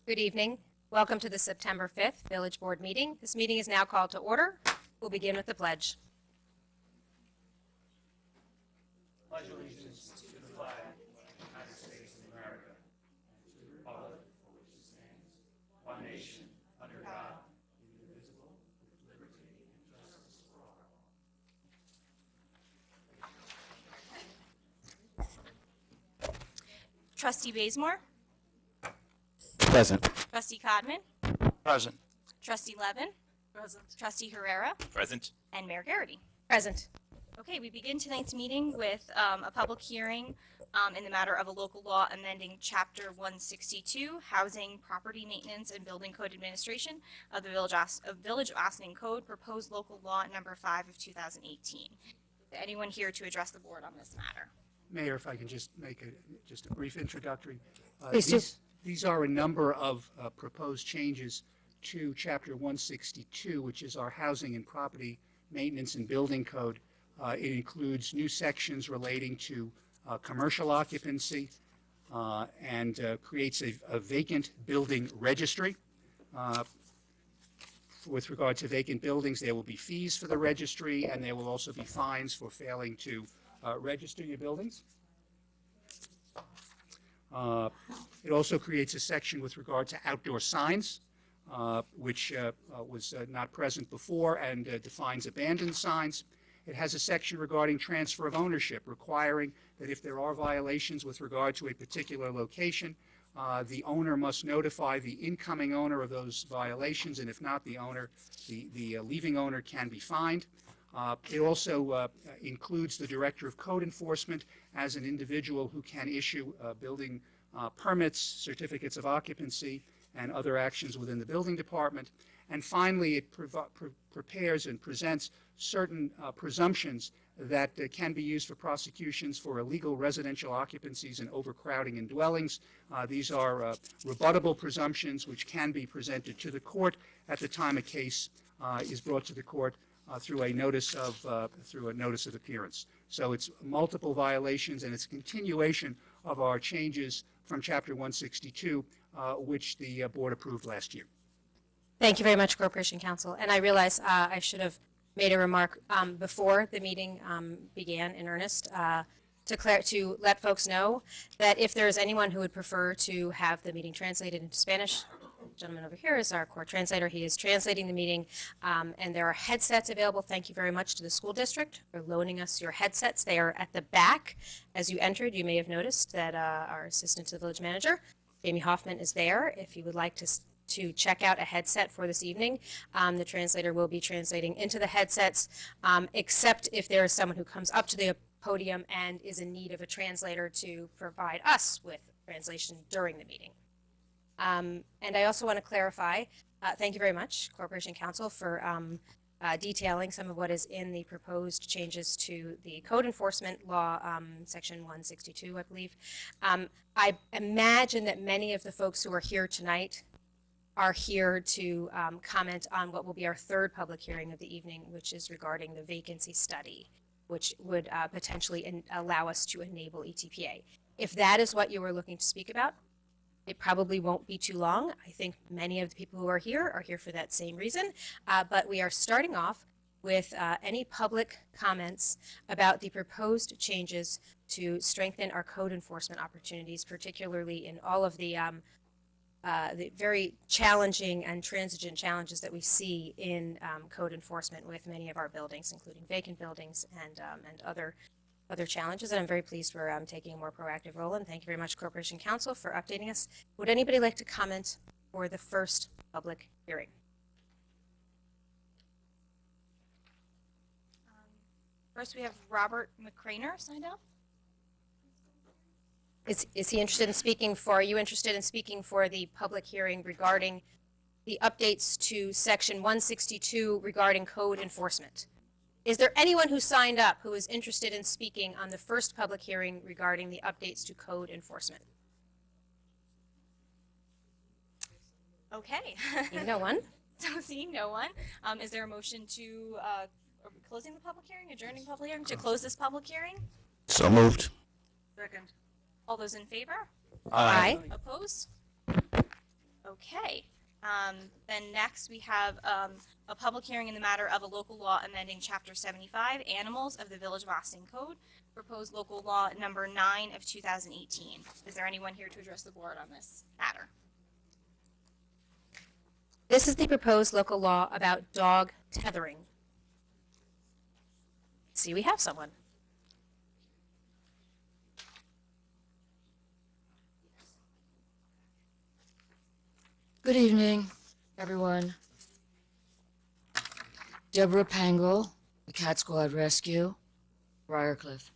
Good evening. Welcome to the September 5th Village Board meeting. This meeting is now called to order. We'll begin with the pledge. Pledge allegiance to the flag of the United States of America and to the republic for which it stands, one nation, under God, indivisible, with liberty and justice for all. Trustee Bazemore, Present. Trustee Codman, Present. Trustee Levin, Present. Trustee Herrera, Present. and Mayor Garrity. Present. Okay, we begin tonight's meeting with a public hearing in the matter of a local law amending Chapter 162, Housing, Property Maintenance, and Building Code Administration of the Village of Ossining Code, proposed local law number 5 of 2018. Is there anyone here to address the board on this matter? Mayor, if I can just make just a brief introductory. Please do. These are a number of proposed changes to Chapter 162, which is our Housing and Property Maintenance and Building Code. It includes new sections relating to commercial occupancy and creates a vacant building registry. With regard to vacant buildings, there will be fees for the registry, and there will also be fines for failing to register your buildings. It also creates a section with regard to outdoor signs, which was not present before, and defines abandoned signs. It has a section regarding transfer of ownership, requiring that if there are violations with regard to a particular location, the owner must notify the incoming owner of those violations, and if not, the leaving owner can be fined. It also includes the Director of Code Enforcement as an individual who can issue building permits, certificates of occupancy, and other actions within the building department. And finally, it prepares and presents certain presumptions that can be used for prosecutions for illegal residential occupancies and overcrowding in dwellings. These are rebuttable presumptions which can be presented to the court at the time a case is brought to the court through a notice of appearance. So it's multiple violations, and it's a continuation of our changes from Chapter 162, which the board approved last year. Thank you very much, Corporation Counsel. And I realize I should have made a remark before the meeting began in earnest to let folks know that if there is anyone who would prefer to have the meeting translated into Spanish, the gentleman over here is our court translator. He is translating the meeting, and there are headsets available. Thank you very much to the school district for loaning us your headsets. They are at the back. As you entered, you may have noticed that our assistant to the village manager, Jamie Hoffman, is there. If you would like to check out a headset for this evening, the translator will be translating into the headsets, except if there is someone who comes up to the podium and is in need of a translator to provide us with translation during the meeting. And I also want to clarify, thank you very much, Corporation Counsel, for detailing some of what is in the proposed changes to the Code Enforcement Law, Section 162, I believe. I imagine that many of the folks who are here tonight are here to comment on what will be our third public hearing of the evening, which is regarding the vacancy study, which would potentially allow us to enable ETPA. If that is what you were looking to speak about, it probably won't be too long. I think many of the people who are here for that same reason, but we are starting off with any public comments about the proposed changes to strengthen our code enforcement opportunities, particularly in all of the very challenging and transigent challenges that we see in code enforcement with many of our buildings, including vacant buildings and other challenges. And I'm very pleased we're taking a more proactive role. And thank you very much, Corporation Counsel, for updating us. Would anybody like to comment for the first public hearing? First, we have Robert McCraner signed up. Is he interested in speaking for, are you interested in speaking for the public hearing regarding the updates to Section 162 regarding code enforcement? Is there anyone who signed up who is interested in speaking on the first public hearing regarding the updates to code enforcement? Okay. No one? So seeing no one, is there a motion to, are we closing the public hearing, adjourning the public hearing, to close this public hearing? So moved. Second. All those in favor? Aye. Opposed? Okay. Then next we have a public hearing in the matter of a local law amending Chapter 75, Animals of the Village of Austin Code, proposed local law number 9 of 2018. Is there anyone here to address the board on this matter? This is the proposed local law about dog tethering. See, we have someone. Good evening, everyone. Deborah Pangle, the Cat Squad Rescue, Briarcliff.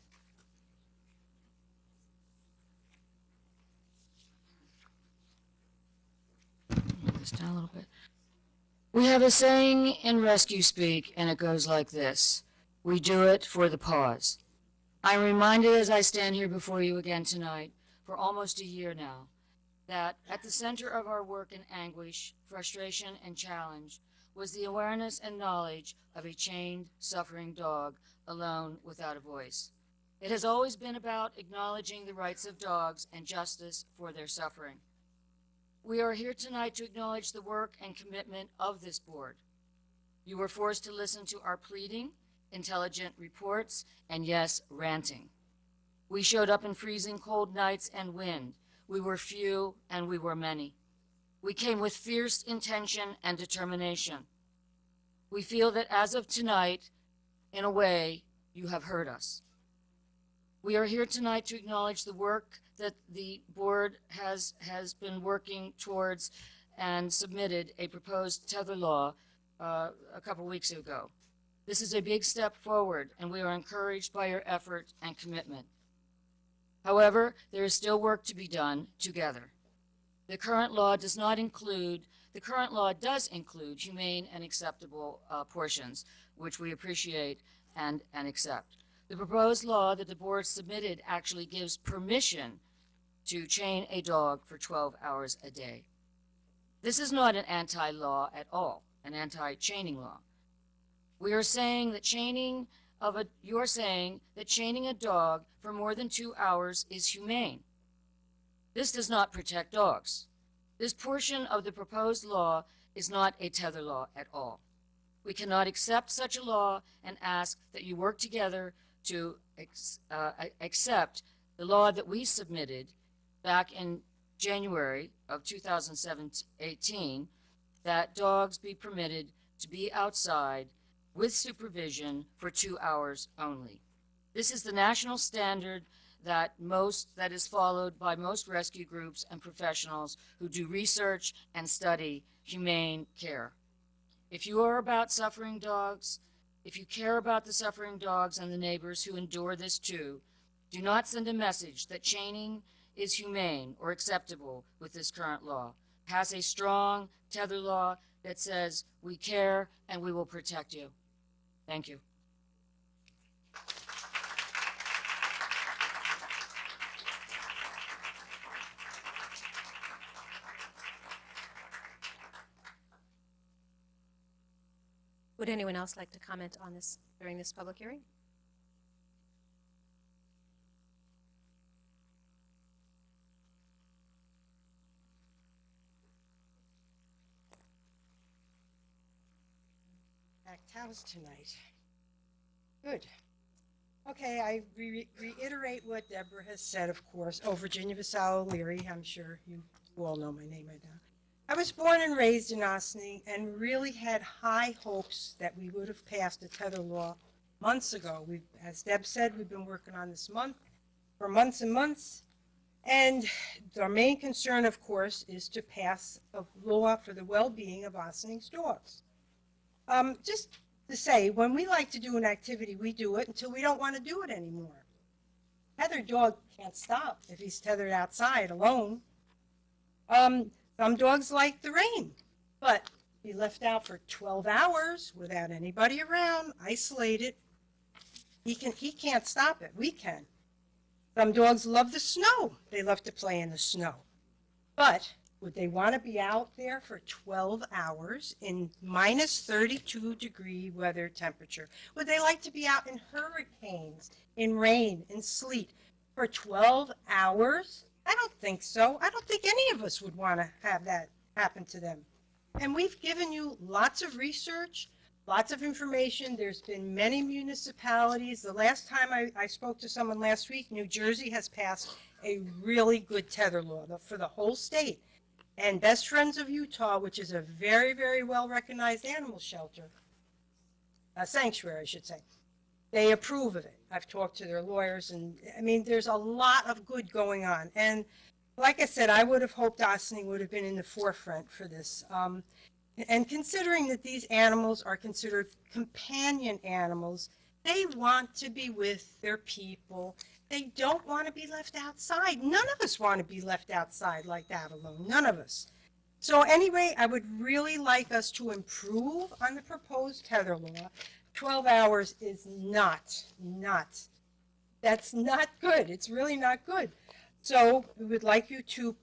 Move this down a little bit. We have a saying in rescue speak, and it goes like this: we do it for the paws. I'm reminded as I stand here before you again tonight, for almost a year now, that at the center of our work in anguish, frustration, and challenge was the awareness and knowledge of a chained, suffering dog alone without a voice. It has always been about acknowledging the rights of dogs and justice for their suffering. We are here tonight to acknowledge the work and commitment of this board. You were forced to listen to our pleading, intelligent reports, and yes, ranting. We showed up in freezing cold nights and wind. We were few and we were many. We came with fierce intention and determination. We feel that as of tonight, in a way, you have heard us. We are here tonight to acknowledge the work that the board has been working towards and submitted a proposed tether law a couple weeks ago. This is a big step forward, and we are encouraged by your effort and commitment. However, there is still work to be done together. The current law does include humane and acceptable portions, which we appreciate and accept. The proposed law that the board submitted actually gives permission to chain a dog for 12 hours a day. This is not an anti-law at all, an anti-chaining law. You're saying that chaining a dog for more than 2 hours is humane. This does not protect dogs. This portion of the proposed law is not a tether law at all. We cannot accept such a law and ask that you work together to accept the law that we submitted back in January of 2018, that dogs be permitted to be outside with supervision for 2 hours only. This is the national standard that is followed by most rescue groups and professionals who do research and study humane care. If you are about suffering dogs, if you care about the suffering dogs and the neighbors who endure this too, do not send a message that chaining is humane or acceptable with this current law. Pass a strong tether law that says we care and we will protect you. Thank you. Would anyone else like to comment on this during this public hearing? Packed house tonight. Good. Okay, I reiterate what Deborah has said, of course. Oh, Virginia Vassallo Leary, I'm sure you all know my name right now. I was born and raised in Ossining and really had high hopes that we would have passed a tether law months ago. As Deb said, we've been working on this for months and months. And our main concern, of course, is to pass a law for the well-being of Ossining's dogs. Just to say, when we like to do an activity, we do it until we don't want to do it anymore. Tethered dog can't stop if he's tethered outside alone. Some dogs like the rain, but be left out for 12 hours without anybody around, isolated. He can't stop it. We can. Some dogs love the snow. They love to play in the snow. But would they want to be out there for 12 hours in minus 32-degree weather temperature? Would they like to be out in hurricanes, in rain, in sleet for 12 hours? I don't think so. I don't think any of us would want to have that happen to them. And we've given you lots of research, lots of information. There's been many municipalities. The last time I spoke to someone last week, New Jersey has passed a really good tether law for the whole state. And Best Friends of Utah, which is a very, very well-recognized animal shelter, a sanctuary, I should say, they approve of it. I've talked to their lawyers, and I mean, there's a lot of good going on. And like I said, I would have hoped Ossining would have been in the forefront for this. And considering that these animals are considered companion animals, they want to be with their people. They don't want to be left outside. None of us want to be left outside like that alone. None of us. So anyway, I would really like us to improve on the proposed tether law. 12 hours is that's not good. It's really not good. So we would like you to,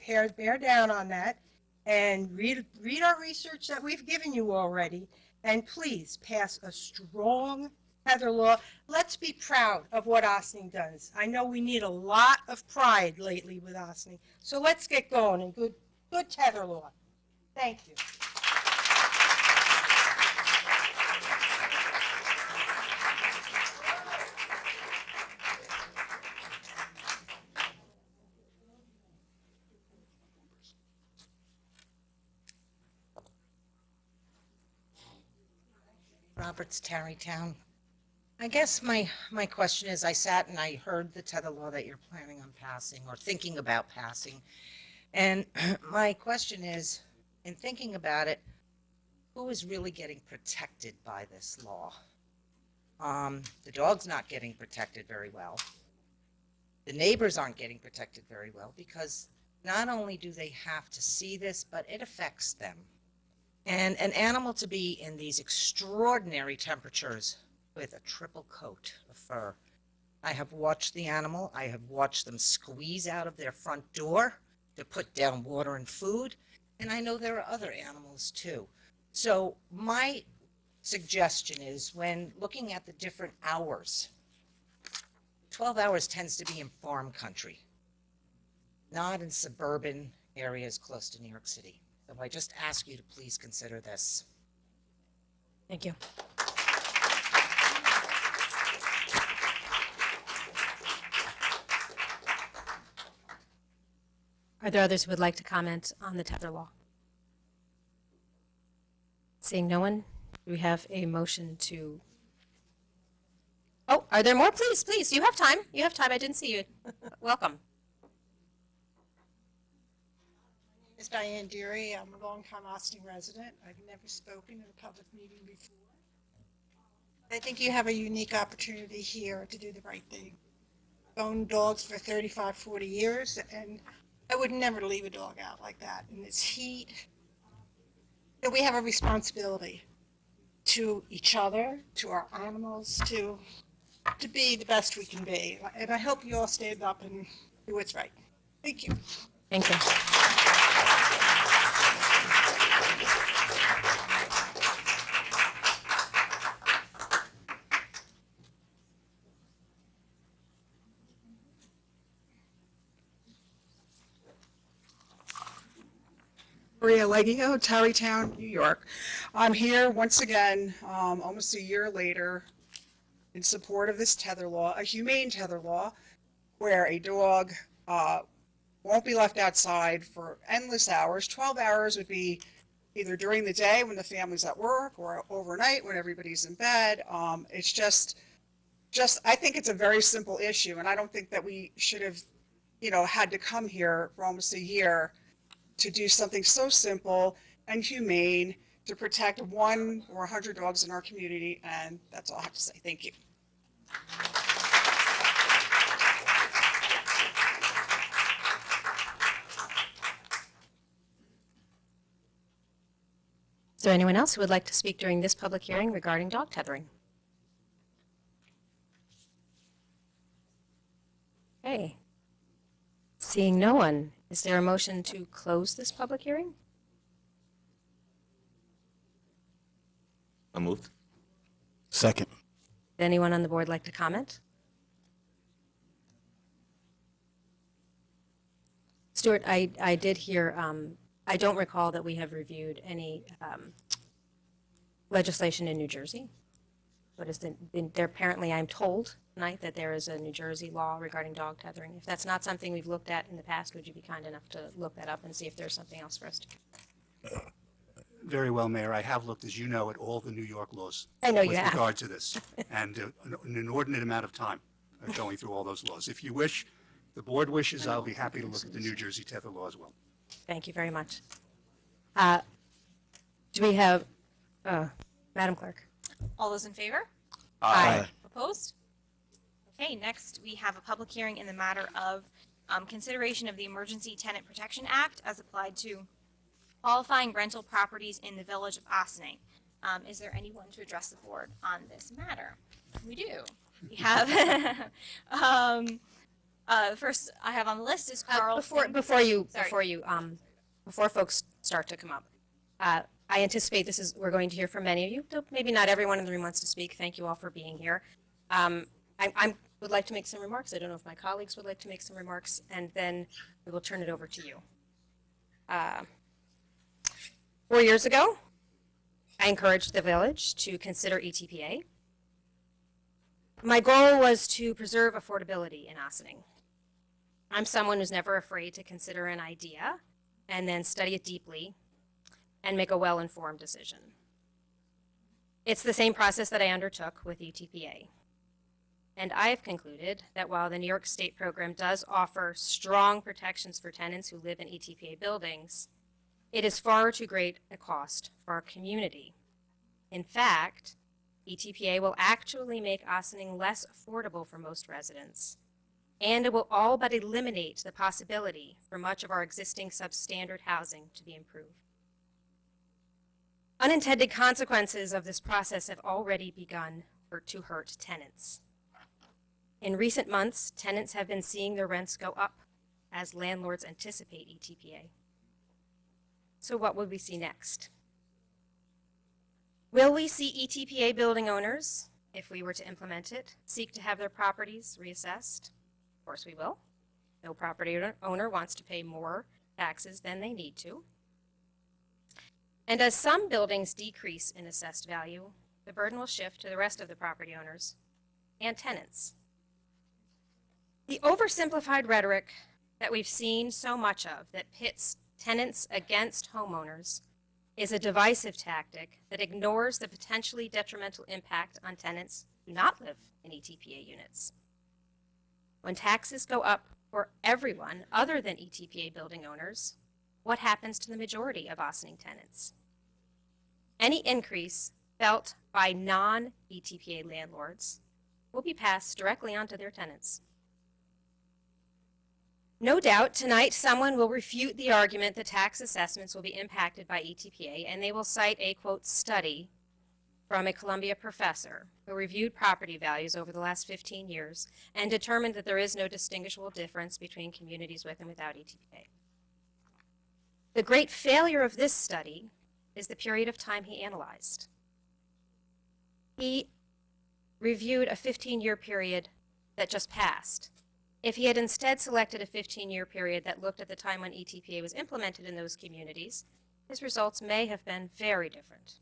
bear down on that and read our research that we've given you already. And please pass a strong tether law. Let's be proud of what Ossining does. I know we need a lot of pride lately with Ossining. So let's get going and good tether law. Thank you. Roberts, Tarrytown. I guess my question is, I sat and I heard the tether law that you're planning on passing or thinking about passing. And my question is, in thinking about it, who is really getting protected by this law? The dog's not getting protected very well. The neighbors aren't getting protected very well because not only do they have to see this, but it affects them. And an animal to be in these extraordinary temperatures with a triple coat of fur. I have watched the animal. I have watched them squeeze out of their front door to put down water and food. And I know there are other animals too. So my suggestion is, when looking at the different hours, 12 hours tends to be in farm country, not in suburban areas close to New York City. So I just ask you to please consider this. Thank you. Are there others who would like to comment on the tether law? Seeing no one, do we have a motion to? Oh, are there more? Please, please, you have time. You have time. I didn't see you. Welcome. It's Diane Deary. I'm a longtime Ossining resident. I've never spoken in a public meeting before. I think you have a unique opportunity here to do the right thing. I've owned dogs for 35, 40 years, and I would never leave a dog out like that in this heat. So we have a responsibility to each other, to our animals, to be the best we can be. And I hope you all stand up and do what's right. Thank you. Thank you. Maria Leggio, Tarrytown, New York. I'm here once again, almost a year later, in support of this tether law, a humane tether law, where a dog won't be left outside for endless hours. 12 hours would be either during the day when the family's at work or overnight when everybody's in bed. It's just I think it's a very simple issue, and I don't think that we should have, had to come here for almost a year to do something so simple and humane to protect 1 or 100 dogs in our community. And that's all I have to say. Thank you. Is there anyone else who would like to speak during this public hearing regarding dog tethering? Okay. Seeing no one, is there a motion to close this public hearing? So moved. Second. Would anyone on the board like to comment? Stuart, I did hear I don't recall that we have reviewed any legislation in New Jersey. What is there apparently, I'm told tonight that there is a New Jersey law regarding dog tethering. If that's not something we've looked at in the past, would you be kind enough to look that up and see if there's something else for us to? Very well, Mayor. I have looked, as you know, at all the New York laws. I know you with have. regard to this, and an inordinate amount of time going through all those laws. If you wish, the board wishes, I'll be happy to look at the New Jersey tether law as well. Thank you very much. Do we have, Madam Clerk? All those in favor? Aye. Opposed? Okay, next we have a public hearing in the matter of consideration of the Emergency Tenant Protection Act as applied to qualifying rental properties in the village of Ossining. Is there anyone to address the board on this matter? We do. We have, first I have on the list is Carl. Before folks start to come up, I anticipate we're going to hear from many of you, though maybe not everyone in the room wants to speak. Thank you all for being here. I would like to make some remarks. I don't know if my colleagues would like to make some remarks, and then we will turn it over to you. 4 years ago, I encouraged the village to consider ETPA. My goal was to preserve affordability in Ossining. I'm someone who's never afraid to consider an idea and then study it deeply and make a well-informed decision. It's the same process that I undertook with ETPA. And I've concluded that while the New York State program does offer strong protections for tenants who live in ETPA buildings, it is far too great a cost for our community. In fact, ETPA will actually make Ossining less affordable for most residents, and it will all but eliminate the possibility for much of our existing substandard housing to be improved. Unintended consequences of this process have already begun to hurt tenants. In recent months, tenants have been seeing their rents go up as landlords anticipate ETPA. So what will we see next? Will we see ETPA building owners, if we were to implement it, seek to have their properties reassessed? Of course we will. No property owner wants to pay more taxes than they need to. And as some buildings decrease in assessed value, the burden will shift to the rest of the property owners and tenants. The oversimplified rhetoric that we've seen so much of that pits tenants against homeowners is a divisive tactic that ignores the potentially detrimental impact on tenants who do not live in ETPA units. When taxes go up for everyone other than ETPA building owners, what happens to the majority of Ossining tenants? Any increase felt by non-ETPA landlords will be passed directly onto their tenants. No doubt tonight someone will refute the argument that tax assessments will be impacted by ETPA, and they will cite a, quote, study from a Columbia professor who reviewed property values over the last 15 years and determined that there is no distinguishable difference between communities with and without ETPA. The great failure of this study is the period of time he analyzed. He reviewed a 15-year period that just passed. If he had instead selected a 15-year period that looked at the time when ETPA was implemented in those communities, his results may have been very different.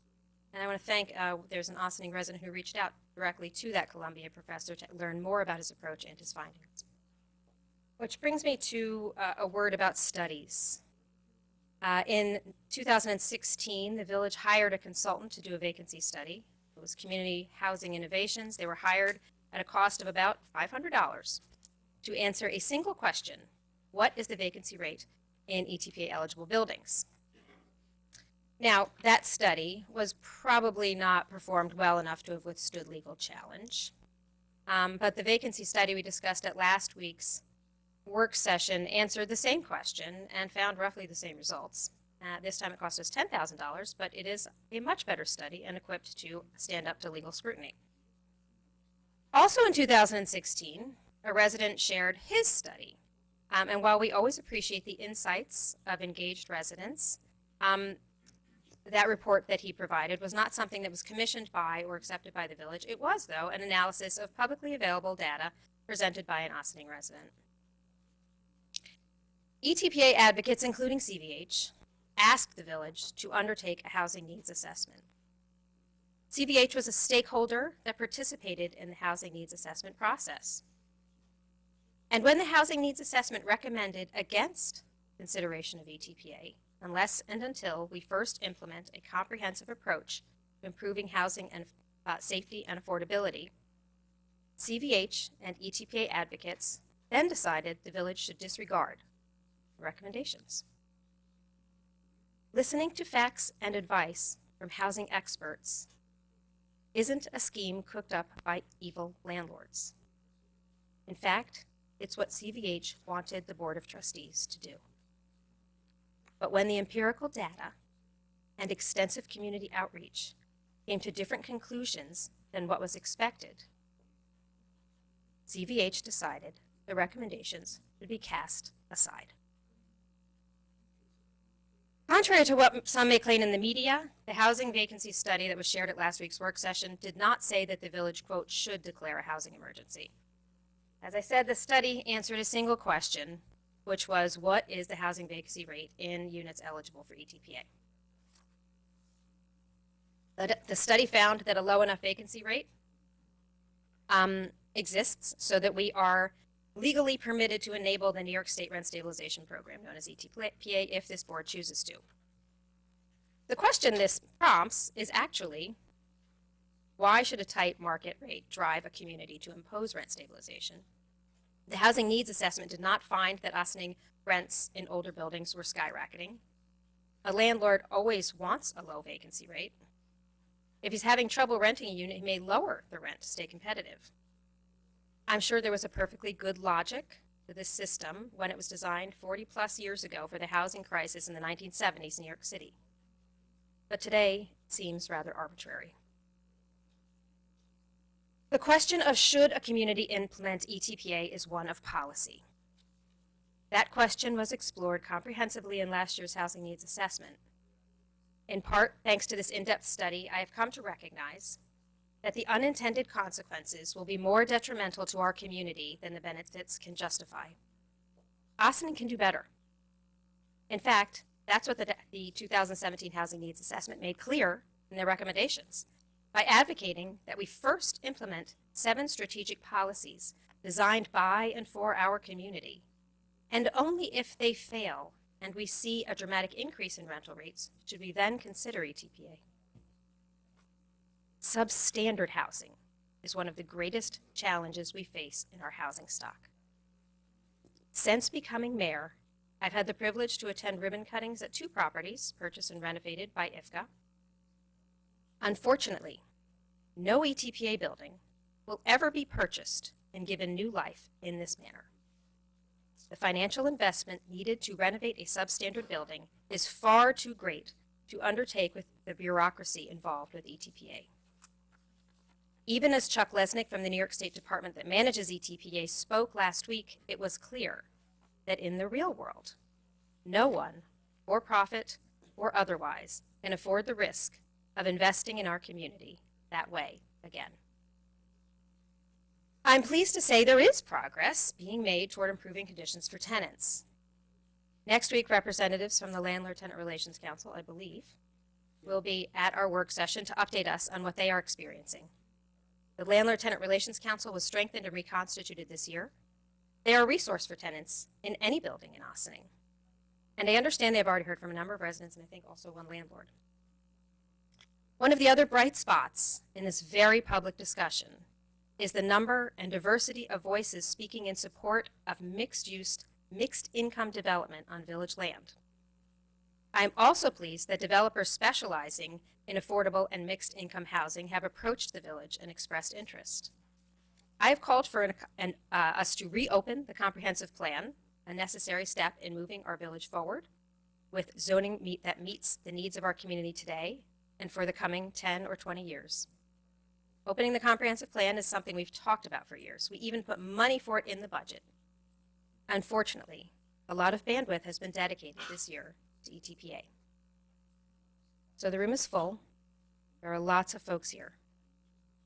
And I want to thank, there's an Ossining resident who reached out directly to that Columbia professor to learn more about his approach and his findings. Which brings me to a word about studies. In 2016, the village hired a consultant to do a vacancy study. It was Community Housing Innovations. They were hired at a cost of about $500 to answer a single question: what is the vacancy rate in ETPA eligible buildings? Now, that study was probably not performed well enough to have withstood legal challenge. But the vacancy study we discussed at last week's work session answered the same question and found roughly the same results. This time it cost us $10,000, but it is a much better study and equipped to stand up to legal scrutiny. Also in 2016, a resident shared his study. And while we always appreciate the insights of engaged residents, that report that he provided was not something that was commissioned by or accepted by the village. It was, though, an analysis of publicly available data presented by an Ossining resident. ETPA advocates, including CVH, asked the village to undertake a housing needs assessment. CVH was a stakeholder that participated in the housing needs assessment process. And when the housing needs assessment recommended against consideration of ETPA, unless and until we first implement a comprehensive approach to improving housing and safety and affordability, CVH and ETPA advocates then decided the village should disregard the recommendations. Listening to facts and advice from housing experts isn't a scheme cooked up by evil landlords. In fact, it's what CVH wanted the Board of Trustees to do. But when the empirical data and extensive community outreach came to different conclusions than what was expected, CVH decided the recommendations would be cast aside. Contrary to what some may claim in the media, the housing vacancy study that was shared at last week's work session did not say that the village, quote, should declare a housing emergency. As I said, the study answered a single question, which was, what is the housing vacancy rate in units eligible for ETPA? The study found that a low enough vacancy rate exists so that we are legally permitted to enable the New York State Rent Stabilization Program, known as ETPA, if this board chooses to. The question this prompts is actually, why should a tight market rate drive a community to impose rent stabilization? The housing needs assessment did not find that Ossining rents in older buildings were skyrocketing. A landlord always wants a low vacancy rate. If he's having trouble renting a unit, he may lower the rent to stay competitive. I'm sure there was a perfectly good logic to this system when it was designed 40 plus years ago for the housing crisis in the 1970s in New York City. But today, it seems rather arbitrary. The question of should a community implement ETPA is one of policy. That question was explored comprehensively in last year's housing needs assessment. In part, thanks to this in-depth study, I have come to recognize that the unintended consequences will be more detrimental to our community than the benefits can justify. Ossining can do better. In fact, that's what the 2017 Housing Needs Assessment made clear in their recommendations, by advocating that we first implement 7 strategic policies designed by and for our community, and only if they fail and we see a dramatic increase in rental rates should we then consider ETPA. Substandard housing is one of the greatest challenges we face in our housing stock. Since becoming mayor, I've had the privilege to attend ribbon cuttings at 2 properties purchased and renovated by IFCA. Unfortunately, no ETPA building will ever be purchased and given new life in this manner. The financial investment needed to renovate a substandard building is far too great to undertake with the bureaucracy involved with ETPA. Even as Chuck Lesnick from the New York State Department that manages ETPA spoke last week, it was clear that in the real world, no one, for profit or otherwise, can afford the risk of investing in our community that way again. I'm pleased to say there is progress being made toward improving conditions for tenants. Next week, representatives from the Landlord-Tenant Relations Council, I believe, will be at our work session to update us on what they are experiencing. The Landlord-Tenant Relations Council was strengthened and reconstituted this year. They are a resource for tenants in any building in Ossining. And I understand they've already heard from a number of residents and I think also one landlord. One of the other bright spots in this very public discussion is the number and diversity of voices speaking in support of mixed-use, mixed-income development on village land. I am also pleased that developers specializing in affordable and mixed-income housing have approached the village and expressed interest. I have called for us to reopen the comprehensive plan, a necessary step in moving our village forward with zoning that meets the needs of our community today and for the coming 10 or 20 years. Opening the comprehensive plan is something we've talked about for years. We even put money for it in the budget. Unfortunately, a lot of bandwidth has been dedicated this year to ETPA. So the room is full. There are lots of folks here.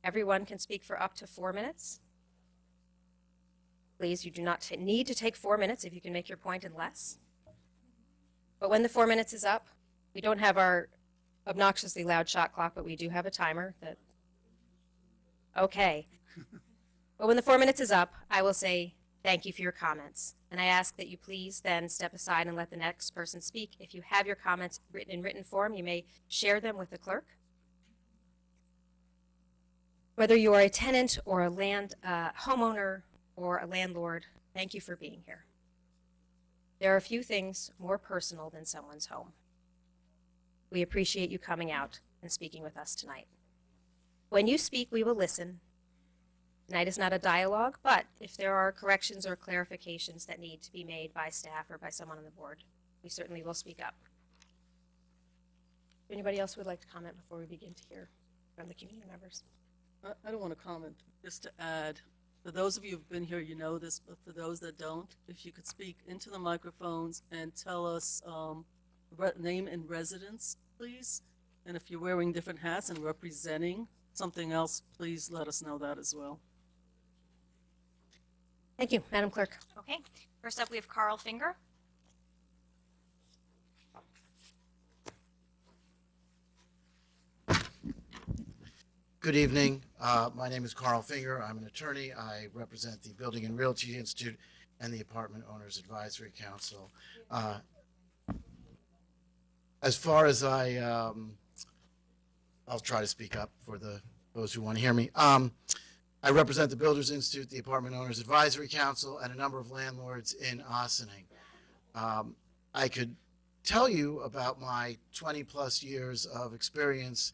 Everyone can speak for up to 4 minutes. Please, you do not need to take 4 minutes if you can make your point in less. But when the 4 minutes is up, We don't have our obnoxiously loud shot clock, but we do have a timer that, okay. But when the 4 minutes is up, I will say thank you for your comments. And I ask that you please then step aside and let the next person speak. If you have your comments written in written form, you may share them with the clerk. Whether you are a tenant or a homeowner or a landlord, thank you for being here. There are few things more personal than someone's home. We appreciate you coming out and speaking with us tonight. When you speak, we will listen. Tonight is not a dialogue, but if there are corrections or clarifications that need to be made by staff or by someone on the board, we certainly will speak up. Anybody else would like to comment before we begin to hear from the community members? I don't want to comment, just to add, for those of you who've been here, you know this, but for those that don't, if you could speak into the microphones and tell us name and residence, please. And if you're wearing different hats and representing something else, please let us know that as well. Thank you, Madam Clerk. Okay, first up we have Carl Finger. Good evening. My name is Carl Finger. I'm an attorney. I represent the Building and Realty Institute and the Apartment Owners Advisory Council. As far as I'll try to speak up for those who want to hear me. I represent the Builders Institute, the Apartment Owners Advisory Council, and a number of landlords in Ossining. I could tell you about my 20-plus years of experience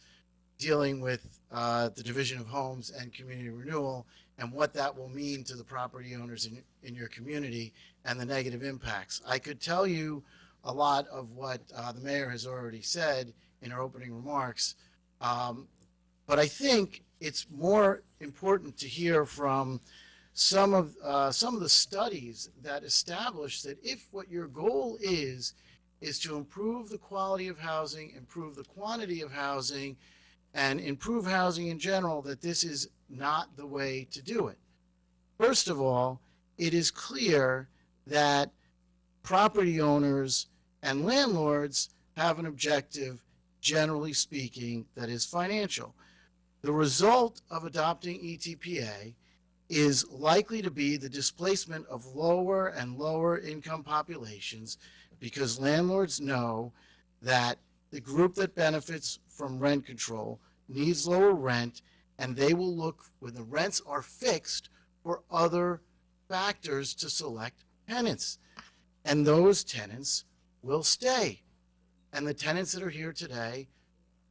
dealing with the Division of Homes and Community Renewal and what that will mean to the property owners in your community and the negative impacts. I could tell you a lot of what the mayor has already said in her opening remarks, but I think it's more important to hear from some of the studies that establish that if what your goal is to improve the quality of housing, improve the quantity of housing, and improve housing in general, that this is not the way to do it. First of all, it is clear that property owners and landlords have an objective, generally speaking, that is financial. The result of adopting ETPA is likely to be the displacement of lower and lower income populations because landlords know that the group that benefits from rent control needs lower rent, and they will look, when the rents are fixed, for other factors to select tenants. And those tenants will stay. And the tenants that are here today,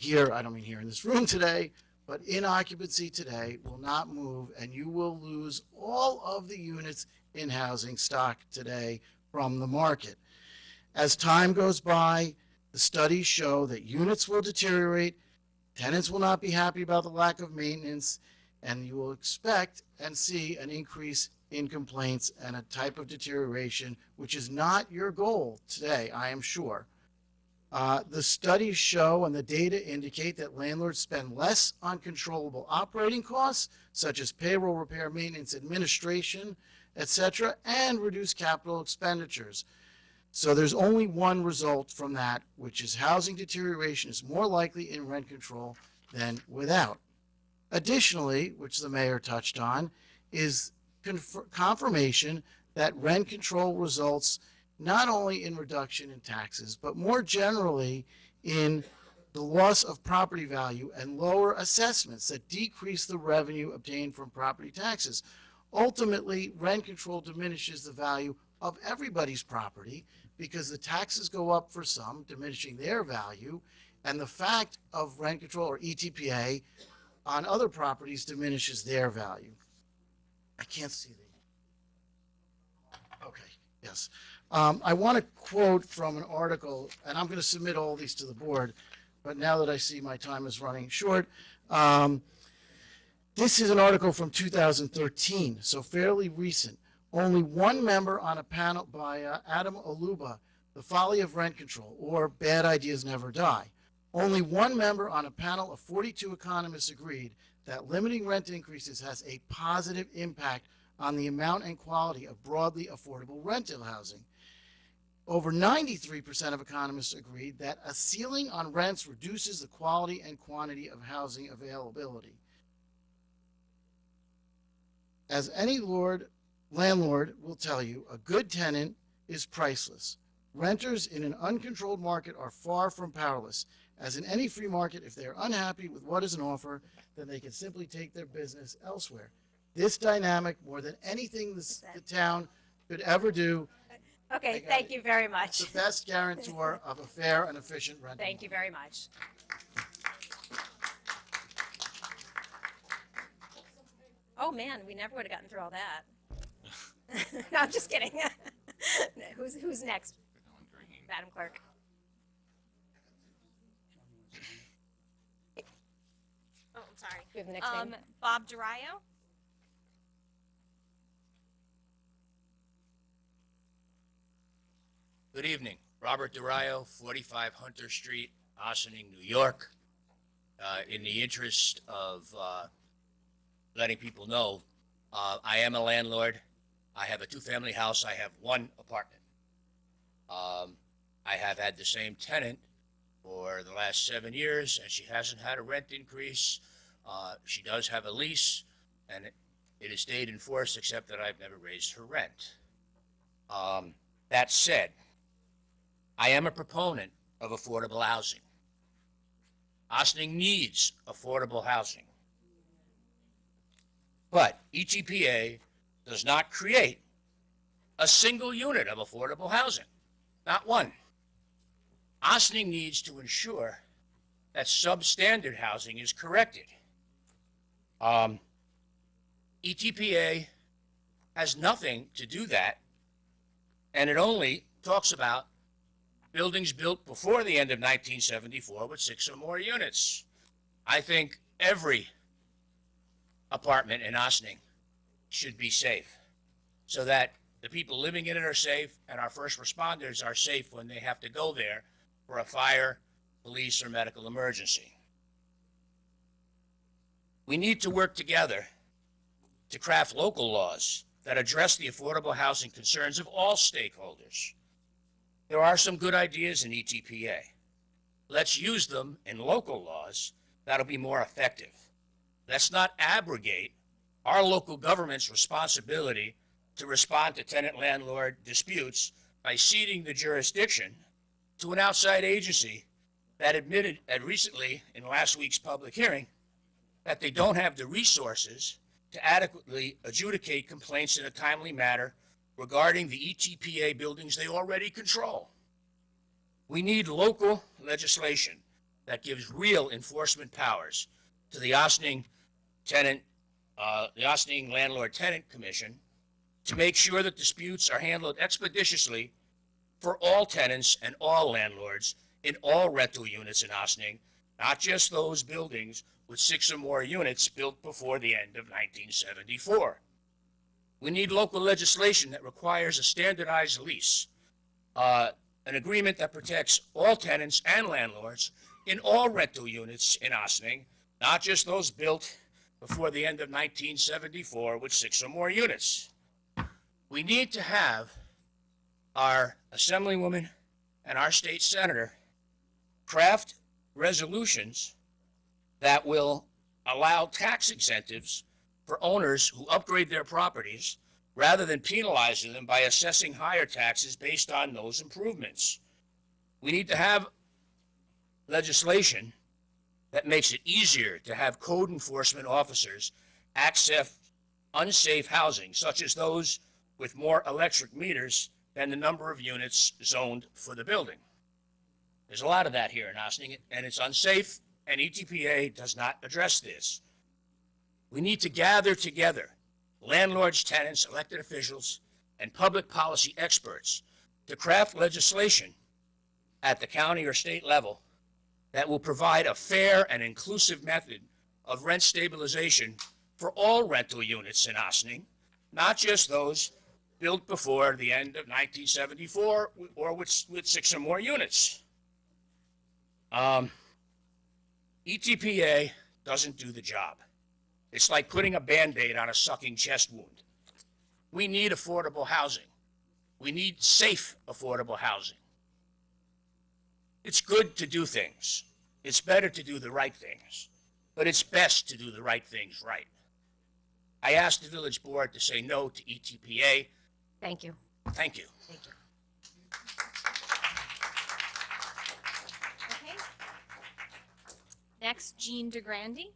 I don't mean here in this room today, but in occupancy today, will not move, and you will lose all of the units in housing stock today from the market. As time goes by, the studies show that units will deteriorate, tenants will not be happy about the lack of maintenance, and you will expect and see an increase in complaints and a type of deterioration, which is not your goal today, I am sure. The studies show and the data indicate that landlords spend less on controllable operating costs, such as payroll, repair, maintenance, administration, etc., and reduce capital expenditures. So there's only one result from that, which is housing deterioration is more likely in rent control than without. Additionally, which the mayor touched on, is confirmation that rent control results not only in reduction in taxes, but more generally in the loss of property value and lower assessments that decrease the revenue obtained from property taxes. Ultimately, rent control diminishes the value of everybody's property because the taxes go up for some, diminishing their value, and the fact of rent control or ETPA on other properties diminishes their value. I can't see the, okay, yes. I want to quote from an article, and I'm going to submit all these to the board, but now that I see my time is running short, this is an article from 2013, so fairly recent. Only one member on a panel by Adam Aluba, The Folly of Rent Control, or Bad Ideas Never Die. Only one member on a panel of 42 economists agreed that limiting rent increases has a positive impact on the amount and quality of broadly affordable rental housing. Over 93% of economists agreed that a ceiling on rents reduces the quality and quantity of housing availability. As any landlord will tell you, a good tenant is priceless. Renters in an uncontrolled market are far from powerless. As in any free market, if they are unhappy with what is an offer, then they can simply take their business elsewhere. This dynamic, more than anything the town could ever do, Okay, thank you very is much. the best guarantor of a fair and efficient rental. Thank you very much. Oh, man, we never would have gotten through all that. No, I'm just kidding. Who's next? Madam Clerk. Oh, I'm sorry. We have the next name. Bob Durayo. Good evening. Robert Durayo, 45 Hunter Street, Ossining, New York. In the interest of letting people know, I am a landlord. I have a two-family house. I have one apartment. I have had the same tenant for the last 7 years, and she hasn't had a rent increase. She does have a lease, and it has stayed in force, except that I've never raised her rent. That said, I am a proponent of affordable housing. Ossining needs affordable housing. But ETPA does not create a single unit of affordable housing. Not one. Ossining needs to ensure that substandard housing is corrected. ETPA has nothing to do that, and it only talks about buildings built before the end of 1974 with 6 or more units. I think every apartment in Ossining should be safe so that the people living in it are safe and our first responders are safe when they have to go there for a fire, police, or medical emergency. We need to work together to craft local laws that address the affordable housing concerns of all stakeholders. There are some good ideas in ETPA. Let's use them in local laws that'll be more effective. Let's not abrogate our local government's responsibility to respond to tenant-landlord disputes by ceding the jurisdiction to an outside agency that admitted recently in last week's public hearing that they don't have the resources to adequately adjudicate complaints in a timely manner regarding the ETPA buildings they already control. We need local legislation that gives real enforcement powers to the Ossining Landlord-Tenant Commission to make sure that disputes are handled expeditiously for all tenants and all landlords in all rental units in Ossining, not just those buildings with 6 or more units built before the end of 1974. We need local legislation that requires a standardized lease, an agreement that protects all tenants and landlords in all rental units in Ossining, not just those built before the end of 1974 with 6 or more units. We need to have our Assemblywoman and our state senator craft resolutions that will allow tax incentives for owners who upgrade their properties rather than penalizing them by assessing higher taxes based on those improvements. We need to have legislation that makes it easier to have code enforcement officers access unsafe housing, such as those with more electric meters than the number of units zoned for the building. There's a lot of that here in Ossining, and it's unsafe, and ETPA does not address this. We need to gather together landlords, tenants, elected officials, and public policy experts to craft legislation at the county or state level that will provide a fair and inclusive method of rent stabilization for all rental units in Ossining, not just those built before the end of 1974 or with 6 or more units. ETPA doesn't do the job. It's like putting a Band-Aid on a sucking chest wound. We need affordable housing. We need safe, affordable housing. It's good to do things. It's better to do the right things, but it's best to do the right things right. I asked the village board to say no to ETPA. Thank you. Thank you. Thank you. Okay. Next, Jean DeGrande.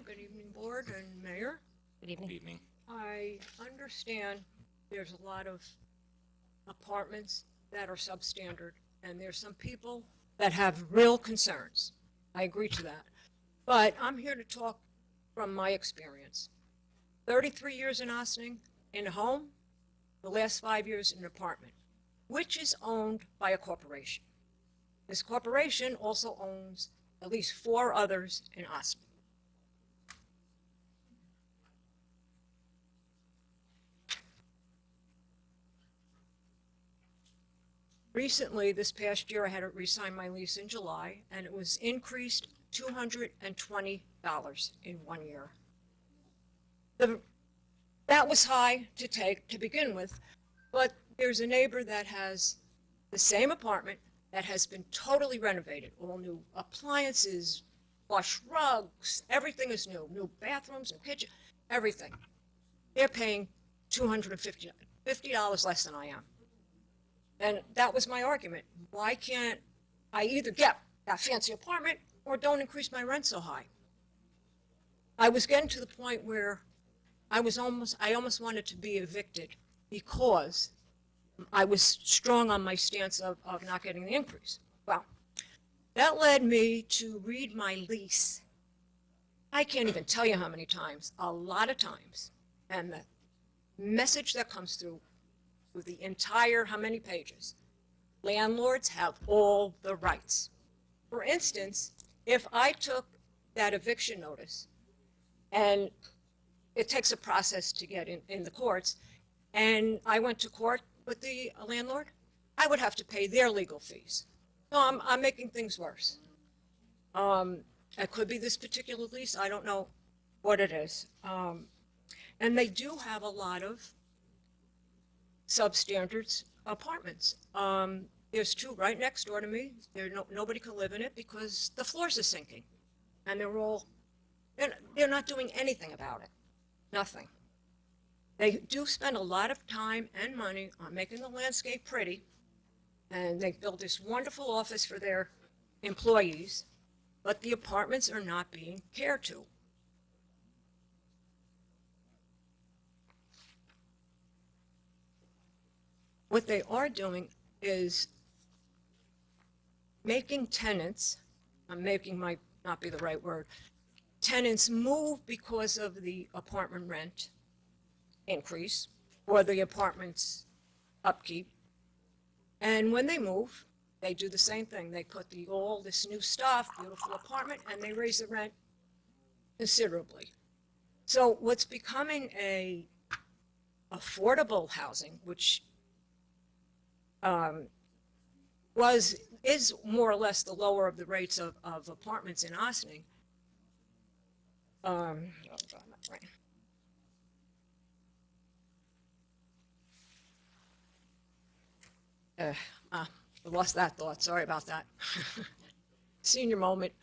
Good evening, Board and Mayor. Good evening. Good evening. I understand there's a lot of apartments that are substandard, and there's some people that have real concerns. I agree to that. But I'm here to talk from my experience. 33 years in Ossining, in a home, the last 5 years in an apartment, which is owned by a corporation. This corporation also owns at least 4 others in Ossining. Recently, this past year, I had to re-sign my lease in July, and it was increased $220 in 1 year. That was high to take to begin with, but there's a neighbor that has the same apartment that has been totally renovated, all new appliances, plush rugs, everything is new bathrooms, new kitchen, everything. They're paying $250 less than I am. And that was my argument. Why can't I either get that fancy apartment or don't increase my rent so high? I was getting to the point where I almost wanted to be evicted because I was strong on my stance of not getting the increase. Well, that led me to read my lease. I can't even tell you how many times, a lot of times. And the message that comes through with the entire, how many pages? Landlords have all the rights. For instance, if I took that eviction notice, and it takes a process to get in the courts, and I went to court with the landlord, I would have to pay their legal fees. So I'm making things worse. It could be this particular lease, I don't know what it is. And they do have a lot of substandard apartments. There's 2 right next door to me. Nobody can live in it because the floors are sinking. And they're not doing anything about it. Nothing. They do spend a lot of time and money on making the landscape pretty. And they build this wonderful office for their employees, but the apartments are not being cared to. What they are doing is making tenants, might not be the right word, tenants move because of the apartment rent increase or the apartment's upkeep. And when they move, they do the same thing. They put all this new stuff, beautiful apartment, and they raise the rent considerably. So what's becoming a affordable housing, which is more or less the lower of the rates of apartments in Ossining. I lost that thought. Sorry about that. Senior moment.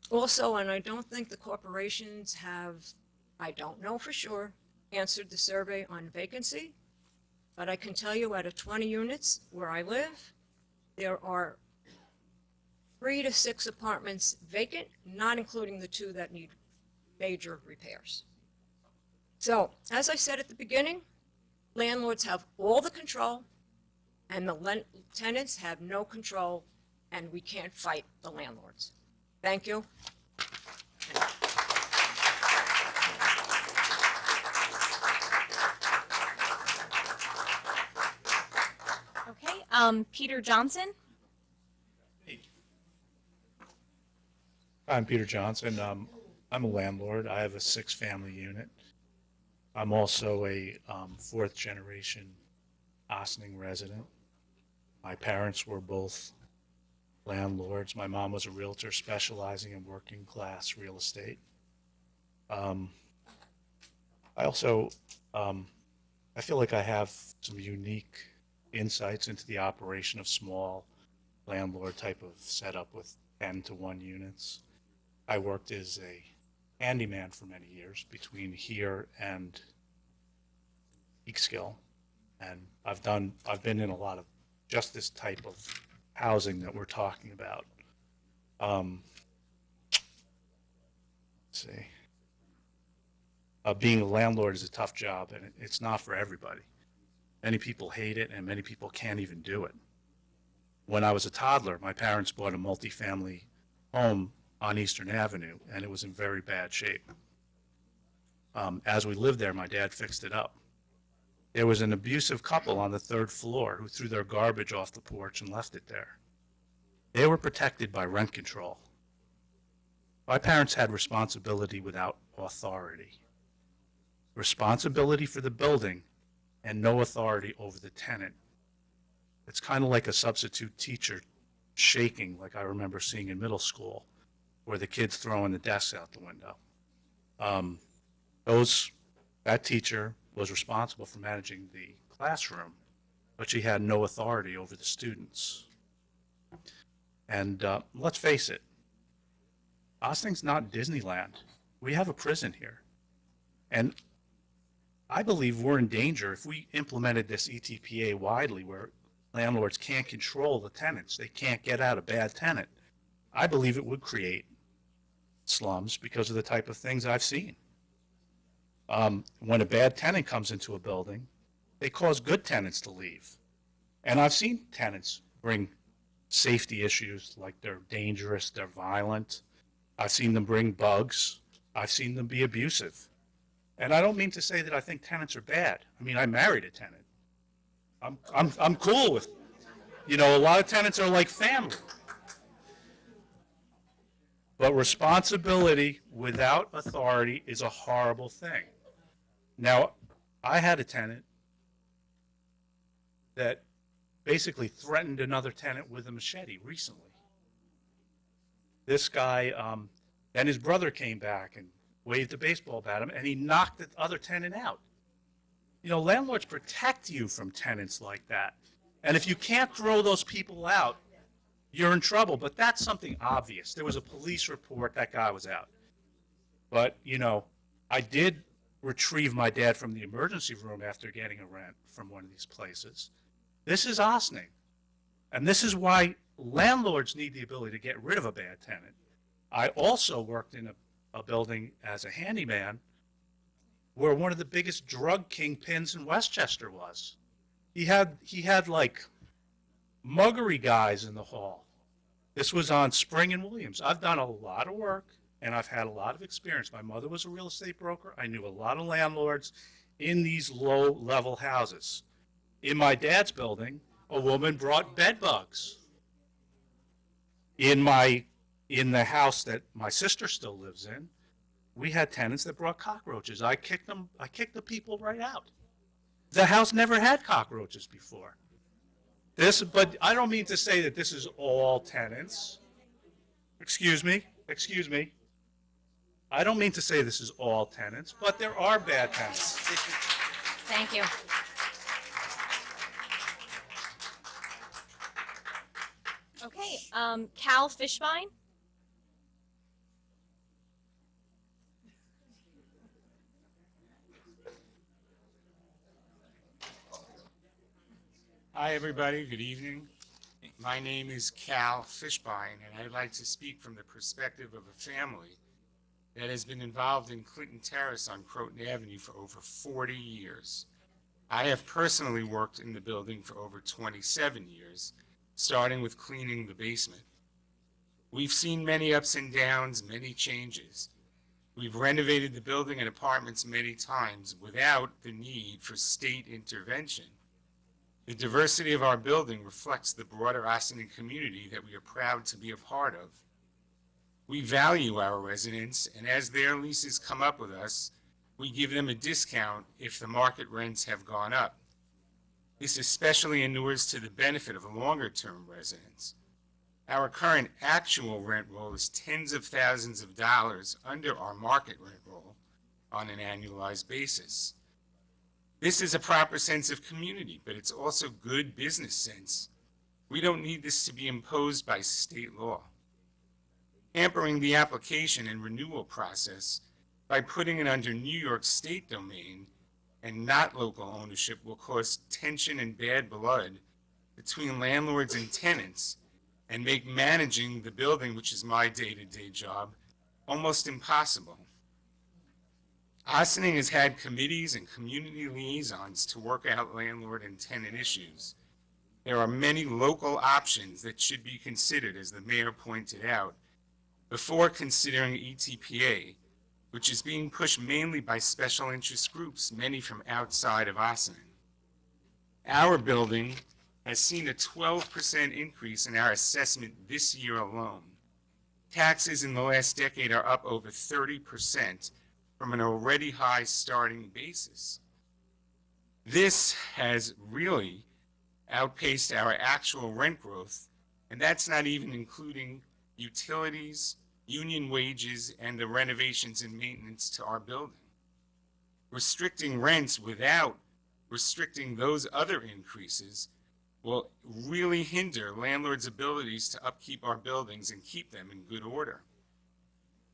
Also, and I don't think the corporations have, I don't know for sure, answered the survey on vacancy, but I can tell you out of 20 units where I live, there are 3 to 6 apartments vacant, not including the 2 that need major repairs. So, as I said at the beginning, landlords have all the control and the tenants have no control, and we can't fight the landlords. Thank you. Okay, Peter Johnson. I'm Peter Johnson. I'm a landlord. I have a 6-family unit. I'm also a 4th generation Ossining resident. My parents were both landlords. My mom was a realtor specializing in working class real estate. I also, I feel like I have some unique insights into the operation of small landlord type of setup with 10 to 1 units. I worked as a handyman for many years between here and Peekskill, and I've been in a lot of just this type of housing that we're talking about. Let's see. Being a landlord is a tough job, and it's not for everybody. Many people hate it, and many people can't even do it. When I was a toddler, my parents bought a multifamily home on Eastern Avenue, and it was in very bad shape. As we lived there, my dad fixed it up. There was an abusive couple on the 3rd floor who threw their garbage off the porch and left it there. They were protected by rent control. My parents had responsibility without authority. Responsibility for the building and no authority over the tenant. It's kind of like a substitute teacher shaking, like I remember seeing in middle school, where the kids throwing the desks out the window. That teacher was responsible for managing the classroom, but she had no authority over the students. And let's face it, Ossing's not Disneyland. We have a prison here. And I believe we're in danger if we implemented this ETPA widely, where landlords can't control the tenants. They can't get out a bad tenant. I believe it would create slums because of the type of things I've seen. When a bad tenant comes into a building, they cause good tenants to leave. And I've seen tenants bring safety issues, like they're dangerous, they're violent. I've seen them bring bugs. I've seen them be abusive. And I don't mean to say that I think tenants are bad. I mean, I married a tenant. I'm cool with, a lot of tenants are like family. But responsibility without authority is a horrible thing. Now, I had a tenant that basically threatened another tenant with a machete recently. This guy, then his brother came back and waved a baseball bat at him, and he knocked the other tenant out. Landlords protect you from tenants like that. And if you can't throw those people out, you're in trouble. But that's something obvious. There was a police report, that guy was out. But, I did retrieve my dad from the emergency room after getting a rent from one of these places. This is Ossining. And this is why landlords need the ability to get rid of a bad tenant. I also worked in a building as a handyman where one of the biggest drug kingpins in Westchester was. He had like muggery guys in the hall. This was on Spring and Williams. I've done a lot of work and I've had a lot of experience. My mother was a real estate broker. I knew a lot of landlords in these low-level houses. In my dad's building, a woman brought bed bugs. In the house that my sister still lives in, we had tenants that brought cockroaches. I kicked the people right out. The house never had cockroaches before. But I don't mean to say that this is all tenants. Excuse me. I don't mean to say this is all tenants, but there are bad tenants. Thank you. Okay, Cal Fishbein. Hi, everybody. Good evening. My name is Cal Fishbein, and I'd like to speak from the perspective of a family that has been involved in Clinton Terrace on Croton Avenue for over 40 years. I have personally worked in the building for over 27 years, starting with cleaning the basement. We've seen many ups and downs, many changes. We've renovated the building and apartments many times without the need for state intervention. The diversity of our building reflects the broader Ossining community that we are proud to be a part of. We value our residents, and as their leases come up with us, we give them a discount if the market rents have gone up. This especially inures to the benefit of longer-term residents. Our current actual rent roll is tens of thousands of dollars under our market rent roll, on an annualized basis. This is a proper sense of community, but it's also good business sense. We don't need this to be imposed by state law. Hampering the application and renewal process by putting it under New York State domain and not local ownership will cause tension and bad blood between landlords and tenants and make managing the building, which is my day-to-day job, almost impossible. Ossining has had committees and community liaisons to work out landlord and tenant issues. There are many local options that should be considered, as the mayor pointed out, before considering ETPA, which is being pushed mainly by special interest groups, many from outside of Ossining. Our building has seen a 12% increase in our assessment this year alone. Taxes in the last decade are up over 30% from an already high starting basis. This has really outpaced our actual rent growth, and that's not even including utilities, union wages, and the renovations and maintenance to our building. Restricting rents without restricting those other increases will really hinder landlords' abilities to upkeep our buildings and keep them in good order.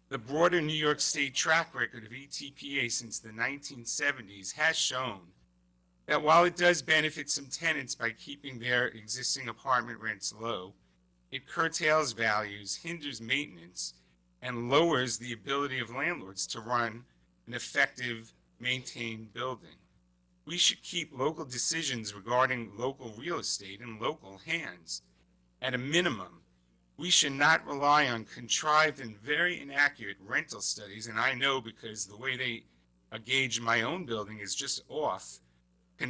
The broader New York State track record of ETPA since the 1970s has shown that while it does benefit some tenants by keeping their existing apartment rents low, it curtails values, hinders maintenance, and lowers the ability of landlords to run an effective, maintained building. We should keep local decisions regarding local real estate in local hands. At a minimum, we should not rely on contrived and very inaccurate rental studies, and I know because the way they gauge my own building is just off, to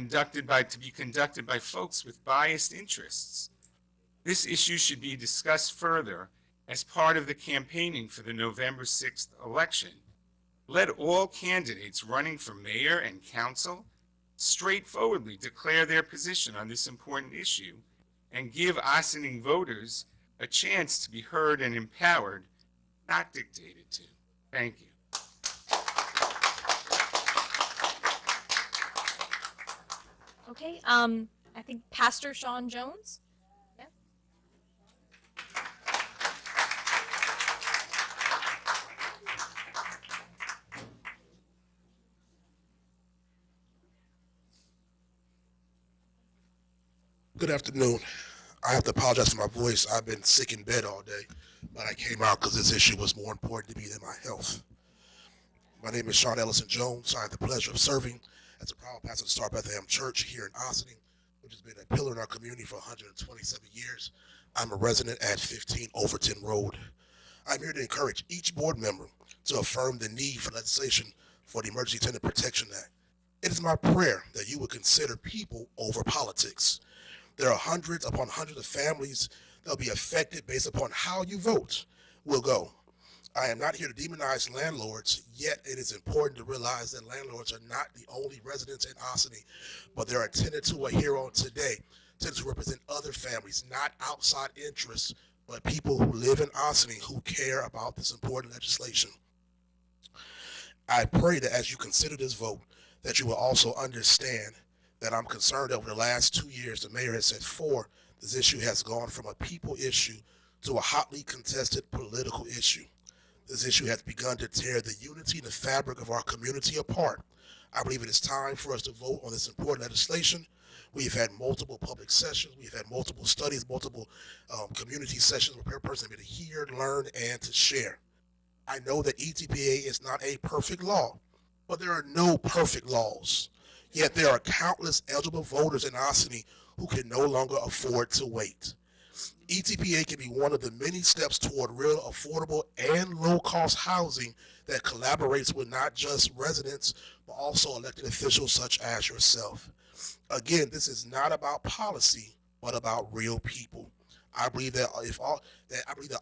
be conducted by folks with biased interests. This issue should be discussed further as part of the campaigning for the November 6th election. Let all candidates running for mayor and council straightforwardly declare their position on this important issue and give Ossining voters a chance to be heard and empowered, not dictated to. Thank you. Okay, I think Pastor Sean Jones. Yeah. Good afternoon. I have to apologize for my voice. I've been sick in bed all day, but I came out because this issue was more important to me than my health. My name is Sean Ellison Jones. I have the pleasure of serving as a proud pastor of Star Bethlehem Church here in Ossining, which has been a pillar in our community for 127 years. I'm a resident at 15 Overton Road. I'm here to encourage each board member to affirm the need for legislation for the Emergency Tenant Protection Act. It is my prayer that you would consider people over politics. There are hundreds upon hundreds of families that will be affected based upon how you vote will go. I am not here to demonize landlords, yet it is important to realize that landlords are not the only residents in Ossining, but there are tenants who are here on today, tenants who represent other families, not outside interests, but people who live in Ossining who care about this important legislation. I pray that as you consider this vote, that you will also understand that I'm concerned that over the last 2 years, the mayor has said this issue has gone from a people issue to a hotly contested political issue. This issue has begun to tear the unity and the fabric of our community apart. I believe it is time for us to vote on this important legislation. We've had multiple public sessions. We've had multiple studies, multiple community sessions where a person has been to hear, learn, and to share. I know that ETPA is not a perfect law, but there are no perfect laws. Yet there are countless eligible voters in Ossining who can no longer afford to wait. ETPA can be one of the many steps toward real affordable and low-cost housing that collaborates with not just residents, but also elected officials such as yourself. Again, this is not about policy, but about real people. I believe that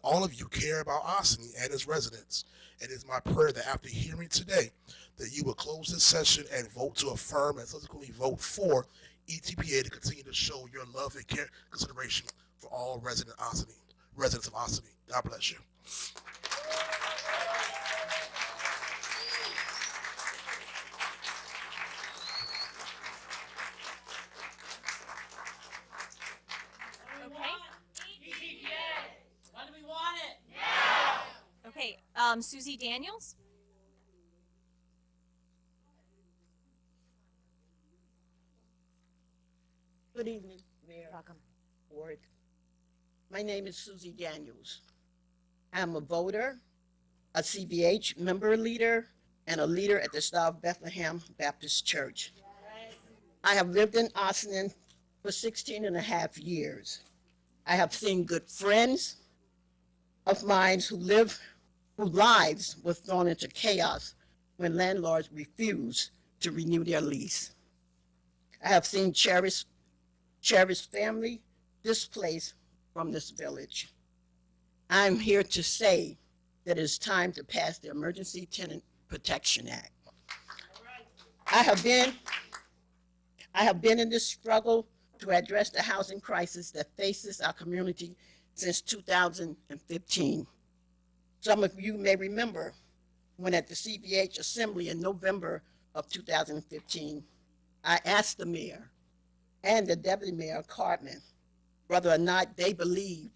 all of you care about Ossining and its residents. It is my prayer that after hearing today, that you will close this session and vote to affirm and subsequently vote for ETPA to continue to show your love and care consideration for all residents of Ossining. God bless you. Susie Daniels. Good evening, Mayor. Welcome. Board. My name is Susie Daniels. I'm a voter, a CBH member leader, and a leader at the Star of Bethlehem Baptist Church. I have lived in Ossining for 16 and a half years. I have seen good friends of mine whose lives were thrown into chaos when landlords refused to renew their lease. I have seen cherished family displaced from this village. I'm here to say that it's time to pass the Emergency Tenant Protection Act. I have been in this struggle to address the housing crisis that faces our community since 2015. Some of you may remember when at the CBH Assembly in November of 2015, I asked the mayor and the deputy mayor, Cartman, whether or not they believed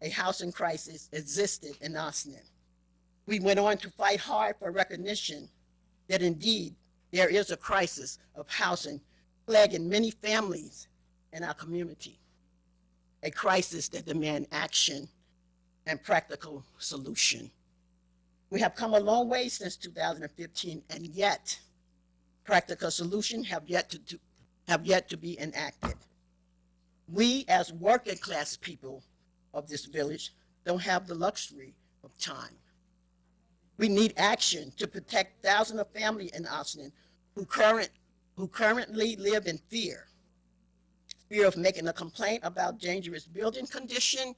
a housing crisis existed in Ossining. We went on to fight hard for recognition that indeed there is a crisis of housing plaguing many families in our community, a crisis that demands action and practical solution. We have come a long way since 2015, and yet practical solutions have yet to be enacted. We, as working class people of this village, don't have the luxury of time. We need action to protect thousands of families in Ossining who currently live in fear of making a complaint about dangerous building condition,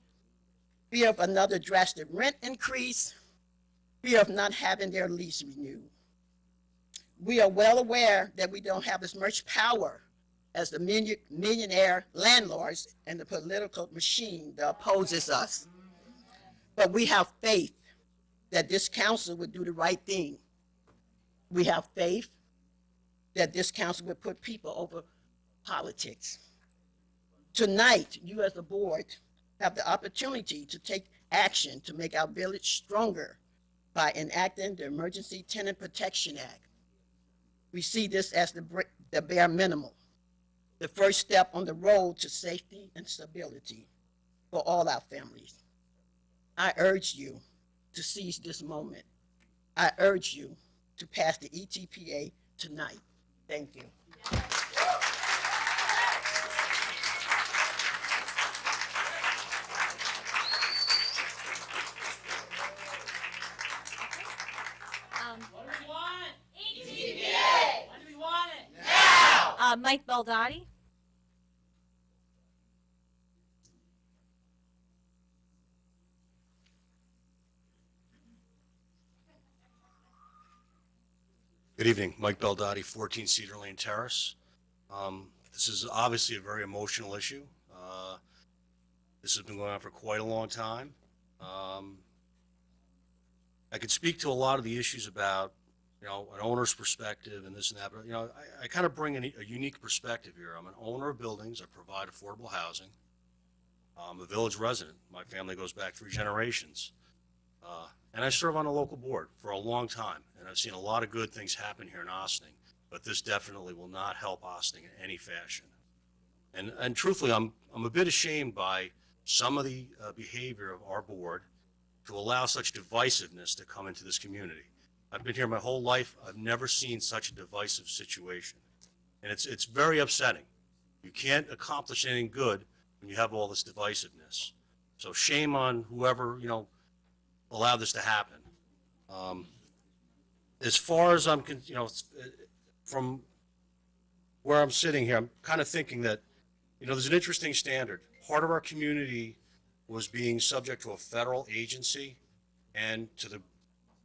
fear of another drastic rent increase, fear of not having their lease renewed. We are well aware that we don't have as much power as the millionaire landlords and the political machine that opposes us. But we have faith that this council would do the right thing. We have faith that this council would put people over politics. Tonight, you as a board have the opportunity to take action to make our village stronger by enacting the Emergency Tenant Protection Act. We see this as the bare minimum, the first step on the road to safety and stability for all our families. I urge you to seize this moment. I urge you to pass the ETPA tonight. Thank you. What do we want? ETPA! When do we want it? Now! Mike Baldati. Good evening, Mike Baldati, 14 Cedar Lane Terrace. This is obviously a very emotional issue. This has been going on for quite a long time. I could speak to a lot of the issues about, an owner's perspective and this and that, but, I kind of bring a unique perspective here. I'm an owner of buildings. I provide affordable housing. I'm a village resident. My family goes back 3 generations. And I serve on a local board for a long time, and I've seen a lot of good things happen here in Ossining, but this definitely will not help Ossining in any fashion. And truthfully, I'm a bit ashamed by some of the behavior of our board to allow such divisiveness to come into this community. I've been here my whole life. I've never seen such a divisive situation, and it's very upsetting. You can't accomplish anything good when you have all this divisiveness. So shame on whoever, allow this to happen. As far as I'm, from where I'm sitting here, I'm kind of thinking that, there's an interesting standard. Part of our community was being subject to a federal agency, and to the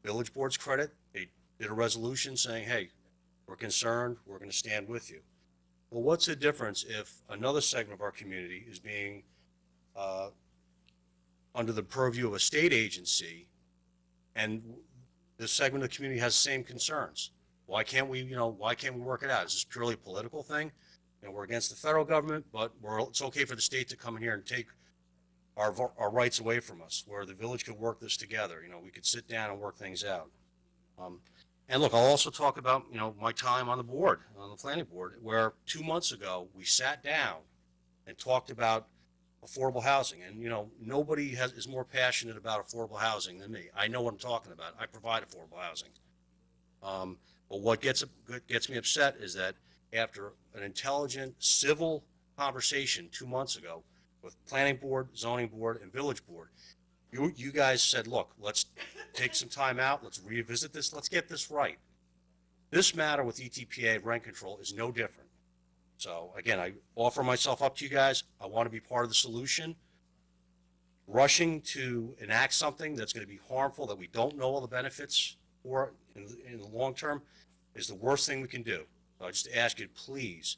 village board's credit, they did a resolution saying, hey, we're concerned, we're going to stand with you. Well, what's the difference if another segment of our community is being under the purview of a state agency, and this segment of the community has the same concerns? Why can't we, why can't we work it out? Is this purely a political thing? We're against the federal government, but it's okay for the state to come in here and take our rights away from us, where the village could work this together. You know, we could sit down and work things out. And look, I'll also talk about, you know, my time on the board, on the planning board, where 2 months ago, we sat down and talked about affordable housing. And, you know, nobody is more passionate about affordable housing than me. I know what I'm talking about. I provide affordable housing. But what gets me upset is that after an intelligent, civil conversation 2 months ago with planning board, zoning board, and village board, you guys said, look, let's take some time out. Let's revisit this. Let's get this right. This matter with ETPA rent control is no different. So again, I offer myself up to you guys. I want to be part of the solution. Rushing to enact something that's going to be harmful, that we don't know all the benefits for in the long term, is the worst thing we can do. So I just ask you, please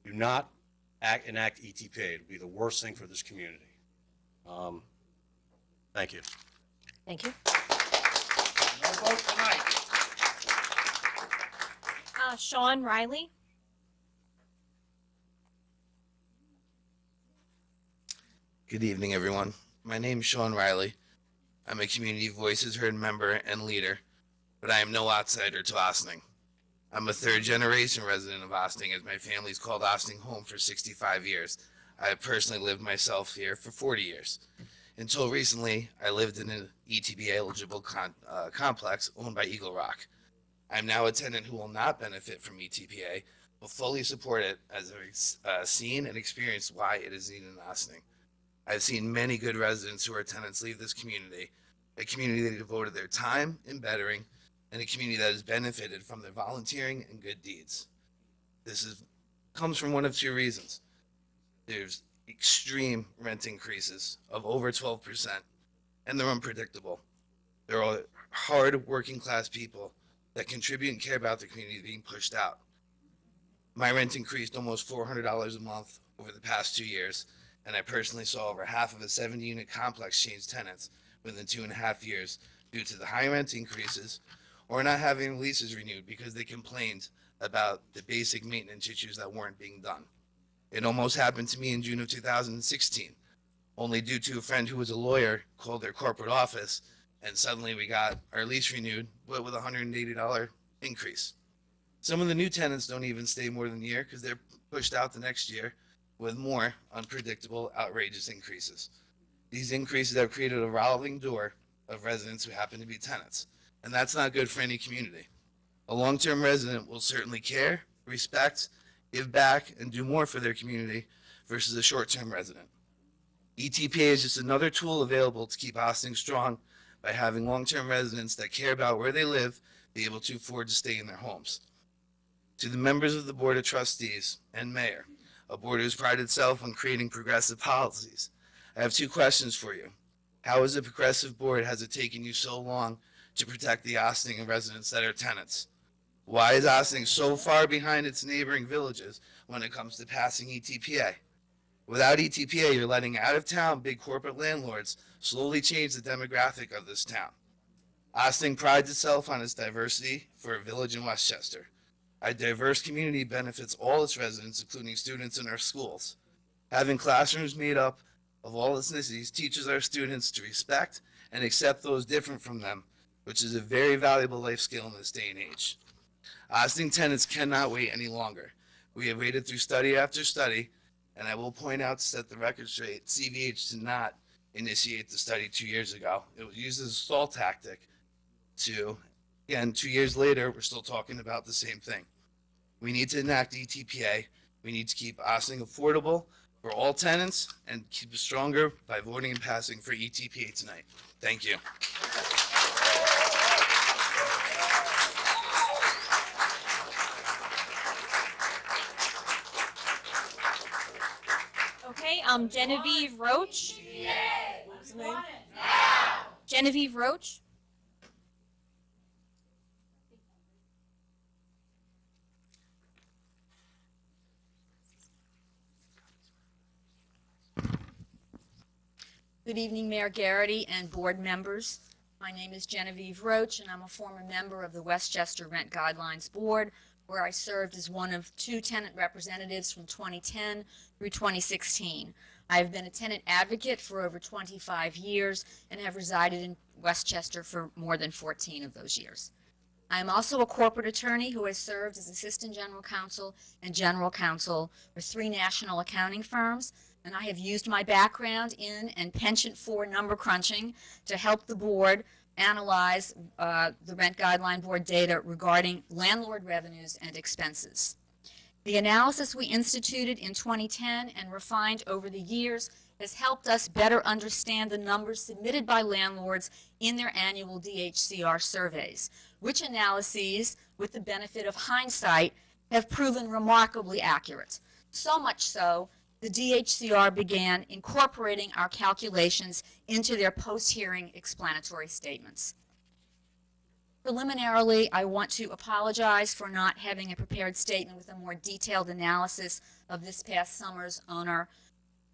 do not enact ETPA. It would be the worst thing for this community. Thank you. Thank you. No vote tonight. Sean Riley. Good evening, everyone. My name is Sean Riley. I'm a Community Voices Heard member and leader, but I am no outsider to Ossining. I'm a third-generation resident of Ossining, as my family's called Ossining home for 65 years. I have personally lived myself here for 40 years. Until recently, I lived in an ETPA-eligible complex owned by Eagle Rock. I'm now a tenant who will not benefit from ETPA, but fully support it, as I've seen and experienced why it is needed in Ossining. I've seen many good residents who are tenants leave this community, a community that devoted their time in bettering, and a community that has benefited from their volunteering and good deeds. This comes from one of two reasons. There's extreme rent increases of over 12%, and they're unpredictable. They're all hard working class people that contribute and care about the community being pushed out. My rent increased almost $400 a month over the past 2 years, and I personally saw over half of a 70-unit complex change tenants within 2.5 years due to the high rent increases or not having leases renewed because they complained about the basic maintenance issues that weren't being done. It almost happened to me in June of 2016, only due to a friend who was a lawyer called their corporate office, and suddenly we got our lease renewed, but with a $180 increase. Some of the new tenants don't even stay more than a year because they're pushed out the next year with more unpredictable, outrageous increases. These increases have created a revolving door of residents who happen to be tenants, and that's not good for any community. A long-term resident will certainly care, respect, give back, and do more for their community versus a short-term resident. ETPA is just another tool available to keep Ossining strong by having long-term residents that care about where they live be able to afford to stay in their homes. To the members of the Board of Trustees and Mayor, a board who's prided itself on creating progressive policies, I have two questions for you. How, as a progressive board, has it taken you so long to protect the Ossining and residents that are tenants? Why is Ossining so far behind its neighboring villages when it comes to passing ETPA? Without ETPA, you're letting out-of-town big corporate landlords slowly change the demographic of this town. Ossining prides itself on its diversity for a village in Westchester. A diverse community benefits all its residents, including students in our schools. Having classrooms made up of all ethnicities teaches our students to respect and accept those different from them, which is a very valuable life skill in this day and age. Ossining tenants cannot wait any longer. We have waited through study after study, and I will point out, to set the record straight, CVH did not initiate the study 2 years ago. It was used as a stall tactic to, again, 2 years later, we're still talking about the same thing. We need to enact ETPA. We need to keep Ossining affordable for all tenants and keep it stronger by voting and passing for ETPA tonight. Thank you. Okay, Genevieve Roach. What was the name? Genevieve Roach. Good evening, Mayor Garrity and board members. My name is Genevieve Roach, and I'm a former member of the Westchester Rent Guidelines Board where I served as one of 2 tenant representatives from 2010 through 2016. I have been a tenant advocate for over 25 years and have resided in Westchester for more than 14 of those years. I am also a corporate attorney who has served as assistant general counsel and general counsel for 3 national accounting firms, and I have used my background in and penchant for number crunching to help the board analyze the Rent Guideline Board data regarding landlord revenues and expenses. The analysis we instituted in 2010 and refined over the years has helped us better understand the numbers submitted by landlords in their annual DHCR surveys, which analyses, with the benefit of hindsight, have proven remarkably accurate. So much so, the DHCR began incorporating our calculations into their post-hearing explanatory statements. Preliminarily, I want to apologize for not having a prepared statement with a more detailed analysis of this past summer's owner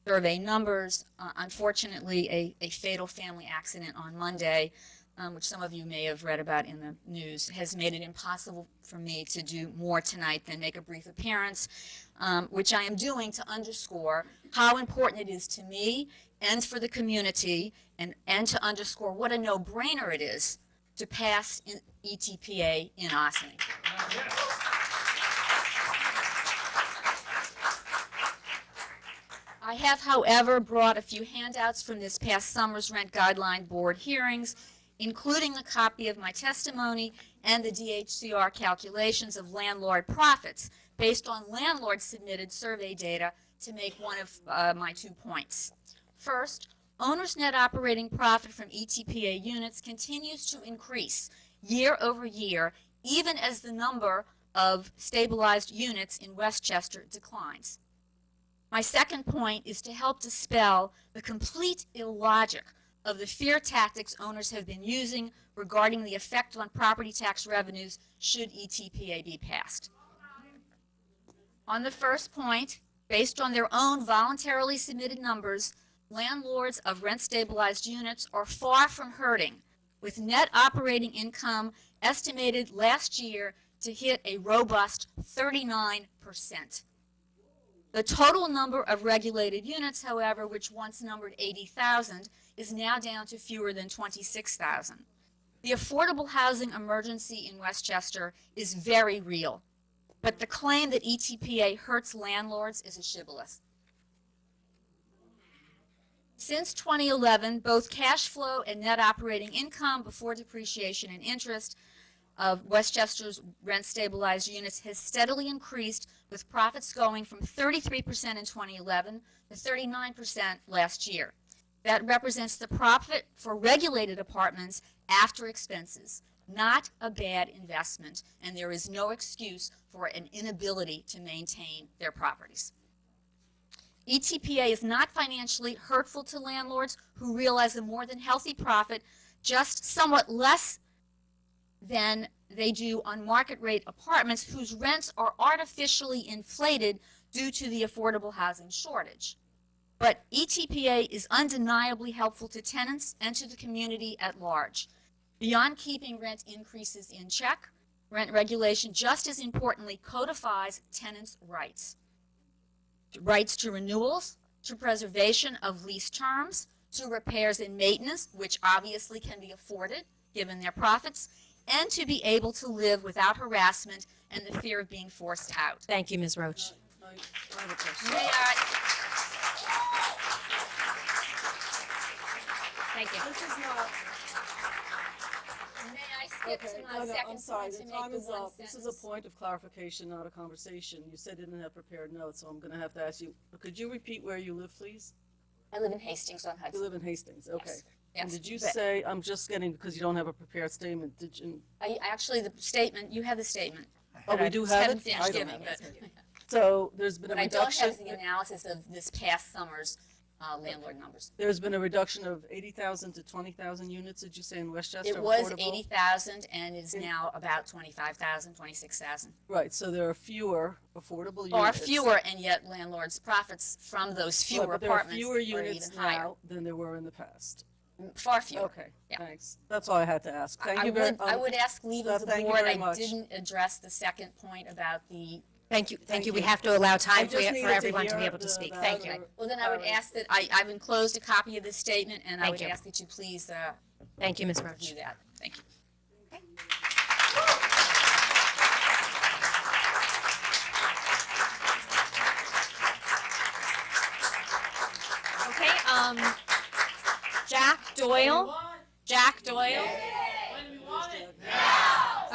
survey numbers. Unfortunately, a fatal family accident on Monday, which some of you may have read about in the news, has made it impossible for me to do more tonight than make a brief appearance, which I am doing to underscore how important it is to me and for the community, and to underscore what a no-brainer it is to pass in ETPA in Ossining. I have, however, brought a few handouts from this past summer's Rent Guideline Board hearings, including a copy of my testimony and the DHCR calculations of landlord profits based on landlord-submitted survey data to make one of my 2 points. First, owners' net operating profit from ETPA units continues to increase year over year, even as the number of stabilized units in Westchester declines. My second point is to help dispel the complete illogic of the fear tactics owners have been using regarding the effect on property tax revenues should ETPA be passed. On the first point, based on their own voluntarily submitted numbers, landlords of rent-stabilized units are far from hurting, with net operating income estimated last year to hit a robust 39%. The total number of regulated units, however, which once numbered 80,000, is now down to fewer than 26,000. The affordable housing emergency in Westchester is very real, but the claim that ETPA hurts landlords is a shibboleth. Since 2011, both cash flow and net operating income before depreciation and interest of Westchester's rent-stabilized units has steadily increased, with profits going from 33% in 2011 to 39% last year. That represents the profit for regulated apartments after expenses, not a bad investment, and there is no excuse for an inability to maintain their properties. ETPA is not financially hurtful to landlords who realize a more than healthy profit, just somewhat less than they do on market rate apartments whose rents are artificially inflated due to the affordable housing shortage. But ETPA is undeniably helpful to tenants and to the community at large. Beyond keeping rent increases in check, rent regulation just as importantly codifies tenants' rights. Rights to renewals, to preservation of lease terms, to repairs and maintenance, which obviously can be afforded given their profits, and to be able to live without harassment and the fear of being forced out. Thank you, Ms. Roach. I have a question. May I? Thank you. This is not. May I skip to my second I'm sorry, point the to time make is the one up. This is a sentence? point of clarification, not a conversation. You said you didn't have prepared notes, so I'm going to have to ask you, could you repeat where you live, please? I live in Hastings on Hudson. You live in Hastings, okay. Yes. And Yes, did you but- say, I'm just getting, because you don't have a prepared statement, did you? Actually, the statement, you have the statement. Oh, we I do just have haven't it? finished I don't giving have it. So there's been a What I don't reduction. have is the analysis of this past summer's landlord numbers. There's been a reduction of 80,000 to 20,000 units, did you say, in Westchester? It was affordable? 80,000 and is now about 25,000, 26,000. Right, so there are fewer affordable units. Or fewer, and yet landlords' profits from those fewer Right, but apartments there are fewer are units even higher. now than there were in the past. Far fewer. Okay, thanks. That's all I had to ask. Thank I you very would, I would ask leave of the thank you board. very I much. didn't address the second point about the. Thank you. We have to allow time for just needed to everyone to be hear able to the- speak. the Thank you. other- Well, then I would ask that, I've enclosed a copy of this statement, and I Thank would you. ask that you please Thank you, Ms. Roach. do that. Thank you. Okay, Jack Doyle. Jack Doyle.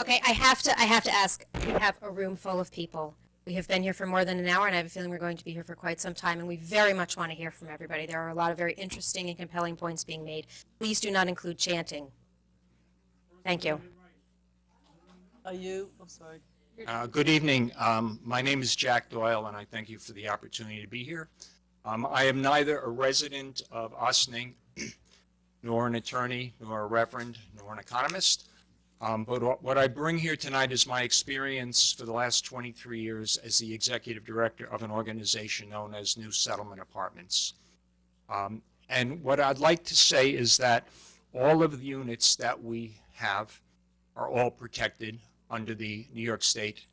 Okay, I have to ask, we have a room full of people. We have been here for more than an hour, and I have a feeling we're going to be here for quite some time, and we very much want to hear from everybody. There are a lot of very interesting and compelling points being made. Please do not include chanting. Thank you. Are you, I'm sorry. Good evening. My name is Jack Doyle, and I thank you for the opportunity to be here. I am neither a resident of Ossining, nor an attorney, nor a reverend, nor an economist. But what I bring here tonight is my experience for the last 23 years as the executive director of an organization known as New Settlement Apartments. And what I'd like to say is that all of the units that we have are all protected under the New York State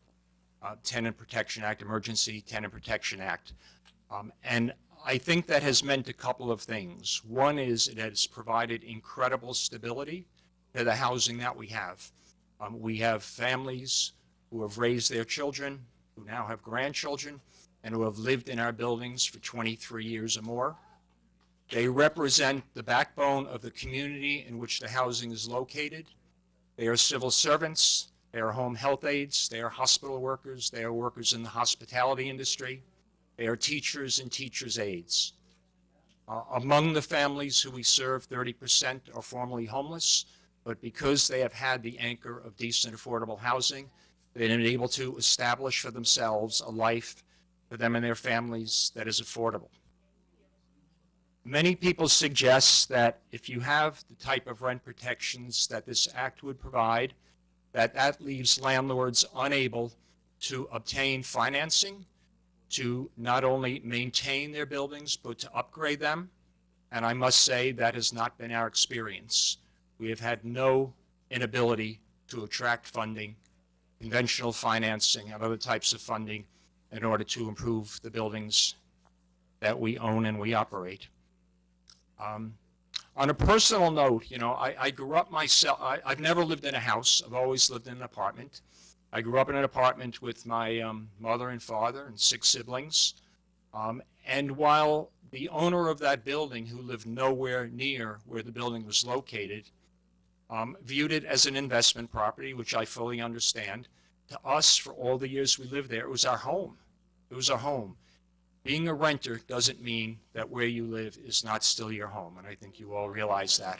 Tenant Protection Act, Emergency Tenant Protection Act. And I think that has meant a couple of things. One is it has provided incredible stability to the housing that we have. We have families who have raised their children, who now have grandchildren, and who have lived in our buildings for 23 years or more. They represent the backbone of the community in which the housing is located. They are civil servants, they are home health aides, they are hospital workers, they are workers in the hospitality industry, they are teachers and teachers' aides. Among the families who we serve, 30% are formerly homeless, but because they have had the anchor of decent, affordable housing, they've been able to establish for themselves a life for them and their families that is affordable. Many people suggest that if you have the type of rent protections that this act would provide, that leaves landlords unable to obtain financing to not only maintain their buildings, but to upgrade them. And I must say that has not been our experience. We have had no inability to attract funding, conventional financing, and other types of funding in order to improve the buildings that we own and we operate. On a personal note, you know, I grew up myself, I've never lived in a house, I've always lived in an apartment. I grew up in an apartment with my mother and father and 6 siblings. And while the owner of that building, who lived nowhere near where the building was located, viewed it as an investment property, which I fully understand, to us, for all the years we lived there, it was our home. It was our home. Being a renter doesn't mean that where you live is not still your home, and I think you all realize that.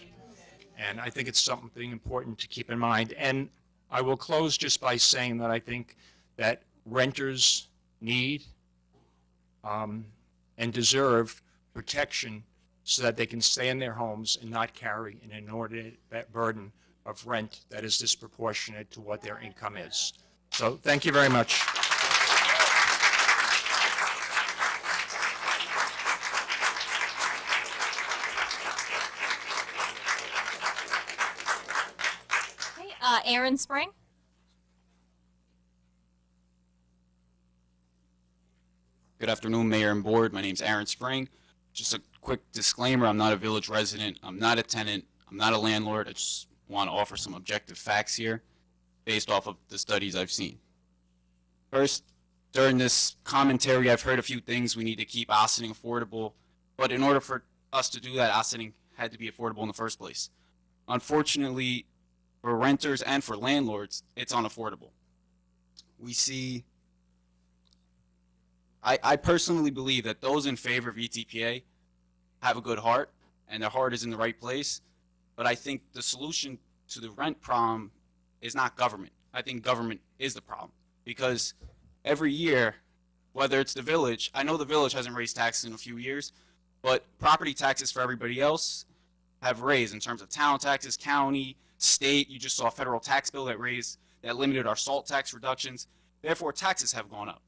And I think it's something important to keep in mind. And I will close just by saying that I think that renters need and deserve protection so that they can stay in their homes and not carry an inordinate burden of rent that is disproportionate to what their income is. So thank you very much. Okay, Aaron Spring. Good afternoon, Mayor and Board. My name's Aaron Spring. Just a quick disclaimer, I'm not a village resident, I'm not a tenant, I'm not a landlord. I just want to offer some objective facts here based off of the studies I've seen. First, during this commentary, I've heard a few things. We need to keep Ossining affordable, but in order for us to do that, Ossining had to be affordable in the first place. Unfortunately, for renters and for landlords, it's unaffordable. We see I personally believe that those in favor of ETPA have a good heart, and their heart is in the right place. But I think the solution to the rent problem is not government. I think government is the problem. Because every year, whether it's the village, I know the village hasn't raised taxes in a few years, but property taxes for everybody else have raised in terms of town taxes, county, state. You just saw a federal tax bill that limited our salt tax reductions. Therefore, taxes have gone up.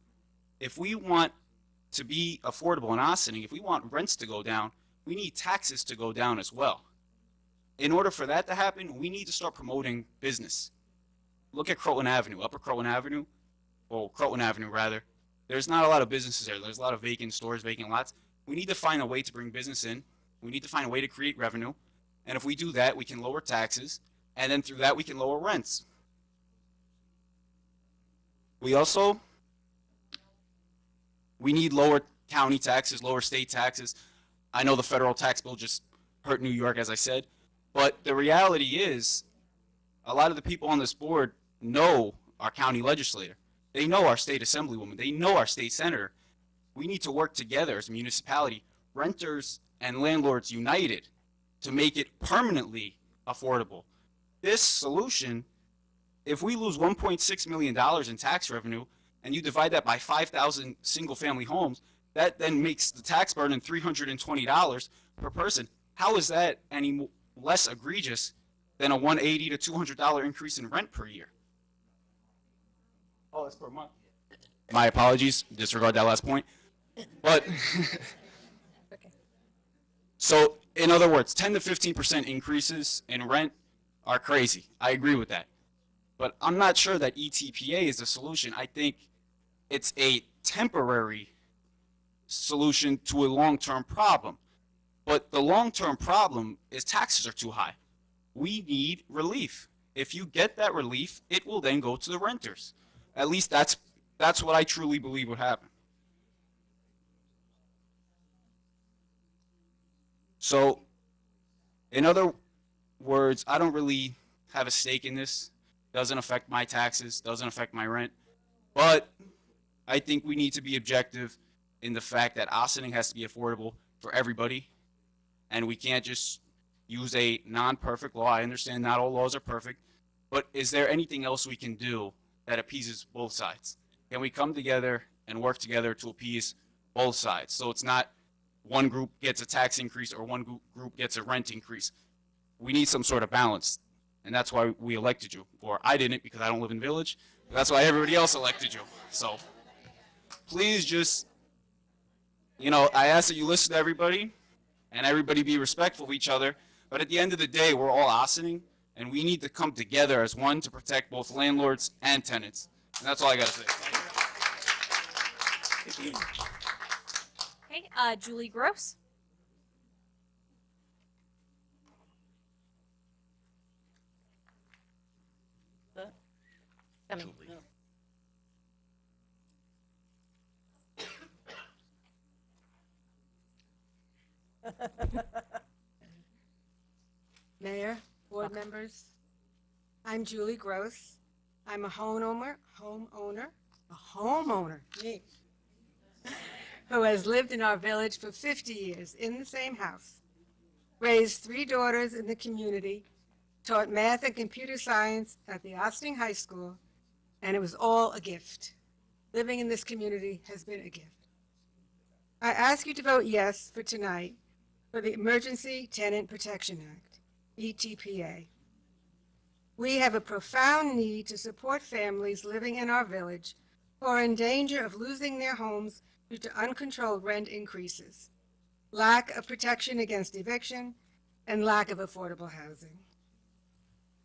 If we want to be affordable in Ossining, if we want rents to go down, we need taxes to go down as well. In order for that to happen, we need to start promoting business. Look at Croton Avenue, Upper Croton Avenue, or Croton Avenue rather. There's not a lot of businesses there. There's a lot of vacant stores, vacant lots. We need to find a way to bring business in. We need to find a way to create revenue. And if we do that, we can lower taxes. And then through that, we can lower rents. We need lower county taxes, lower state taxes. I know the federal tax bill just hurt New York, as I said. But the reality is, a lot of the people on this board know our county legislator. They know our state assemblywoman. They know our state senator. We need to work together as a municipality, renters and landlords united, to make it permanently affordable. This solution, if we lose $1.6 million in tax revenue and you divide that by 5,000 single-family homes, that then makes the tax burden $320 per person. How is that any less egregious than a $180 to $200 increase in rent per year? Oh, that's per month. My apologies. Disregard that last point. But so, in other words, 10 to 15% increases in rent are crazy. I agree with that. But I'm not sure that ETPA is the solution. I think it's a temporary solution to a long-term problem. But the long-term problem is taxes are too high. We need relief. If you get that relief, it will then go to the renters. At least that's what I truly believe would happen. So, in other words, I don't really have a stake in this. Doesn't affect my taxes, doesn't affect my rent. But I think we need to be objective in the fact that Ossining has to be affordable for everybody. And we can't just use a non-perfect law. I understand not all laws are perfect. But is there anything else we can do that appeases both sides? Can we come together and work together to appease both sides? So it's not one group gets a tax increase or one group gets a rent increase. We need some sort of balance. And that's why we elected you. Or I didn't, because I don't live in Village. But that's why everybody else elected you. So please just, I ask that you listen to everybody and everybody be respectful of each other. But at the end of the day, we're all Ossining, and we need to come together as one to protect both landlords and tenants. And that's all I got to say. Okay, Julie Gross. Mayor, board members, I'm Julie Gross. I'm a homeowner, me, who has lived in our village for 50 years in the same house, raised 3 daughters in the community, taught math and computer science at the Ossining High School, and it was all a gift. Living in this community has been a gift. I ask you to vote yes for tonight for the Emergency Tenant Protection Act, ETPA. We have a profound need to support families living in our village who are in danger of losing their homes due to uncontrolled rent increases, lack of protection against eviction, and lack of affordable housing.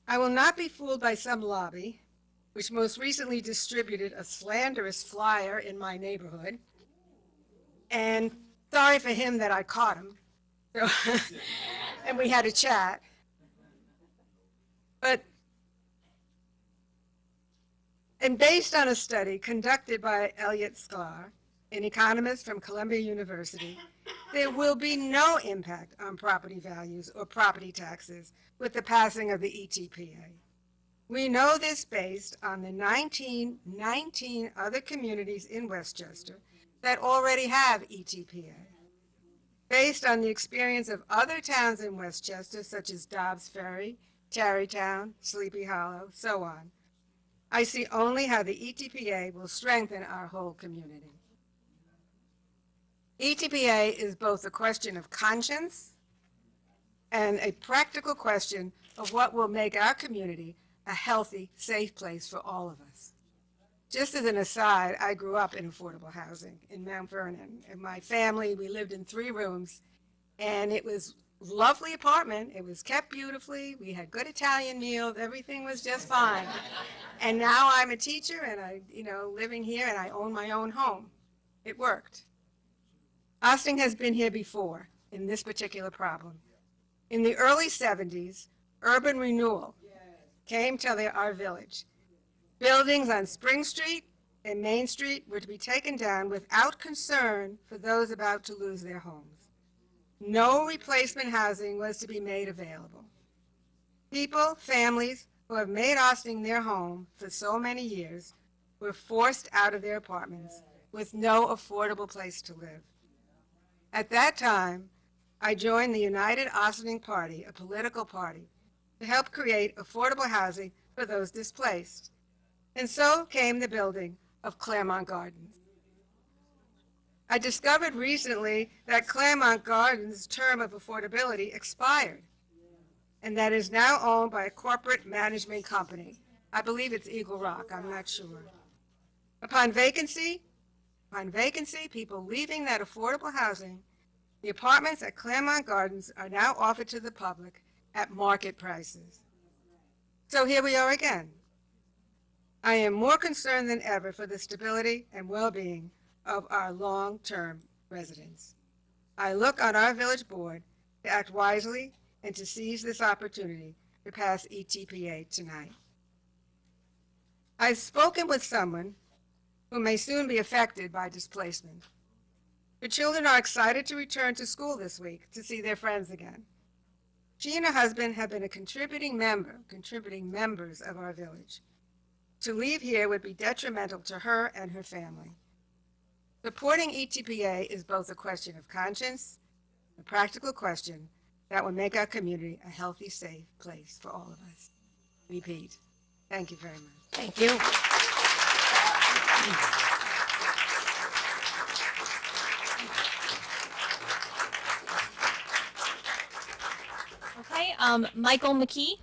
I will not be fooled by some lobby, which most recently distributed a slanderous flyer in my neighborhood. And sorry for him that I caught him. So, and we had a chat. And based on a study conducted by Elliot Sklar, an economist from Columbia University, there will be no impact on property values or property taxes with the passing of the ETPA. We know this based on the 19 other communities in Westchester that already have ETPA. Based on the experience of other towns in Westchester, such as Dobbs Ferry, Tarrytown, Sleepy Hollow, so on, I see only how the ETPA will strengthen our whole community. ETPA is both a question of conscience and a practical question of what will make our community a healthy, safe place for all of us. Just as an aside, I grew up in affordable housing in Mount Vernon. In my family, we lived in 3 rooms, and it was lovely apartment. It was kept beautifully. We had good Italian meals. Everything was just fine. And now I'm a teacher and living here, and I own my own home. It worked. Ossining has been here before in this particular problem. In the early 70s, urban renewal came to our village. Buildings on Spring Street and Main Street were to be taken down without concern for those about to lose their homes. No replacement housing was to be made available. People, families who have made Ossining their home for so many years were forced out of their apartments with no affordable place to live. At that time, I joined the United Ossining Party, a political party, to help create affordable housing for those displaced. And so came the building of Claremont Gardens. I discovered recently that Claremont Gardens' term of affordability expired, and that is now owned by a corporate management company. I believe it's Eagle Rock, I'm not sure. Upon vacancy, people leaving that affordable housing, the apartments at Claremont Gardens are now offered to the public at market prices. So here we are again. I am more concerned than ever for the stability and well-being of our long-term residents. I look on our village board to act wisely and to seize this opportunity to pass ETPA tonight. I've spoken with someone who may soon be affected by displacement. Her children are excited to return to school this week to see their friends again. She and her husband have been contributing members of our village. To leave here would be detrimental to her and her family. Supporting ETPA is both a question of conscience, a practical question that will make our community a healthy, safe place for all of us. Repeat. Thank you very much. Thank you. Okay, Michael McKee.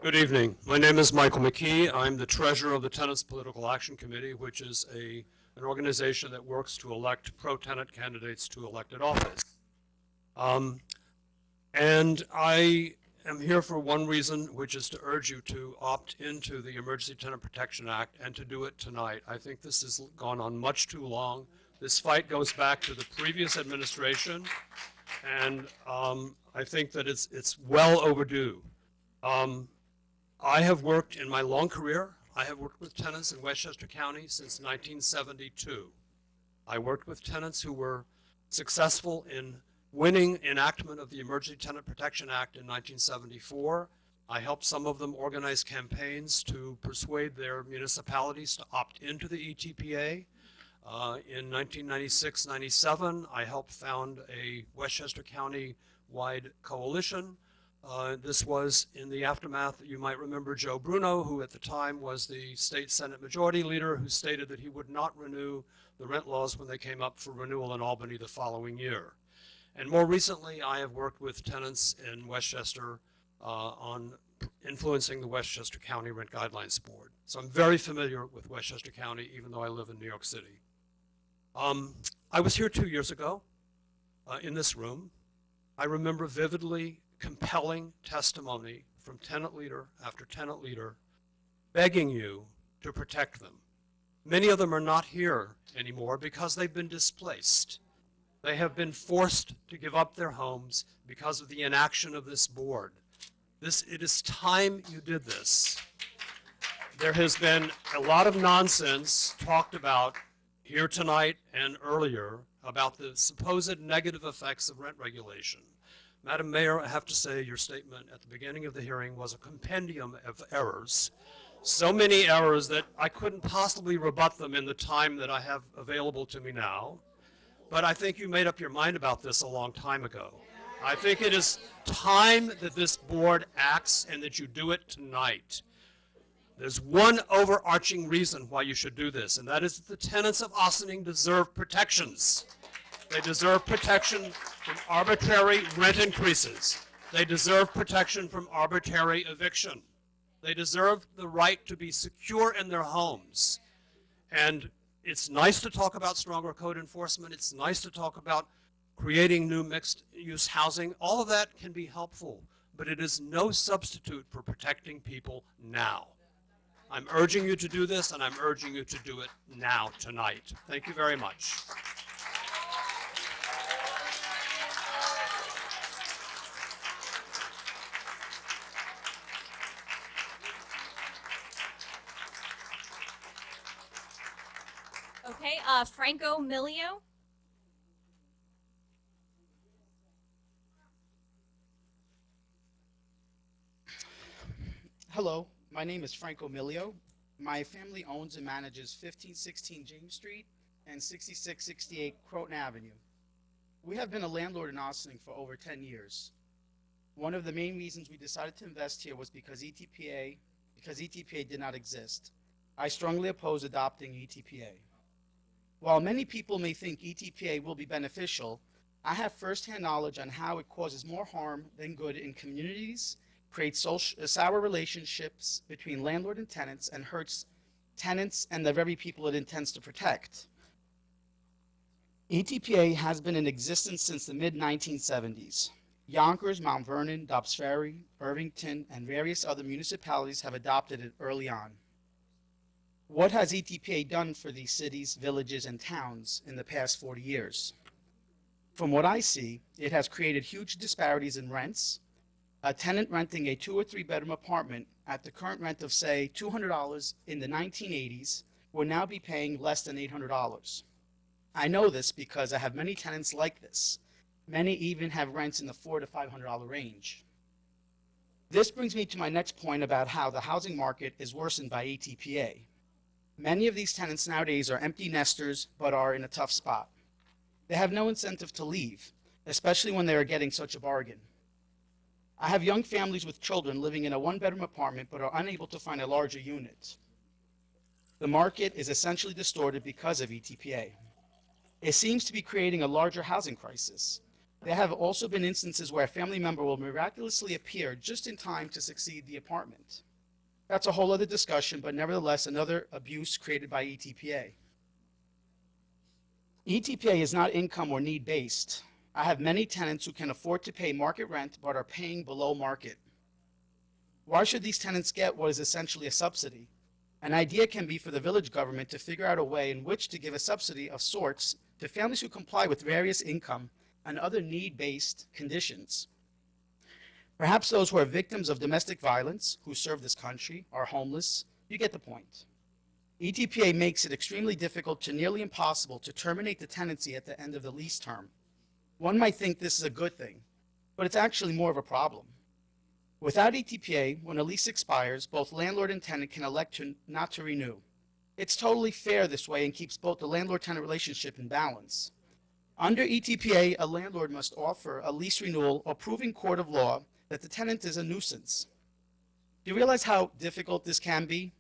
Good evening. My name is Michael McKee. I'm the treasurer of the Tenants Political Action Committee, which is an organization that works to elect pro-tenant candidates to elected office. And I am here for one reason, which is to urge you to opt into the Emergency Tenant Protection Act and to do it tonight. I think this has gone on much too long. This fight goes back to the previous administration, and I think that it's well overdue. I have worked in my long career, I have worked with tenants in Westchester County since 1972. I worked with tenants who were successful in winning enactment of the Emergency Tenant Protection Act in 1974. I helped some of them organize campaigns to persuade their municipalities to opt into the ETPA. In 1996-97, I helped found a Westchester County-wide coalition. This was in the aftermath, you might remember Joe Bruno, who at the time was the state Senate Majority Leader, who stated that he would not renew the rent laws when they came up for renewal in Albany the following year. And more recently, I have worked with tenants in Westchester on influencing the Westchester County Rent Guidelines Board. So I'm very familiar with Westchester County, even though I live in New York City. I was here 2 years ago in this room. I remember vividly compelling testimony from tenant leader after tenant leader begging you to protect them. Many of them are not here anymore because they've been displaced. They have been forced to give up their homes because of the inaction of this board. It is time you did this. There has been a lot of nonsense talked about here tonight and earlier about the supposed negative effects of rent regulation. Madam Mayor, I have to say your statement at the beginning of the hearing was a compendium of errors. So many errors that I couldn't possibly rebut them in the time that I have available to me now. But I think you made up your mind about this a long time ago. I think it is time that this board acts and that you do it tonight. There's one overarching reason why you should do this, and that is that the tenants of Ossining deserve protections. They deserve protection from arbitrary rent increases. They deserve protection from arbitrary eviction. They deserve the right to be secure in their homes. And It's nice to talk about stronger code enforcement. It's nice to talk about creating new mixed-use housing. All of that can be helpful, but it is no substitute for protecting people now. I'm urging you to do this, and I'm urging you to do it now, tonight. Thank you very much. Okay, Franco Milio. Hello, my name is Franco Milio. My family owns and manages 1516 James Street and 6668 Croton Avenue. We have been a landlord in Ossining for over 10 years. One of the main reasons we decided to invest here was because ETPA did not exist. I strongly oppose adopting ETPA. While many people may think ETPA will be beneficial, I have firsthand knowledge on how it causes more harm than good in communities, creates sour relationships between landlord and tenants, and hurts tenants and the very people it intends to protect. ETPA has been in existence since the mid-1970s. Yonkers, Mount Vernon, Dobbs Ferry, Irvington, and various other municipalities have adopted it early on. What has ETPA done for these cities, villages, and towns in the past 40 years? From what I see, it has created huge disparities in rents. A tenant renting a 2 or 3 bedroom apartment at the current rent of, say, $200 in the 1980s will now be paying less than $800. I know this because I have many tenants like this. Many even have rents in the $400 to $500 range. This brings me to my next point about how the housing market is worsened by ETPA. Many of these tenants nowadays are empty nesters but are in a tough spot. They have no incentive to leave, especially when they are getting such a bargain. I have young families with children living in a 1-bedroom apartment but are unable to find a larger unit. The market is essentially distorted because of ETPA. It seems to be creating a larger housing crisis. There have also been instances where a family member will miraculously appear just in time to succeed the apartment. That's a whole other discussion, but nevertheless another abuse created by ETPA. ETPA is not income or need-based. I have many tenants who can afford to pay market rent but are paying below market. Why should these tenants get what is essentially a subsidy? An idea can be for the village government to figure out a way in which to give a subsidy of sorts to families who comply with various income and other need-based conditions. Perhaps those who are victims of domestic violence, who serve this country, are homeless. You get the point. ETPA makes it extremely difficult to nearly impossible to terminate the tenancy at the end of the lease term. One might think this is a good thing, but it's actually more of a problem. Without ETPA, when a lease expires, both landlord and tenant can elect not to renew. It's totally fair this way and keeps both the landlord-tenant relationship in balance. Under ETPA, a landlord must offer a lease renewal or prove in court of law that the tenant is a nuisance. Do you realize how difficult this can be?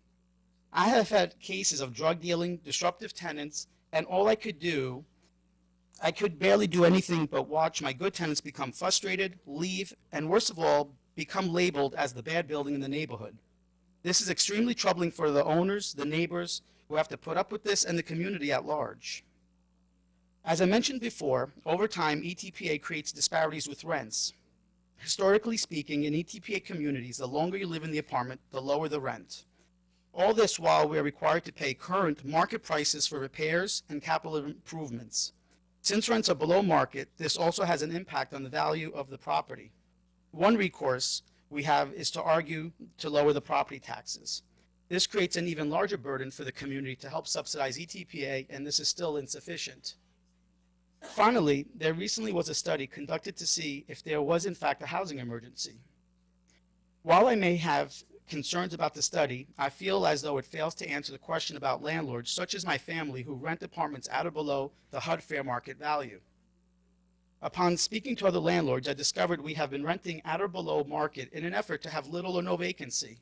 I have had cases of drug dealing, disruptive tenants, and all I could barely do anything but watch my good tenants become frustrated, leave, and worst of all, become labeled as the bad building in the neighborhood. This is extremely troubling for the owners, the neighbors who have to put up with this, and the community at large. As I mentioned before, over time, ETPA creates disparities with rents. Historically speaking, in ETPA communities, the longer you live in the apartment, the lower the rent. All this while we are required to pay current market prices for repairs and capital improvements. Since rents are below market, this also has an impact on the value of the property. One recourse we have is to argue to lower the property taxes. This creates an even larger burden for the community to help subsidize ETPA, and this is still insufficient. Finally, there recently was a study conducted to see if there was in fact a housing emergency. While I may have concerns about the study, I feel as though it fails to answer the question about landlords such as my family who rent apartments at or below the HUD fair market value. Upon speaking to other landlords, I discovered we have been renting at or below market in an effort to have little or no vacancy.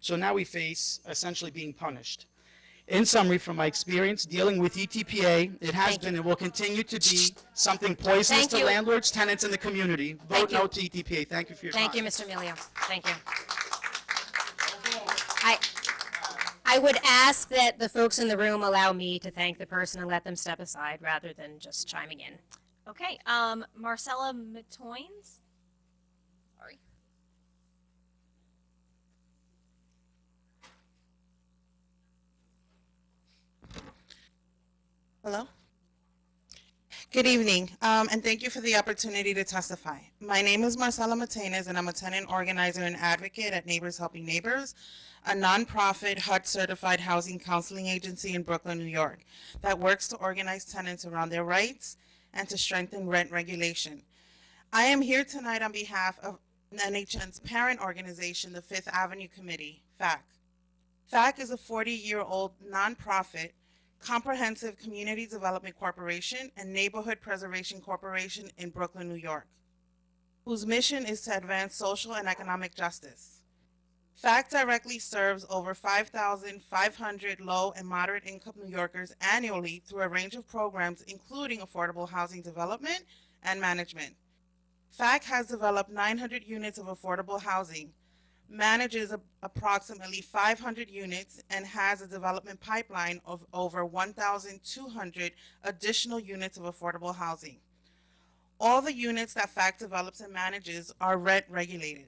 So now we face essentially being punished. In summary, from my experience dealing with ETPA, it has been and will continue to be something poisonous to landlords, tenants, and the community. Vote no to ETPA. Thank you for your time. Thank you, Mr. Milio. Thank you. I would ask that the folks in the room allow me to thank the person and let them step aside rather than just chiming in. Okay, Marcella Matoins? Sorry. Hello. Good evening, and thank you for the opportunity to testify. My name is Marcela Matenas, and I'm a tenant organizer and advocate at Neighbors Helping Neighbors, a nonprofit HUD-certified housing counseling agency in Brooklyn, New York, that works to organize tenants around their rights and to strengthen rent regulation. I am here tonight on behalf of NHN's parent organization, the Fifth Avenue Committee, FAC. FAC is a 40-year-old nonprofit Comprehensive Community Development Corporation and Neighborhood Preservation Corporation in Brooklyn, New York, whose mission is to advance social and economic justice. FAC directly serves over 5,500 low and moderate income New Yorkers annually through a range of programs, including affordable housing development and management. FAC has developed 900 units of affordable housing, manages approximately 500 units, and has a development pipeline of over 1,200 additional units of affordable housing. All the units that FAC develops and manages are rent regulated.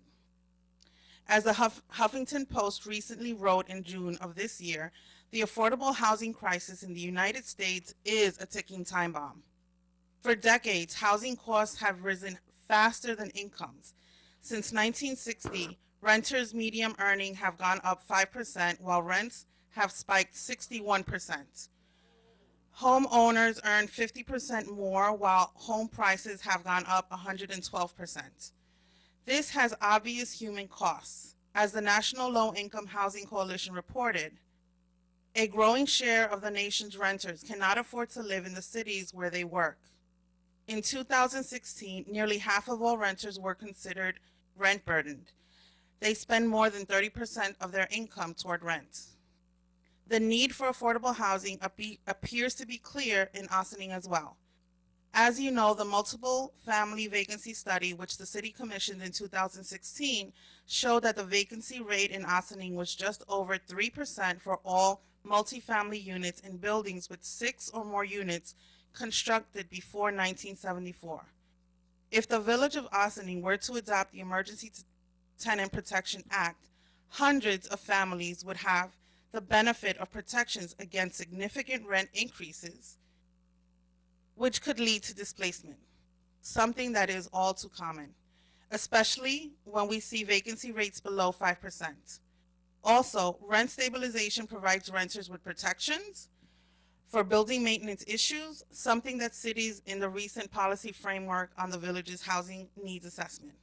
As the Huffington Post recently wrote in June of this year, the affordable housing crisis in the United States is a ticking time bomb. For decades, housing costs have risen faster than incomes. Since 1960, renters' median earnings have gone up 5%, while rents have spiked 61%. Homeowners earn 50% more, while home prices have gone up 112%. This has obvious human costs. As the National Low Income Housing Coalition reported, a growing share of the nation's renters cannot afford to live in the cities where they work. In 2016, nearly half of all renters were considered rent burdened. They spend more than 30% of their income toward rent. The need for affordable housing appears to be clear in Ossining as well. As you know, the multiple family vacancy study, which the city commissioned in 2016, showed that the vacancy rate in Ossining was just over 3% for all multifamily units in buildings with 6 or more units constructed before 1974. If the village of Ossining were to adopt the Emergency Tenant Protection Act, hundreds of families would have the benefit of protections against significant rent increases, which could lead to displacement, something that is all too common, especially when we see vacancy rates below 5%. Also, rent stabilization provides renters with protections for building maintenance issues, something that cities in the recent policy framework on the village's housing needs assessment.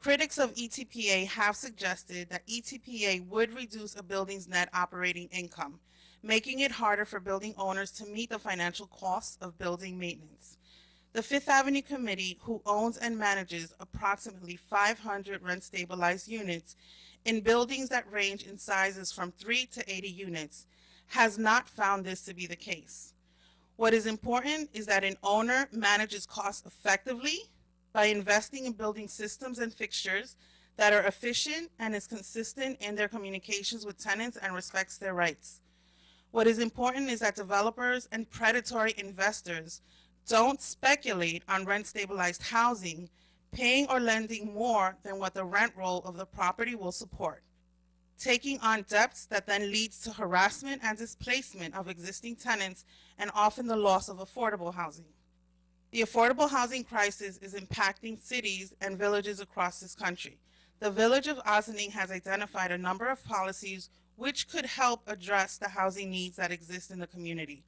Critics of ETPA have suggested that ETPA would reduce a building's net operating income, making it harder for building owners to meet the financial costs of building maintenance. The Fifth Avenue Committee, who owns and manages approximately 500 rent-stabilized units in buildings that range in sizes from 3 to 80 units, has not found this to be the case. What is important is that an owner manages costs effectively by investing in building systems and fixtures that are efficient and is consistent in their communications with tenants and respects their rights. What is important is that developers and predatory investors don't speculate on rent-stabilized housing, paying or lending more than what the rent roll of the property will support, taking on debts that then leads to harassment and displacement of existing tenants and often the loss of affordable housing. The affordable housing crisis is impacting cities and villages across this country. The village of Ossining has identified a number of policies which could help address the housing needs that exist in the community.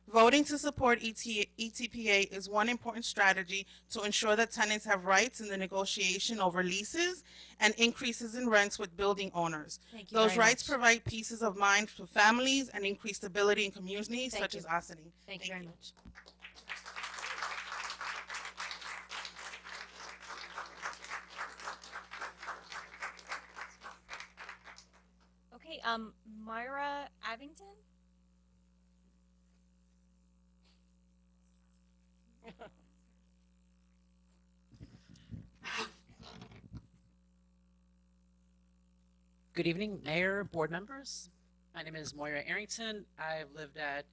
Voting to support ETPA is one important strategy to ensure that tenants have rights in the negotiation over leases and increases in rents with building owners. Thank you Those very rights much. provide pieces of mind for families and increase stability in communities Thank such you. as Ossining. Thank you very much. Okay, Myra Abington? Good evening, Mayor, board members. My name is Moira Arrington. I've lived at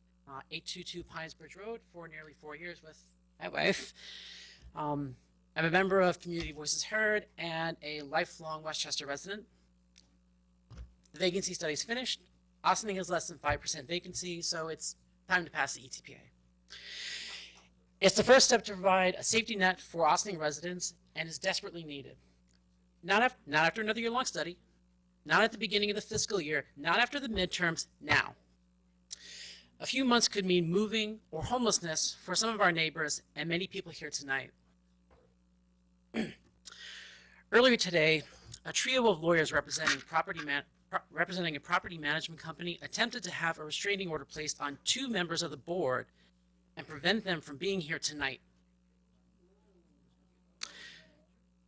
822 Pines Bridge Road for nearly 4 years with my wife. I'm a member of Community Voices Heard and a lifelong Westchester resident. The vacancy study is finished. Ossining has less than 5% vacancy, so it's time to pass the ETPA. It's the first step to provide a safety net for Ossining residents and is desperately needed. Not after another year-long study, not at the beginning of the fiscal year, not after the midterms, now. A few months could mean moving or homelessness for some of our neighbors and many people here tonight. Earlier today, a trio of lawyers representing a property management company attempted to have a restraining order placed on 2 members of the board and prevent them from being here tonight.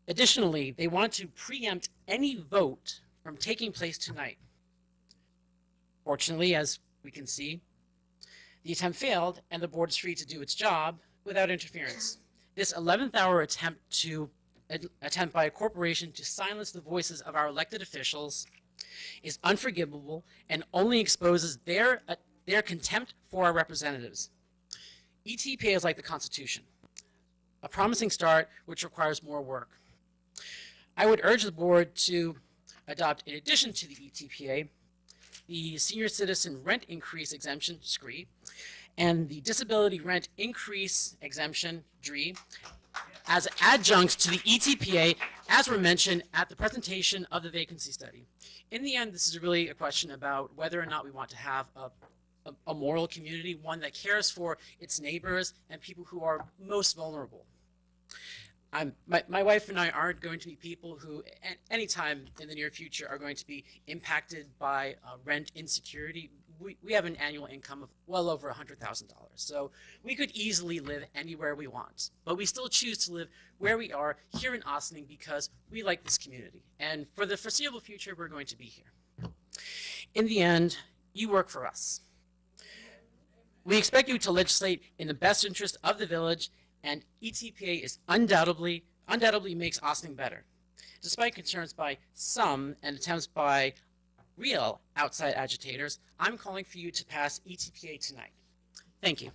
Additionally, they want to preempt any vote from taking place tonight. Fortunately, as we can see, the attempt failed and the board is free to do its job without interference. This 11th hour attempt by a corporation to silence the voices of our elected officials is unforgivable and only exposes their contempt for our representatives. ETPA is like the Constitution, a promising start which requires more work. I would urge the board to adopt, in addition to the ETPA, the Senior Citizen Rent Increase Exemption, SCREE, and the Disability Rent Increase Exemption, DRE, as adjuncts to the ETPA, as were mentioned at the presentation of the vacancy study. In the end, this is really a question about whether or not we want to have a moral community, one that cares for its neighbors and people who are most vulnerable. My wife and I aren't going to be people who, at any time in the near future, are going to be impacted by rent insecurity. We have an annual income of well over $100,000, so we could easily live anywhere we want. But we still choose to live where we are here in Ossining because we like this community. And for the foreseeable future, we're going to be here. In the end, you work for us. We expect you to legislate in the best interest of the village, and ETPA is undoubtedly makes Ossining better. Despite concerns by some and attempts by real outside agitators, I'm calling for you to pass ETPA tonight. Thank you.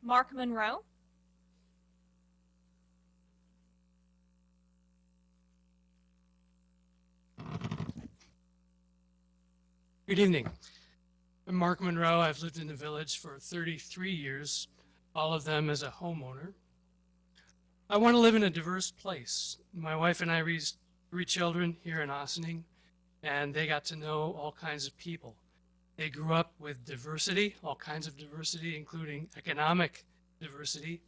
Mark Monroe. Good evening. I'm Mark Monroe. I've lived in the village for 33 years, all of them as a homeowner. I want to live in a diverse place. My wife and I raised 3 children here in Ossining, and they got to know all kinds of people. They grew up with diversity, all kinds of diversity, including economic diversity.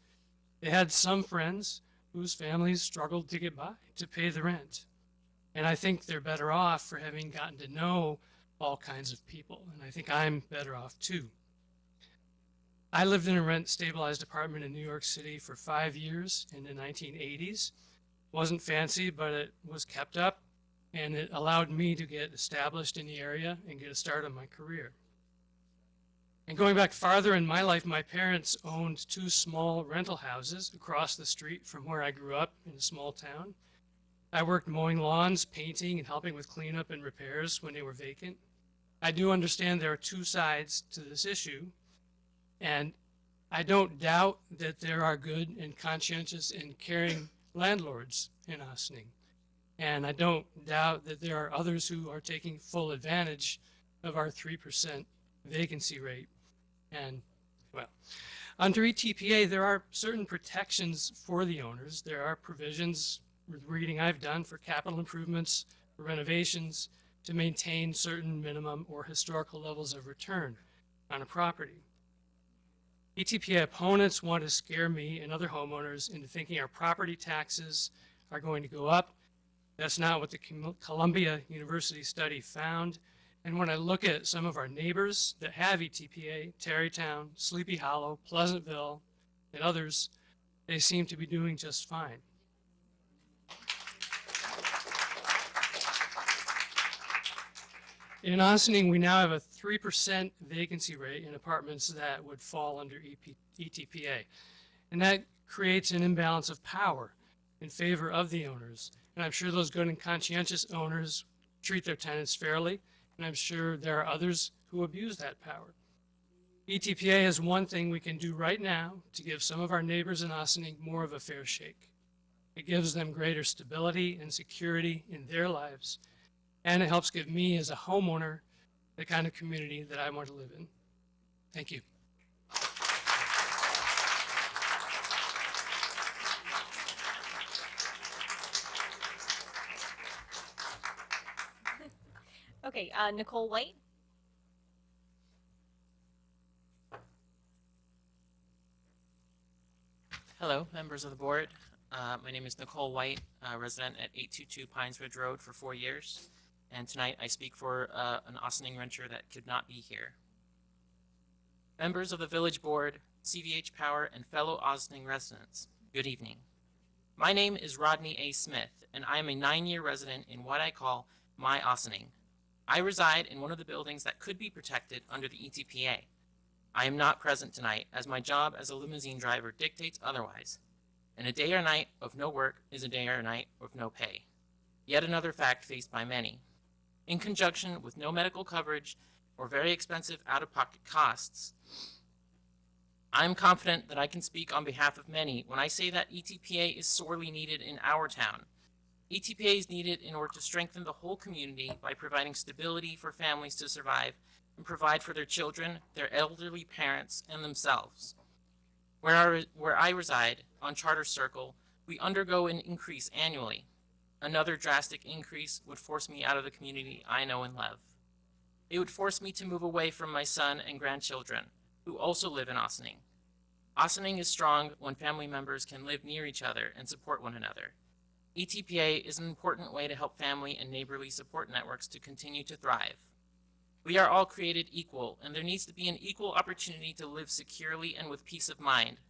They had some friends whose families struggled to get by, to pay the rent. And I think they're better off for having gotten to know all kinds of people, and I think I'm better off too. I lived in a rent-stabilized apartment in New York City for 5 years in the 1980s. Wasn't fancy, but it was kept up, and it allowed me to get established in the area and get a start on my career. And going back farther in my life, my parents owned 2 small rental houses across the street from where I grew up in a small town. I worked mowing lawns, painting, and helping with cleanup and repairs when they were vacant. I do understand there are 2 sides to this issue, and I don't doubt that there are good and conscientious and caring landlords in Ossining. And I don't doubt that there are others who are taking full advantage of our 3% vacancy rate. And, well, under ETPA, there are certain protections for the owners. There are provisions, with reading I've done, for capital improvements, for renovations, to maintain certain minimum or historical levels of return on a property. ETPA opponents want to scare me and other homeowners into thinking our property taxes are going to go up. That's not what the Columbia University study found. And when I look at some of our neighbors that have ETPA, Tarrytown, Sleepy Hollow, Pleasantville, and others, they seem to be doing just fine. In Ossining, we now have a 3% vacancy rate in apartments that would fall under ETPA. And that creates an imbalance of power in favor of the owners. And I'm sure those good and conscientious owners treat their tenants fairly, and I'm sure there are others who abuse that power. ETPA is one thing we can do right now to give some of our neighbors in Ossining more of a fair shake. It gives them greater stability and security in their lives, and it helps give me as a homeowner the kind of community that I want to live in. Thank you. Okay, Nicole White. Hello, members of the board. My name is Nicole White, resident at 822 Pines Ridge Road for 4 years. And tonight I speak for an Ossining renter that could not be here. Members of the village board, CVH Power, and fellow Ossining residents, good evening. My name is Rodney A. Smith, and I am a 9-year resident in what I call my Ossining. I reside in one of the buildings that could be protected under the ETPA. I am not present tonight as my job as a limousine driver dictates otherwise. And a day or night of no work is a day or night of no pay. Yet another fact faced by many. In conjunction with no medical coverage or very expensive out-of-pocket costs, I'm confident that I can speak on behalf of many when I say that ETPA is sorely needed in our town. ETPA is needed in order to strengthen the whole community by providing stability for families to survive and provide for their children, their elderly parents, and themselves. Where I reside, on Charter Circle, we undergo an increase annually. Another drastic increase would force me out of the community I know and love. It would force me to move away from my son and grandchildren, who also live in Ossining. Ossining is strong when family members can live near each other and support one another. ETPA is an important way to help family and neighborly support networks to continue to thrive. We are all created equal, and there needs to be an equal opportunity to live securely and with peace of mind.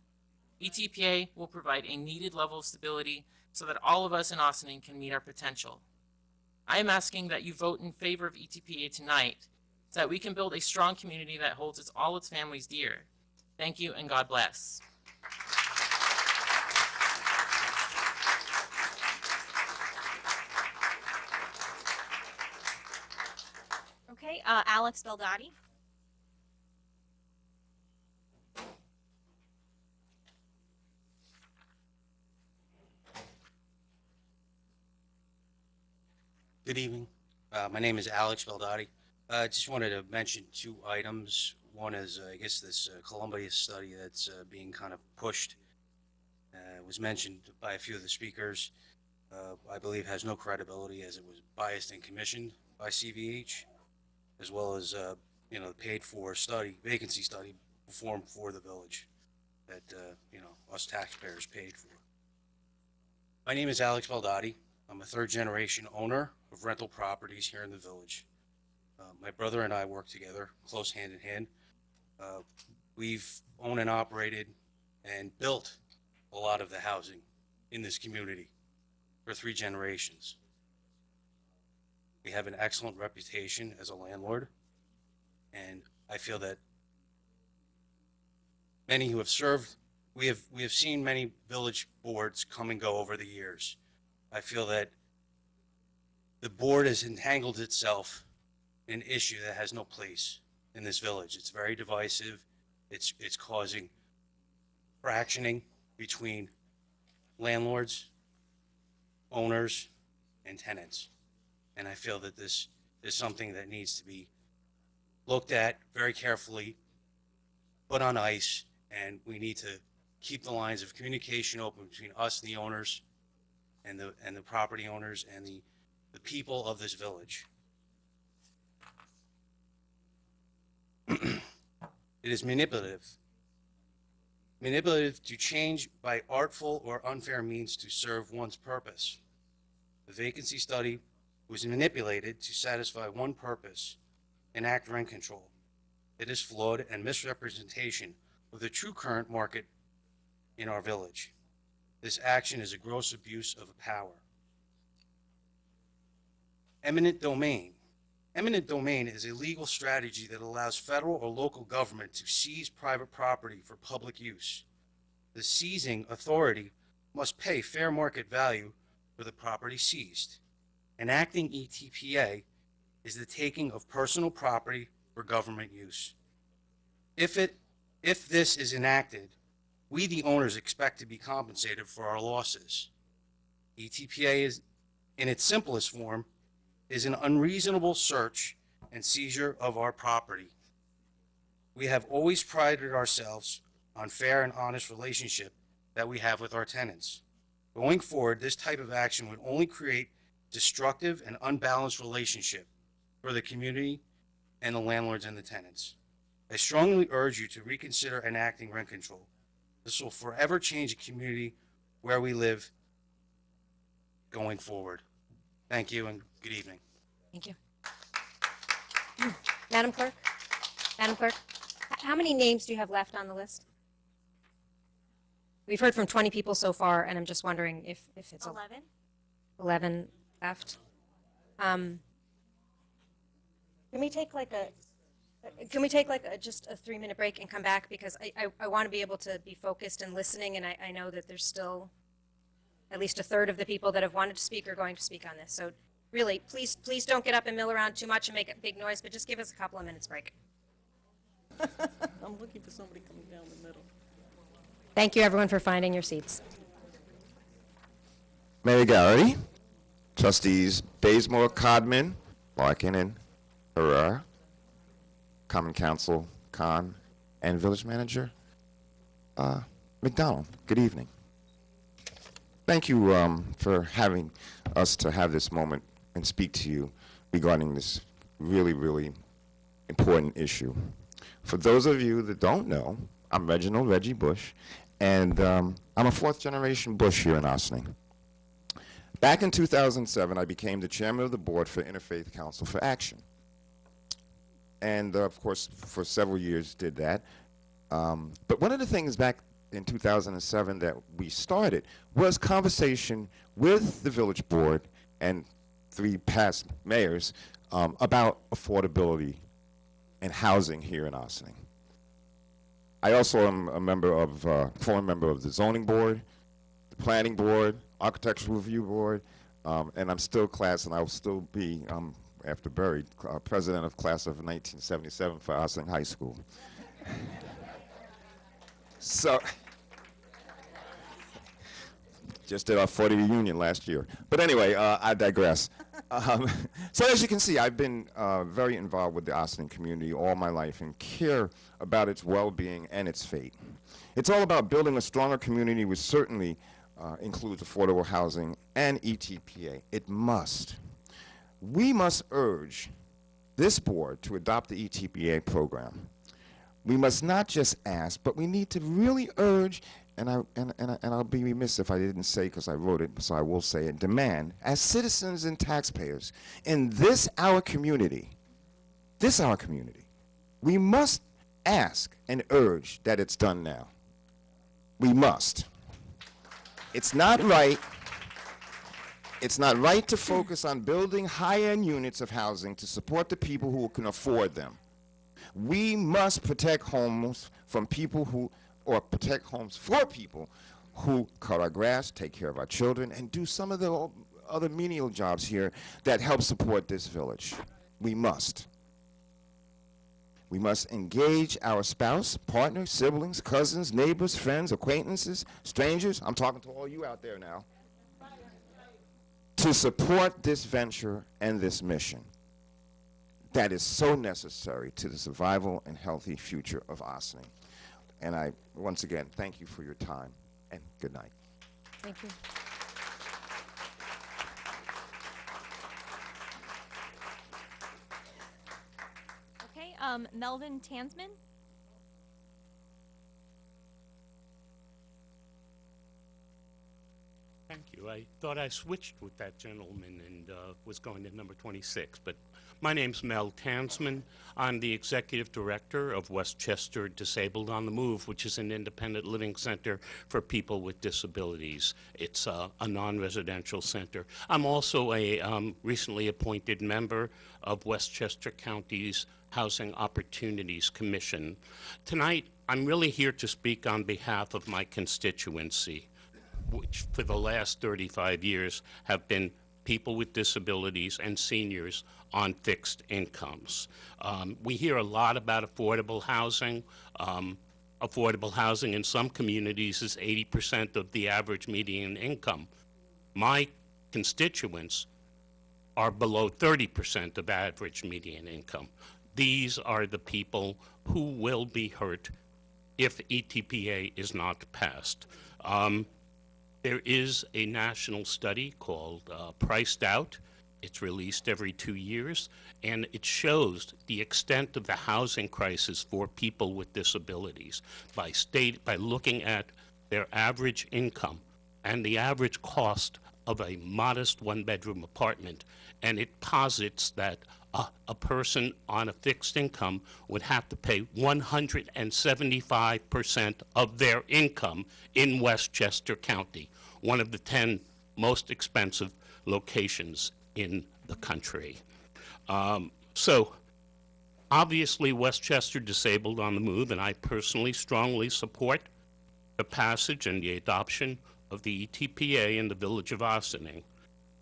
ETPA will provide a needed level of stability so that all of us in Ossining can meet our potential. I am asking that you vote in favor of ETPA tonight so that we can build a strong community that holds all its families dear. Thank you, and God bless. Okay, Alex Beldotti. Good evening. My name is Alex Beldotti. I just wanted to mention 2 items. One is, I guess, this Columbia study that's being kind of pushed. Was mentioned by a few of the speakers. I believe has no credibility as it was biased and commissioned by CVH, as well as, you know, paid for study, vacancy study performed for the village that, you know, us taxpayers paid for. My name is Alex Beldotti. I'm a 3rd-generation owner of rental properties here in the village. My brother and I work together, close hand in hand. We've owned and operated and built a lot of the housing in this community for 3 generations. We have an excellent reputation as a landlord, and I feel that many who have served, we have seen many village boards come and go over the years. I feel that the board has entangled itself in an issue that has no place in this village. It's very divisive. It's causing fractioning between landlords, owners, and tenants. And I feel that this is something that needs to be looked at very carefully, put on ice, and we need to keep the lines of communication open between us and the owners and the property owners and the people of this village. It is manipulative to change by artful or unfair means to serve one's purpose. The vacancy study was manipulated to satisfy one purpose, enact rent control. It is flawed and misrepresentation of the true current market in our village. This action is a gross abuse of power. Eminent domain Eminent domain is a legal strategy that allows federal or local government to seize private property for public use. The seizing authority must pay fair market value for the property seized. Enacting ETPA is the taking of personal property for government use. If this is enacted, we, the owners, expect to be compensated for our losses. ETPA is, in its simplest form, is an unreasonable search and seizure of our property. We have always prided ourselves on fair and honest relationship that we have with our tenants. Going forward, this type of action would only create destructive and unbalanced relationship for the community and the landlords and the tenants. I strongly urge you to reconsider enacting rent control. This will forever change the community where we live going forward. Thank you and good evening. Thank you. Madam Clerk? Madam Clerk, how many names do you have left on the list? We've heard from 20 people so far, and I'm just wondering if it's 11. 11 left. Can we take like just a 3-minute break and come back, because I want to be able to be focused and listening, and I know that there's still at least a third of the people that have wanted to speak are going to speak on this. So really, please don't get up and mill around too much and make a big noise, but just give us a couple of minutes break. I'm looking for somebody coming down the middle. Thank you, everyone, for finding your seats. Mayor Garrity, Trustees Bazemore, Codman, Larkin, and Herrera, Common Council Khan, and Village Manager McDonald. Good evening. Thank you for having us to have this moment and speak to you regarding this really, really important issue. For those of you that don't know, I'm Reginald Reggie Bush, and I'm a 4th-generation Bush here in Ossining. Back in 2007, I became the chairman of the board for Interfaith Council for Action. And of course, for several years did that. But one of the things back in 2007 that we started was conversation with the village board and 3 past mayors about affordability and housing here in Ossining. I also am a member of, former member of the zoning board, the planning board, architectural review board, and I'm still class, and I will still be, after buried, president of class of 1977 for Ossining High School. So, just did our 40 reunion last year. But anyway, I digress. So as you can see, I've been very involved with the Ossining community all my life and care about its well-being and its fate. It's all about building a stronger community, which certainly includes affordable housing and ETPA. It must. We must urge this board to adopt the ETPA program. We must not just ask, but we need to really urge, and I'll be remiss if I didn't say, because I wrote it, so I will say it, demand, as citizens and taxpayers in this our community, we must ask and urge that it's done now. We must. It's not right. It's not right to focus on building high-end units of housing to support the people who can afford them. We must protect homes from people who, or protect homes for people who cut our grass, take care of our children, and do some of the other menial jobs here that help support this village. We must. We must engage our spouse, partner, siblings, cousins, neighbors, friends, acquaintances, strangers. I'm talking to all you out there now. To support this venture and this mission that is so necessary to the survival and healthy future of Ossining. And I, once again, thank you for your time, and good night. Thank you. Okay, Melvin Tansman. Thank you. I thought I switched with that gentleman and was going to number 26, but My name's Mel Tansman. I'm the executive director of Westchester Disabled on the Move, which is an independent living center for people with disabilities. It's a non-residential center. I'm also a recently appointed member of Westchester County's Housing Opportunities Commission. Tonight, I'm really here to speak on behalf of my constituency, which for the last 35 years have been people with disabilities and seniors on fixed incomes. We hear a lot about affordable housing. Affordable housing in some communities is 80% of the average median income. My constituents are below 30% of average median income. These are the people who will be hurt if ETPA is not passed. There is a national study called Priced Out. It's released every 2 years, and it shows the extent of the housing crisis for people with disabilities by looking at their average income and the average cost of a modest one-bedroom apartment. And it posits that a person on a fixed income would have to pay 175% of their income in Westchester County, one of the 10 most expensive locations in the country. So obviously Westchester Disabled on the Move, and I personally strongly support the passage and the adoption of the ETPA in the village of Ossining.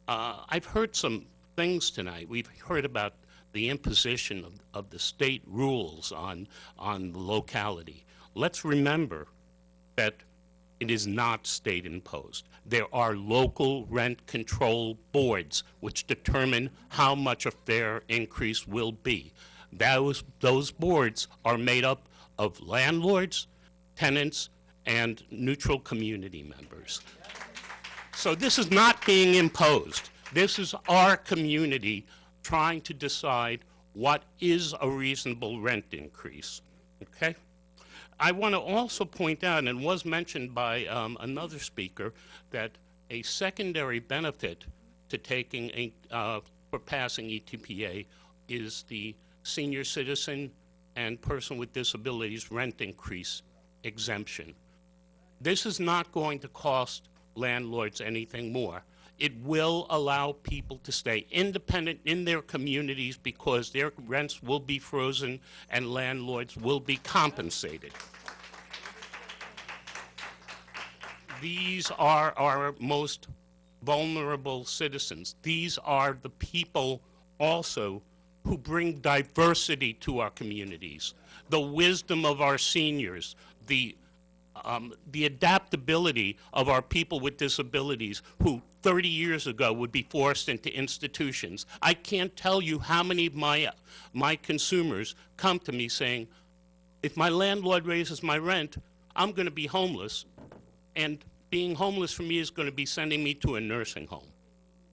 I've heard some things tonight. We've heard about the imposition of the state rules on the locality. Let's remember that it is not state imposed. There are local rent control boards which determine how much a fair increase will be. Those boards are made up of landlords, tenants, and neutral community members. So this is not being imposed. This is our community trying to decide what is a reasonable rent increase, okay? I want to also point out, and it was mentioned by another speaker, that a secondary benefit to for passing ETPA is the senior citizen and person with disabilities rent increase exemption. This is not going to cost landlords anything more. It will allow people to stay independent in their communities because their rents will be frozen and landlords will be compensated. These are our most vulnerable citizens. These are the people also who bring diversity to our communities, the wisdom of our seniors, the adaptability of our people with disabilities who 30 years ago would be forced into institutions. I can't tell you how many of my consumers come to me saying, if my landlord raises my rent, I'm going to be homeless, and being homeless for me is going to be sending me to a nursing home.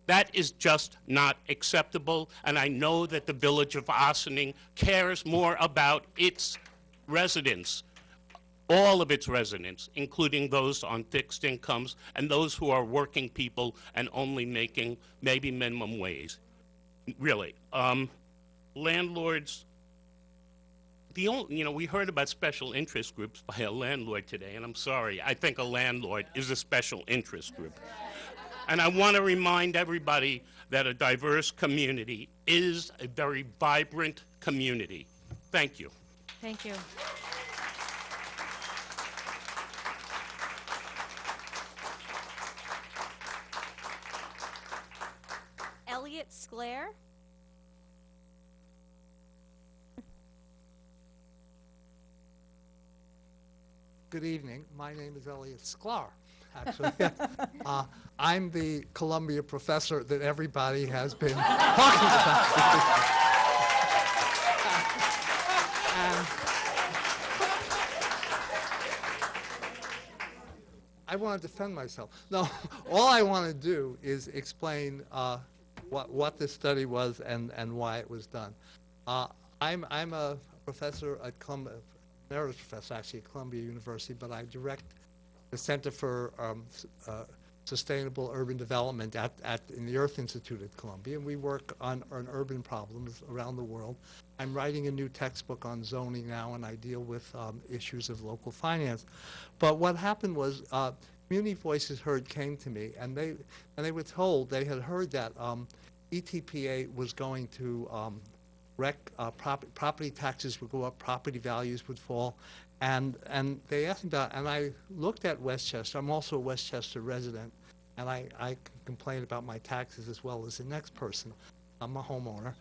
That is just not acceptable, and I know that the village of Ossining cares more about its residents, all of its residents, including those on fixed incomes and those who are working people and only making maybe minimum wage. Really, landlords, we heard about special interest groups by a landlord today, and I'm sorry, I think a landlord is a special interest group. And I want to remind everybody that a diverse community is a very vibrant community. Thank you. Thank you. Elliot Sclair. Good evening. My name is Elliot Sklar, actually. I'm the Columbia professor that everybody has been talking about. I want to defend myself. No, all I want to do is explain what this study was and why it was done. I'm a professor at Columbia, emeritus professor actually at Columbia University, but I direct the Center for sustainable urban development in the Earth Institute at Columbia, and we work on urban problems around the world. I'm writing a new textbook on zoning now, and I deal with issues of local finance. But what happened was Community Voices Heard came to me, and they were told, they had heard that ETPA was going to property taxes would go up, property values would fall, and they asked me about it, and I looked at Westchester. I'm also a Westchester resident, and I complain about my taxes as well as the next person. I'm a homeowner.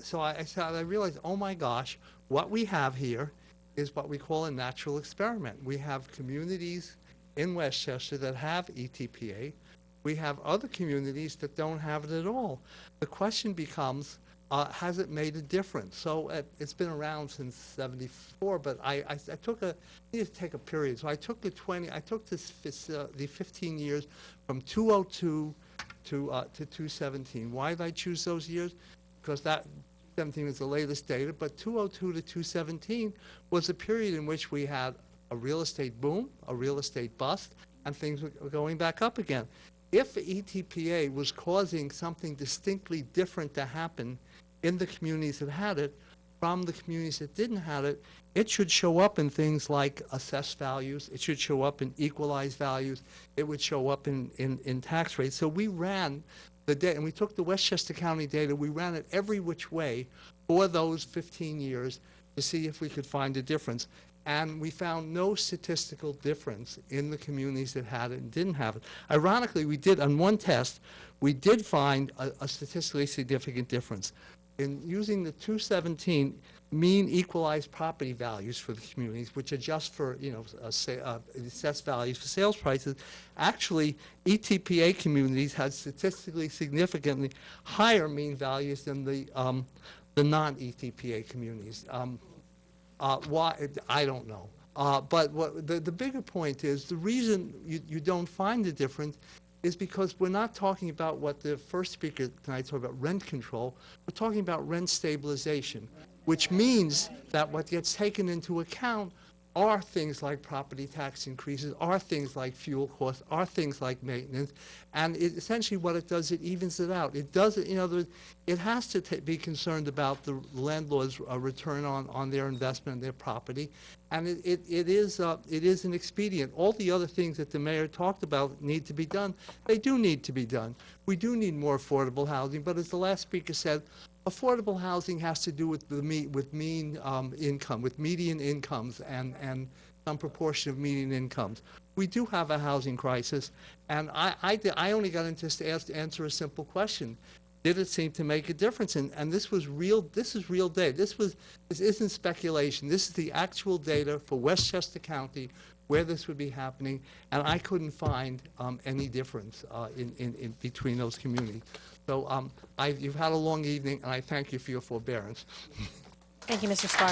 So I realized, oh my gosh, what we have here is what we call a natural experiment. We have communities in Westchester that have ETPA. We have other communities that don't have it at all. The question becomes, has it made a difference? So it's been around since '74, but I need to take a period. So I took the 15 years from 2002 to 2017. Why did I choose those years? Because that 17 is the latest data, but 2002 to 2017 was a period in which we had a real estate boom, a real estate bust, and things were going back up again. If ETPA was causing something distinctly different to happen in the communities that had it from the communities that didn't have it, it should show up in things like assessed values, it should show up in equalized values, it would show up in tax rates. So we ran the data, and we took the Westchester County data, we ran it every which way for those 15 years to see if we could find a difference. And we found no statistical difference in the communities that had it and didn't have it. Ironically, we did, on one test, we did find a statistically significant difference. In using the 217 mean equalized property values for the communities, which adjust for, assessed values for sales prices, actually, ETPA communities had statistically significantly higher mean values than the non-ETPA communities. Why? I don't know. But the bigger point is the reason you don't find the difference is because we're not talking about what the first speaker tonight talked about, rent control. We're talking about rent stabilization, which means that what gets taken into account are things like property tax increases, are things like fuel costs, are things like maintenance, and essentially what it does, it evens it out. It does, it has to be concerned about the landlord's return on their investment and their property, and it is an expedient. All the other things that the mayor talked about need to be done. They do need to be done. We do need more affordable housing, but as the last speaker said, affordable housing has to do with mean income, with median incomes and some proportion of median incomes. We do have a housing crisis, and I only got into this to answer a simple question. Did it seem to make a difference? And this was real. This is real data. This isn't speculation. This is the actual data for Westchester County where this would be happening, and I couldn't find any difference in between those communities. So you've had a long evening, and I thank you for your forbearance. Thank you, Mr. Spar.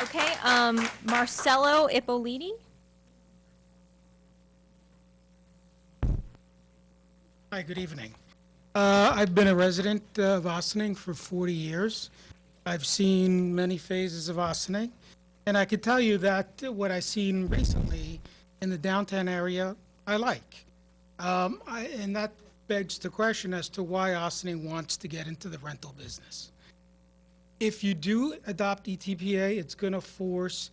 Okay, Marcelo Ippoliti. Hi, good evening. I've been a resident of Ossining for 40 years. I've seen many phases of Ossining, and I can tell you that what I've seen recently in the downtown area, I like. And that begs the question as to why Ossining wants to get into the rental business. If you do adopt ETPA, it's going to force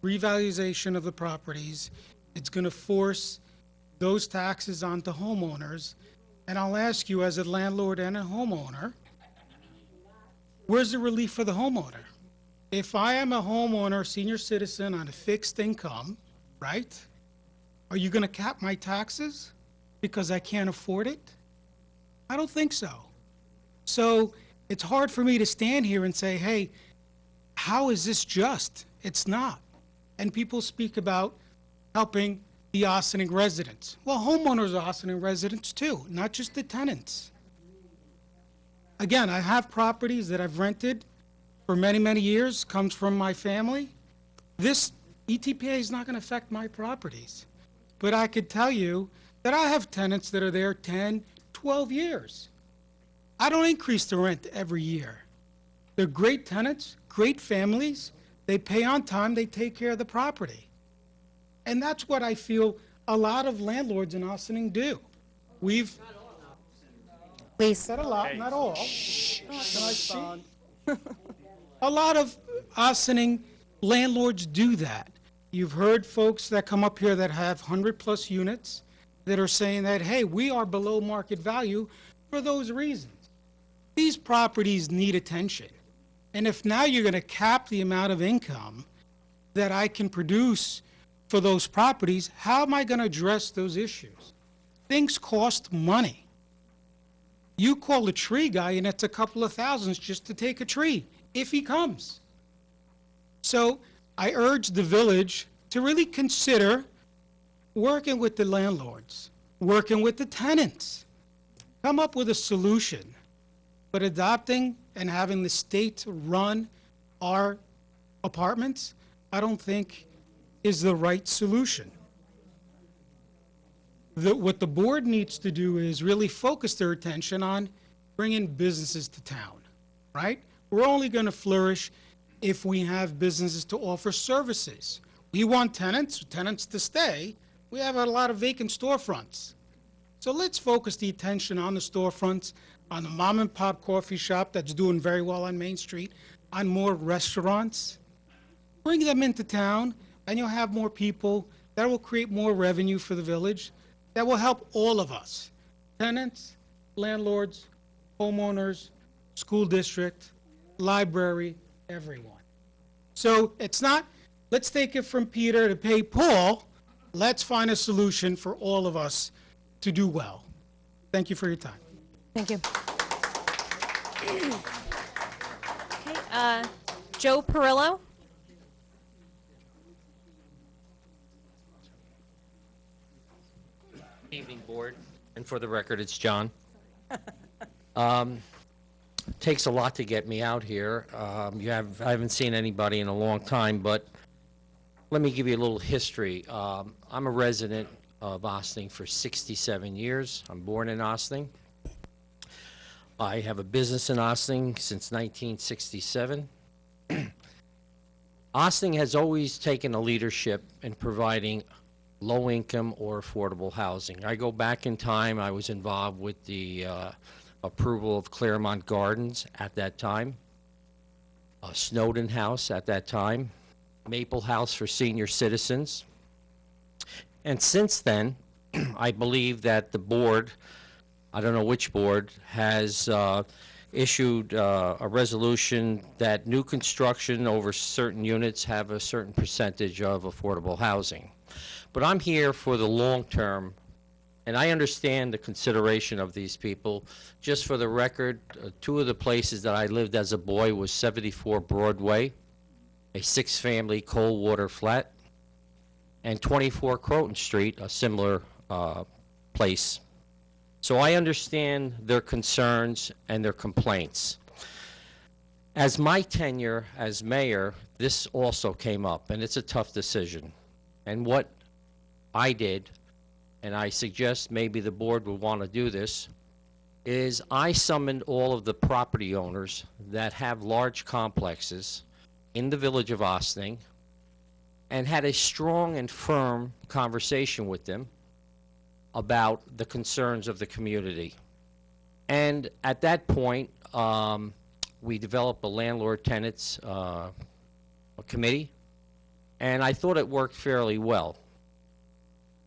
revaluation of the properties. It's going to force those taxes onto homeowners. And I'll ask you, as a landlord and a homeowner, where's the relief for the homeowner? If I am a homeowner, senior citizen on a fixed income, right? Are you going to cap my taxes because I can't afford it? I don't think so. So it's hard for me to stand here and say, hey, how is this just? It's not. And people speak about helping the Ossining residents. Well, homeowners are Ossining residents too, not just the tenants. Again, I have properties that I've rented for many, many years, comes from my family. This ETPA is not going to affect my properties. But I could tell you that I have tenants that are there 10, 12 years. I don't increase the rent every year. They're great tenants, great families. They pay on time, they take care of the property. And that's what I feel a lot of landlords in Ossining do. We've said a lot, not all. Can I speak? A lot of Ossining landlords do that. You've heard folks that come up here that have 100+ units that are saying that, hey, we are below market value for those reasons. These properties need attention. And if now you're going to cap the amount of income that I can produce for those properties, how am I going to address those issues? Things cost money. You call a tree guy and it's a couple of thousands just to take a tree, if he comes. So I urge the village to really consider working with the landlords, working with the tenants. Come up with a solution. But adopting and having the state run our apartments, I don't think is the right solution. What the board needs to do is really focus their attention on bringing businesses to town, right? We're only going to flourish if we have businesses to offer services. We want tenants to stay. We have a lot of vacant storefronts. So let's focus the attention on the storefronts, on the mom and pop coffee shop that's doing very well on Main Street, on more restaurants. Bring them into town, and you'll have more people. That will create more revenue for the village. That will help all of us, tenants, landlords, homeowners, school district, library, everyone. So it's not, let's take it from Peter to pay Paul. Let's find a solution for all of us to do well. Thank you for your time. Thank you. Okay, Joe Perillo. Good evening, board, and for the record, it's John. Takes a lot to get me out here. I haven't seen anybody in a long time, but let me give you a little history. I'm a resident of Ossining for 67 years. I'm born in Ossining. I have a business in Ossining since 1967. Ossining has always taken a leadership in providing low-income or affordable housing. I go back in time, I was involved with the approval of Claremont Gardens at that time, Snowden House at that time, Maple House for senior citizens. And since then, I believe that the board, I don't know which board, has issued a resolution that new construction over certain units have a certain percentage of affordable housing. But I'm here for the long term, and I understand the consideration of these people. Just for the record, two of the places that I lived as a boy was 74 Broadway, a 6-family cold water flat, and 24 Croton Street, a similar place. So I understand their concerns and their complaints. As my tenure as mayor, this also came up, and it's a tough decision. And what I did, and I suggest maybe the board would want to do this, is I summoned all of the property owners that have large complexes in the village of Ossining and had a strong and firm conversation with them about the concerns of the community. And at that point, we developed a landlord-tenants committee, and I thought it worked fairly well.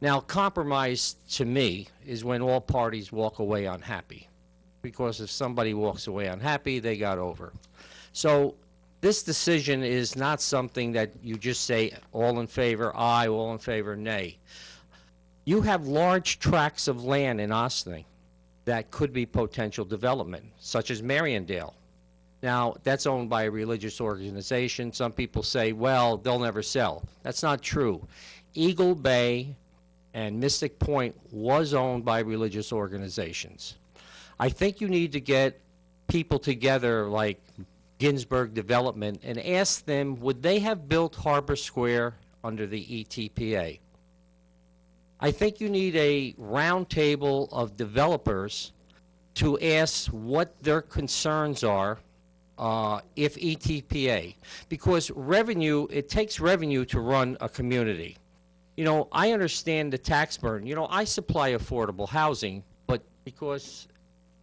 Now, compromise to me is when all parties walk away unhappy, because if somebody walks away unhappy, they got over. So this decision is not something that you just say all in favor, aye, all in favor, nay. You have large tracts of land in Ossining that could be potential development, such as Mariondale. Now, that's owned by a religious organization. Some people say, well, they'll never sell. That's not true. Eagle Bay and Mystic Point was owned by religious organizations. I think you need to get people together like Ginsberg Development and ask them, would they have built Harbor Square under the ETPA? I think you need a round table of developers to ask what their concerns are if ETPA, because revenue, it takes revenue to run a community. You know, I understand the tax burden. You know, I supply affordable housing, but because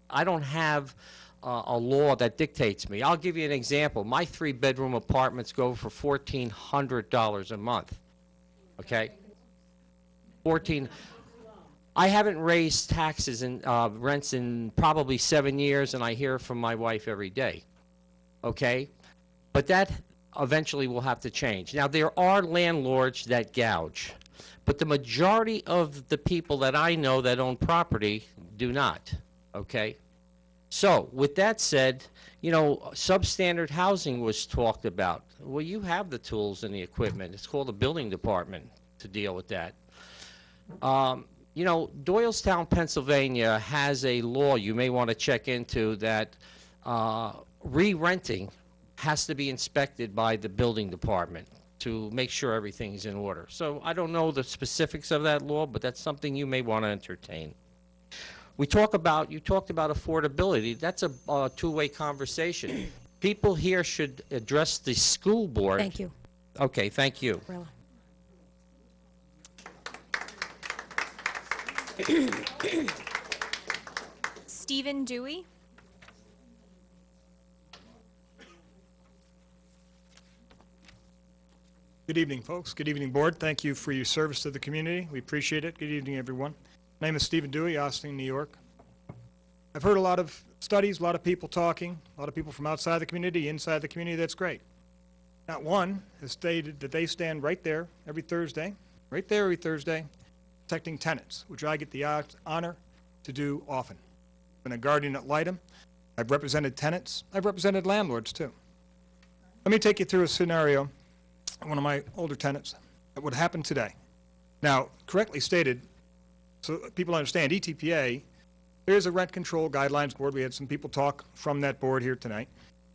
I don't have a law that dictates me. I'll give you an example. My 3-bedroom apartments go for $1,400 a month. Okay? I haven't raised taxes and rents in probably 7 years, and I hear from my wife every day. Okay? But that eventually will have to change. Now, there are landlords that gouge, but the majority of the people that I know that own property do not. Okay? So, with that said, you know, substandard housing was talked about. Well, you have the tools and the equipment. It's called the building department to deal with that. You know, Doylestown, Pennsylvania has a law you may want to check into that re-renting has to be inspected by the building department to make sure everything's in order. So I don't know the specifics of that law, but that's something you may want to entertain. You talked about affordability. That's a two-way conversation. People here should address the school board. Thank you. Okay, thank you. Stephen Dewey. Good evening, folks. Good evening, board. Thank you for your service to the community. We appreciate it. Good evening, everyone. My name is Stephen Dewey, Ossining, New York. I've heard a lot of studies, a lot of people talking, a lot of people from outside the community, inside the community. That's great. Not one has stated that they stand right there every Thursday, protecting tenants, which I get the honor to do often. I've been a guardian at Lytham. I've represented tenants. I've represented landlords, too. Let me take you through a scenario, one of my older tenants, that would happen today. Now, correctly stated, so people understand, ETPA, there is a rent control guidelines board. We had some people talk from that board here tonight.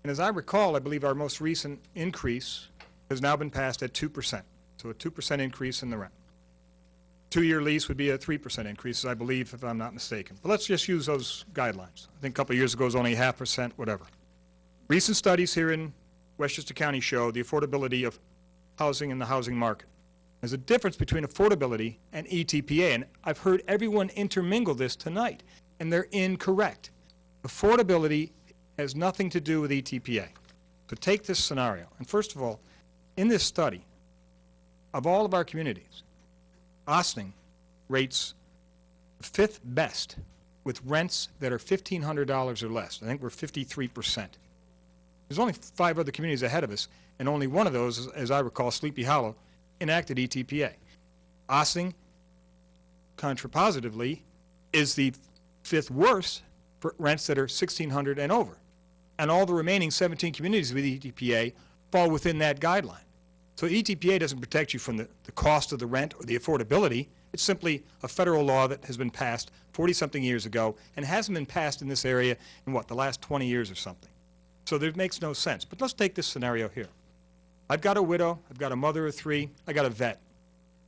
And as I recall, I believe our most recent increase has now been passed at 2%. So a 2% increase in the rent. 2-year lease would be a 3% increase, I believe, if I'm not mistaken. But let's just use those guidelines. I think a couple of years ago it was only 0.5%, whatever. Recent studies here in Westchester County show the affordability of housing in the housing market. There's a difference between affordability and ETPA, and I've heard everyone intermingle this tonight, and they're incorrect. Affordability has nothing to do with ETPA. So take this scenario, and first of all, in this study, of all of our communities, Ossining rates 5th best with rents that are $1,500 or less. I think we're 53%. There's only 5 other communities ahead of us, and only one of those, as I recall, Sleepy Hollow, enacted ETPA. Ossining, contrapositively, is the 5th worst for rents that are $1,600 and over. And all the remaining 17 communities with ETPA fall within that guideline. So ETPA doesn't protect you from the cost of the rent or the affordability. It's simply a federal law that has been passed 40-something years ago and hasn't been passed in this area in, what, the last 20 years or something. So it makes no sense. But let's take this scenario here. I've got a widow, I've got a mother of 3, I got a vet.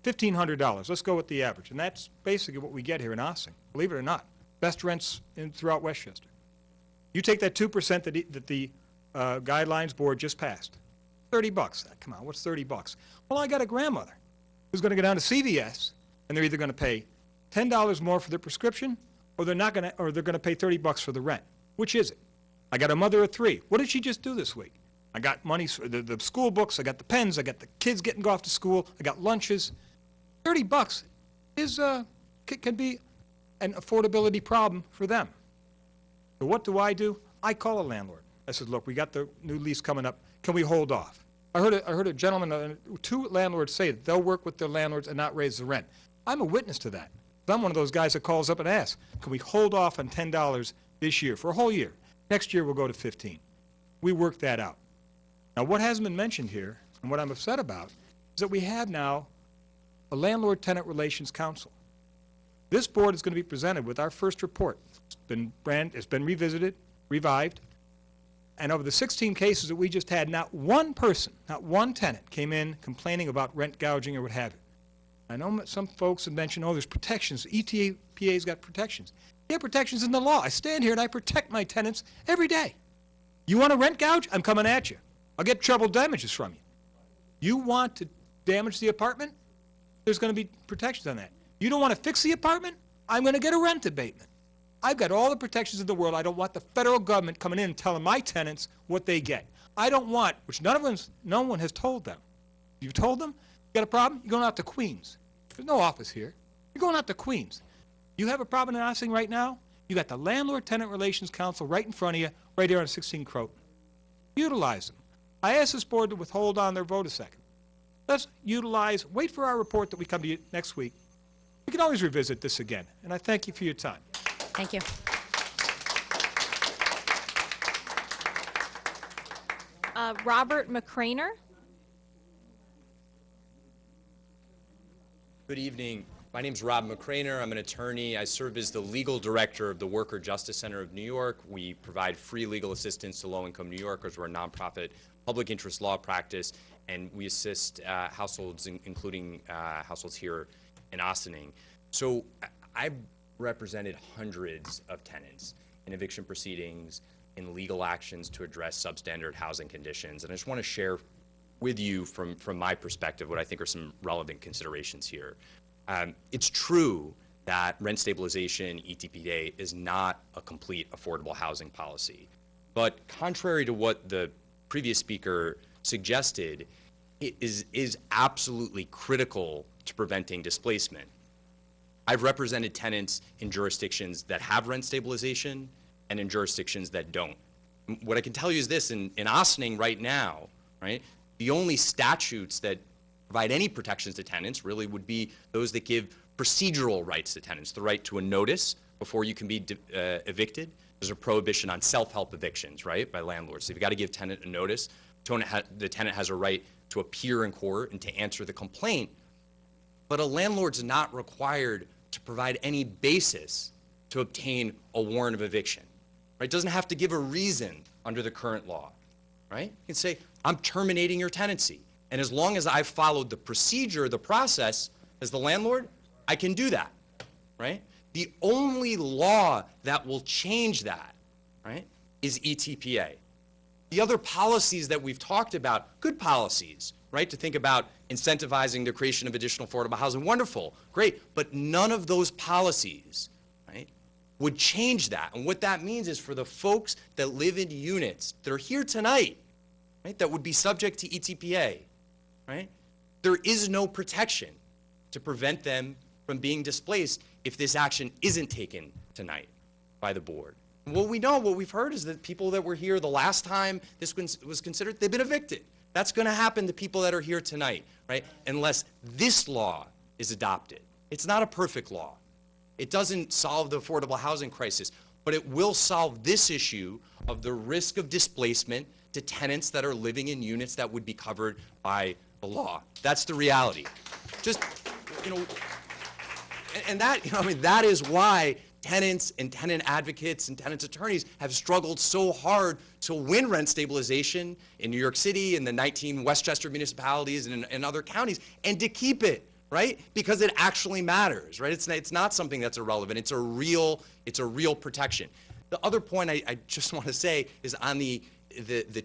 $1,500, let's go with the average. And that's basically what we get here in Ossining, believe it or not. Best rents throughout Westchester. You take that 2% that the guidelines board just passed. $30. Come on, what's $30? Well, I got a grandmother who's going to go down to CVS, and they're either going to pay $10 more for their prescription, or they're not going to, or they're going to pay $30 for the rent. Which is it? I got a mother of 3. What did she just do this week? I got money for the school books. I got the pens. I got the kids getting off to school. I got lunches. $30 is can be an affordability problem for them. So what do? I call a landlord. I said, look, we got the new lease coming up. Can we hold off? I heard a gentleman, 2 landlords say that they'll work with their landlords and not raise the rent. I'm a witness to that. I'm one of those guys that calls up and asks, can we hold off on $10 this year for a whole year? Next year we'll go to 15. We worked that out. Now what hasn't been mentioned here, and what I'm upset about, is that we have now a Landlord-Tenant Relations Council. This board is going to be presented with our first report. It's been revisited, revived, and of the 16 cases that we just had, not one person, not one tenant came in complaining about rent gouging or what have you. I know some folks have mentioned, oh, there's protections. ETPA's got protections. You have protections in the law. I stand here and I protect my tenants every day. You want to rent gouge? I'm coming at you. I'll get treble damages from you. You want to damage the apartment? There's going to be protections on that. You don't want to fix the apartment? I'm going to get a rent abatement. I've got all the protections in the world. I don't want the federal government coming in and telling my tenants what they get. I don't want, which no one has told them. You've told them? You got a problem? You're going out to Queens. There's no office here. You're going out to Queens. You have a problem in Ossining right now? You got the Landlord-Tenant Relations Council right in front of you, right there on 16 Croton. Utilize them. I asked this board to withhold on their vote a second. Let's utilize, wait for our report that we come to you next week. We can always revisit this again, and I thank you for your time. Thank you. Robert McCraner. Good evening. My name is Rob McCraner. I'm an attorney. I serve as the legal director of the Worker Justice Center of New York. We provide free legal assistance to low-income New Yorkers. We're a nonprofit public interest law practice, and we assist households, including households here in Ossining. So I've represented hundreds of tenants in eviction proceedings, in legal actions to address substandard housing conditions, and I just want to share with you from my perspective what I think are some relevant considerations here. It's true that rent stabilization, ETPA, is not a complete affordable housing policy. But contrary to what the previous speaker suggested, it is absolutely critical to preventing displacement. I've represented tenants in jurisdictions that have rent stabilization and in jurisdictions that don't. What I can tell you is this, in Ossining right now, right, the only statutes that provide any protections to tenants really would be those that give procedural rights to tenants, the right to a notice before you can be evicted. There's a prohibition on self-help evictions, right, by landlords. So you've got to give tenant a notice. The tenant has a right to appear in court and to answer the complaint. But a landlord's not required to provide any basis to obtain a warrant of eviction, right? Doesn't have to give a reason under the current law, right? You can say, I'm terminating your tenancy. And as long as I've followed the procedure, the process, as the landlord, I can do that, right? The only law that will change that, right, is ETPA. The other policies that we've talked about, good policies, right, to think about incentivizing the creation of additional affordable housing, wonderful, great, but none of those policies, right, would change that. And what that means is for the folks that live in units that are here tonight, right, that would be subject to ETPA, right, there is no protection to prevent them from being displaced if this action isn't taken tonight by the board. And what we know, what we've heard is that people that were here the last time this was considered, they've been evicted. That's going to happen to people that are here tonight, right, unless this law is adopted. It's not a perfect law. It doesn't solve the affordable housing crisis, but it will solve this issue of the risk of displacement to tenants that are living in units that would be covered by the law. That's the reality. Just, you know, and that, you know, I mean, that is why tenants and tenant advocates and tenants attorneys have struggled so hard to win rent stabilization in New York City and the 19 Westchester municipalities and in other counties, and to keep it, right? Because it actually matters, right? It's not something that's irrelevant. It's a real protection. The other point I just want to say is on the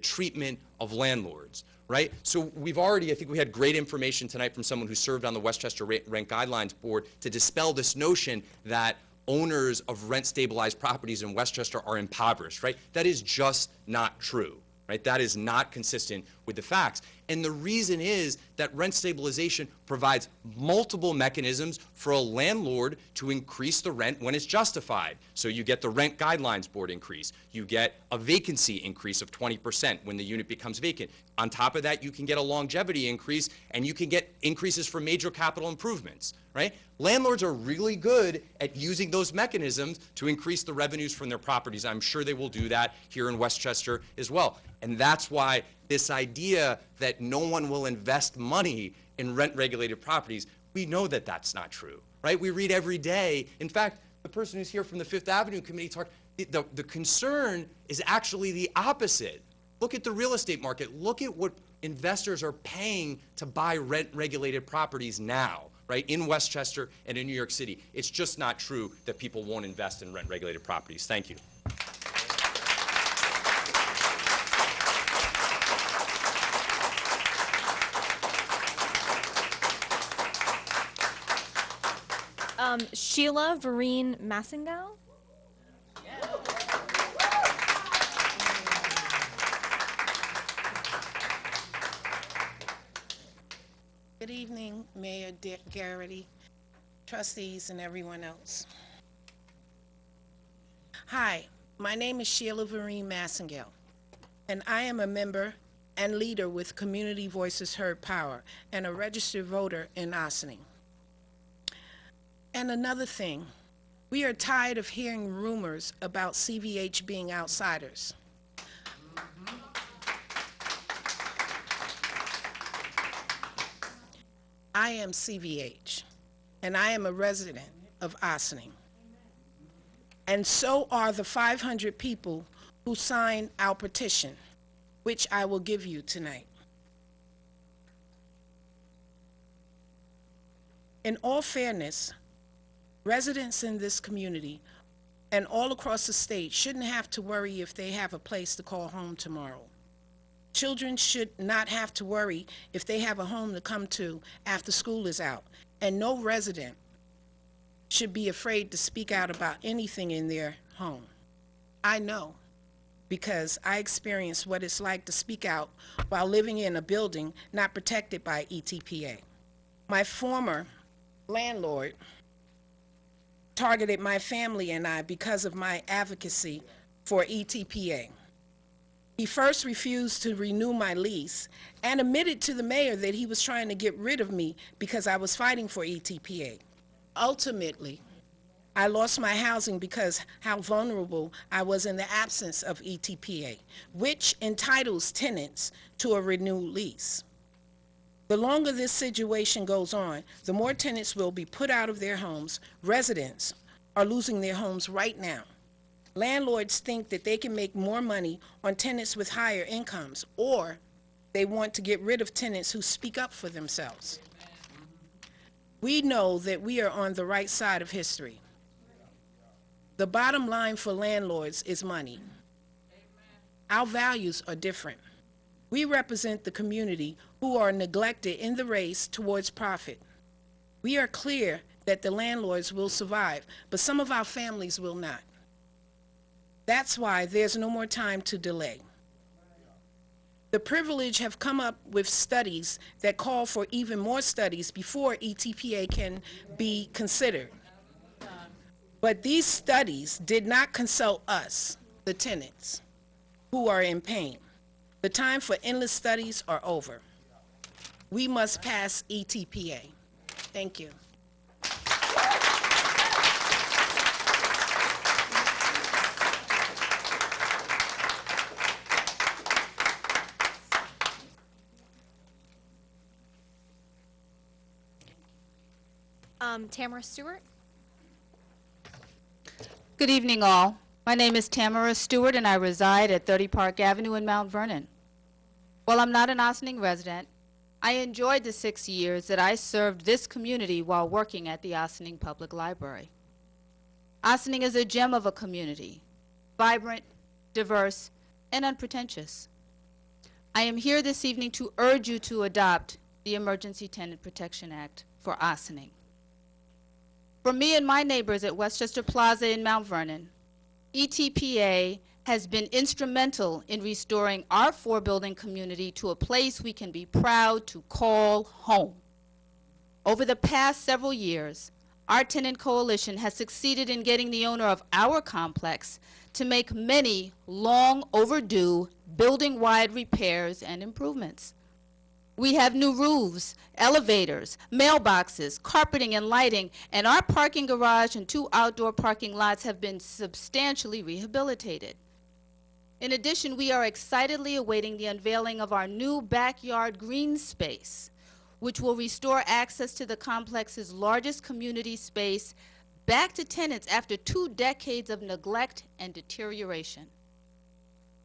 treatment of landlords, right? So we've already, I think we had great information tonight from someone who served on the Westchester Rent Guidelines Board to dispel this notion that owners of rent-stabilized properties in Westchester are impoverished, right? That is just not true, right? That is not consistent with the facts. And the reason is that rent stabilization provides multiple mechanisms for a landlord to increase the rent when it's justified. So you get the Rent Guidelines Board increase. You get a vacancy increase of 20% when the unit becomes vacant. On top of that, you can get a longevity increase, and you can get increases for major capital improvements, right? Landlords are really good at using those mechanisms to increase the revenues from their properties. I'm sure they will do that here in Westchester as well. And that's why this idea that no one will invest money in rent-regulated properties, we know that that's not true, right? We read every day. In fact, the person who's here from the Fifth Avenue Committee talked, the concern is actually the opposite. Look at the real estate market. Look at what investors are paying to buy rent-regulated properties now, right? right, in Westchester and in New York City. It's just not true that people won't invest in rent-regulated properties. Thank you. Sheila Vereen Massengal. Good evening, Mayor Dick Garrity, trustees, and everyone else. Hi, my name is Sheila Vereen Massengill, and I am a member and leader with Community Voices Heard Power and a registered voter in Ossining. And another thing, we are tired of hearing rumors about CVH being outsiders. I am CVH, and I am a resident of Ossining. And so are the 500 people who signed our petition, which I will give you tonight. In all fairness, residents in this community and all across the state shouldn't have to worry if they have a place to call home tomorrow. Children should not have to worry if they have a home to come to after school is out, and no resident should be afraid to speak out about anything in their home. I know, because I experienced what it's like to speak out while living in a building not protected by ETPA. My former landlord targeted my family and I because of my advocacy for ETPA. He first refused to renew my lease and admitted to the mayor that he was trying to get rid of me because I was fighting for ETPA. Ultimately, I lost my housing because how vulnerable I was in the absence of ETPA, which entitles tenants to a renewed lease. The longer this situation goes on, the more tenants will be put out of their homes. Residents are losing their homes right now. Landlords think that they can make more money on tenants with higher incomes, or they want to get rid of tenants who speak up for themselves. We know that we are on the right side of history. The bottom line for landlords is money. Our values are different. We represent the community who are neglected in the race towards profit. We are clear that the landlords will survive, but some of our families will not. That's why there's no more time to delay. The privileged have come up with studies that call for even more studies before ETPA can be considered. But these studies did not consult us, the tenants, who are in pain. The time for endless studies are over. We must pass ETPA. Thank you. Tamara Stewart. Good evening, all. My name is Tamara Stewart, and I reside at 30 Park Avenue in Mount Vernon. While I'm not an Ossining resident, I enjoyed the 6 years that I served this community while working at the Ossining Public Library. Ossining is a gem of a community, vibrant, diverse, and unpretentious. I am here this evening to urge you to adopt the Emergency Tenant Protection Act for Ossining. For me and my neighbors at Westchester Plaza in Mount Vernon, ETPA has been instrumental in restoring our four-building community to a place we can be proud to call home. Over the past several years, our tenant coalition has succeeded in getting the owner of our complex to make many long overdue building-wide repairs and improvements. We have new roofs, elevators, mailboxes, carpeting and lighting, and our parking garage and 2 outdoor parking lots have been substantially rehabilitated. In addition, we are excitedly awaiting the unveiling of our new backyard green space, which will restore access to the complex's largest community space back to tenants after 2 decades of neglect and deterioration.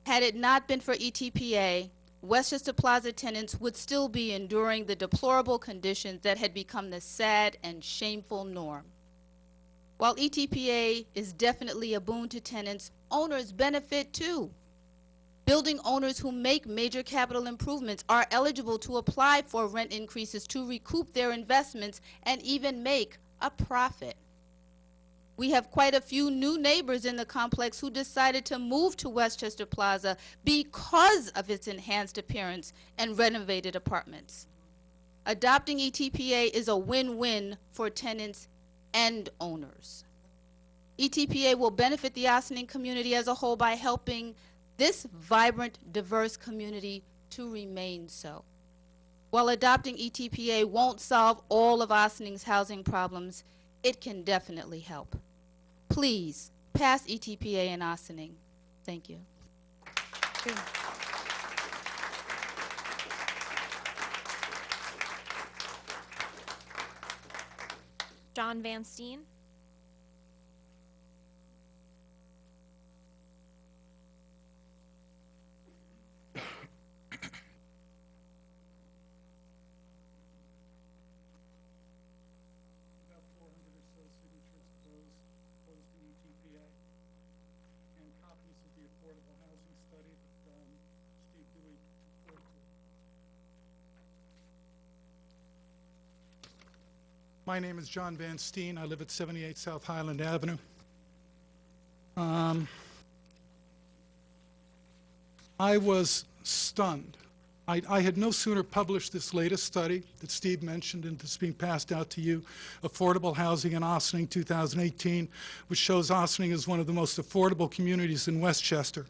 Had it not been for ETPA, Westchester Plaza tenants would still be enduring the deplorable conditions that had become the sad and shameful norm. While ETPA is definitely a boon to tenants, owners benefit too. Building owners who make major capital improvements are eligible to apply for rent increases to recoup their investments and even make a profit. We have quite a few new neighbors in the complex who decided to move to Westchester Plaza because of its enhanced appearance and renovated apartments. Adopting ETPA is a win-win for tenants and owners. ETPA will benefit the Ossining community as a whole by helping this vibrant, diverse community to remain so. While adopting ETPA won't solve all of Ossining's housing problems, it can definitely help. Please, pass ETPA in Ossining. Thank you. John Van Steen. My name is John Van Steen. I live at 78 South Highland Avenue. I was stunned. I had no sooner published this latest study that Steve mentioned and that's being passed out to you, Affordable Housing in Ossining 2018, which shows Ossining is one of the most affordable communities in Westchester.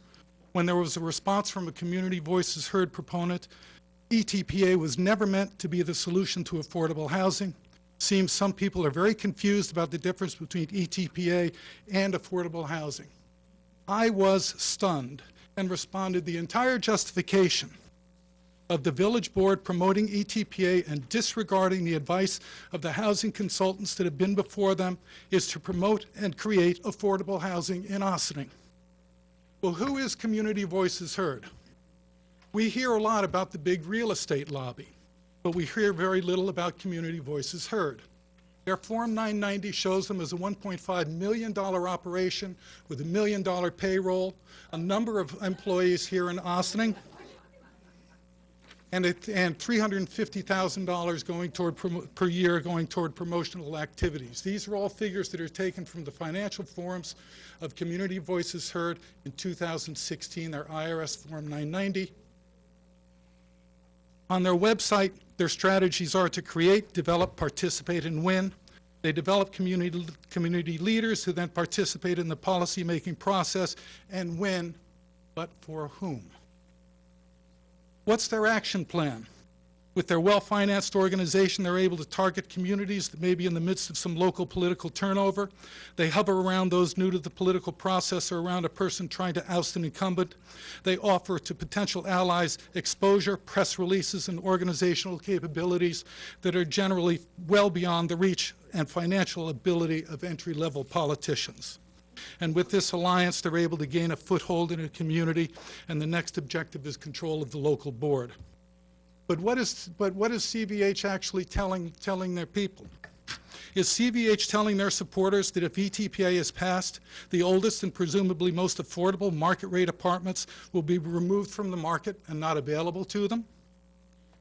When there was a response from a Community Voices Heard proponent, ETPA was never meant to be the solution to affordable housing. Seems some people are very confused about the difference between ETPA and affordable housing. I was stunned and responded the entire justification of the village board promoting ETPA and disregarding the advice of the housing consultants that have been before them is to promote and create affordable housing in Ossining. Well, who is Community Voices Heard? We hear a lot about the big real estate lobby, but we hear very little about Community Voices Heard. Their Form 990 shows them as a $1.5 million operation with $1 million payroll, a number of employees here in Ossining, and $350,000 going toward per year going toward promotional activities. These are all figures that are taken from the financial forms of Community Voices Heard in 2016, their IRS Form 990. On their website, their strategies are to create, develop, participate, and win. They develop community leaders who then participate in the policy-making process and win, but for whom? What's their action plan? With their well-financed organization, they're able to target communities that may be in the midst of some local political turnover. They hover around those new to the political process or around a person trying to oust an incumbent. They offer to potential allies exposure, press releases, and organizational capabilities that are generally well beyond the reach and financial ability of entry-level politicians. And with this alliance, they're able to gain a foothold in a community, and the next objective is control of the local board. But what is CVH actually telling their people? Is CVH telling their supporters that if ETPA is passed, the oldest and presumably most affordable market rate apartments will be removed from the market and not available to them?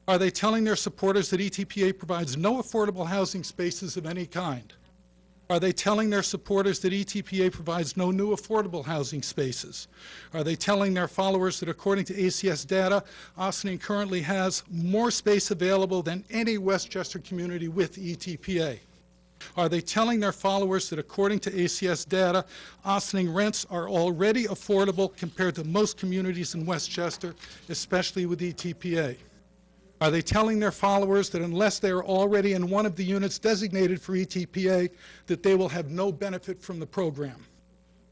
Are they telling their supporters that ETPA provides no affordable housing spaces of any kind? Are they telling their supporters that ETPA provides no new affordable housing spaces? Are they telling their followers that according to ACS data, Ossining currently has more space available than any Westchester community with ETPA? Are they telling their followers that according to ACS data, Ossining rents are already affordable compared to most communities in Westchester, especially with ETPA? Are they telling their followers that unless they are already in one of the units designated for ETPA, that they will have no benefit from the program?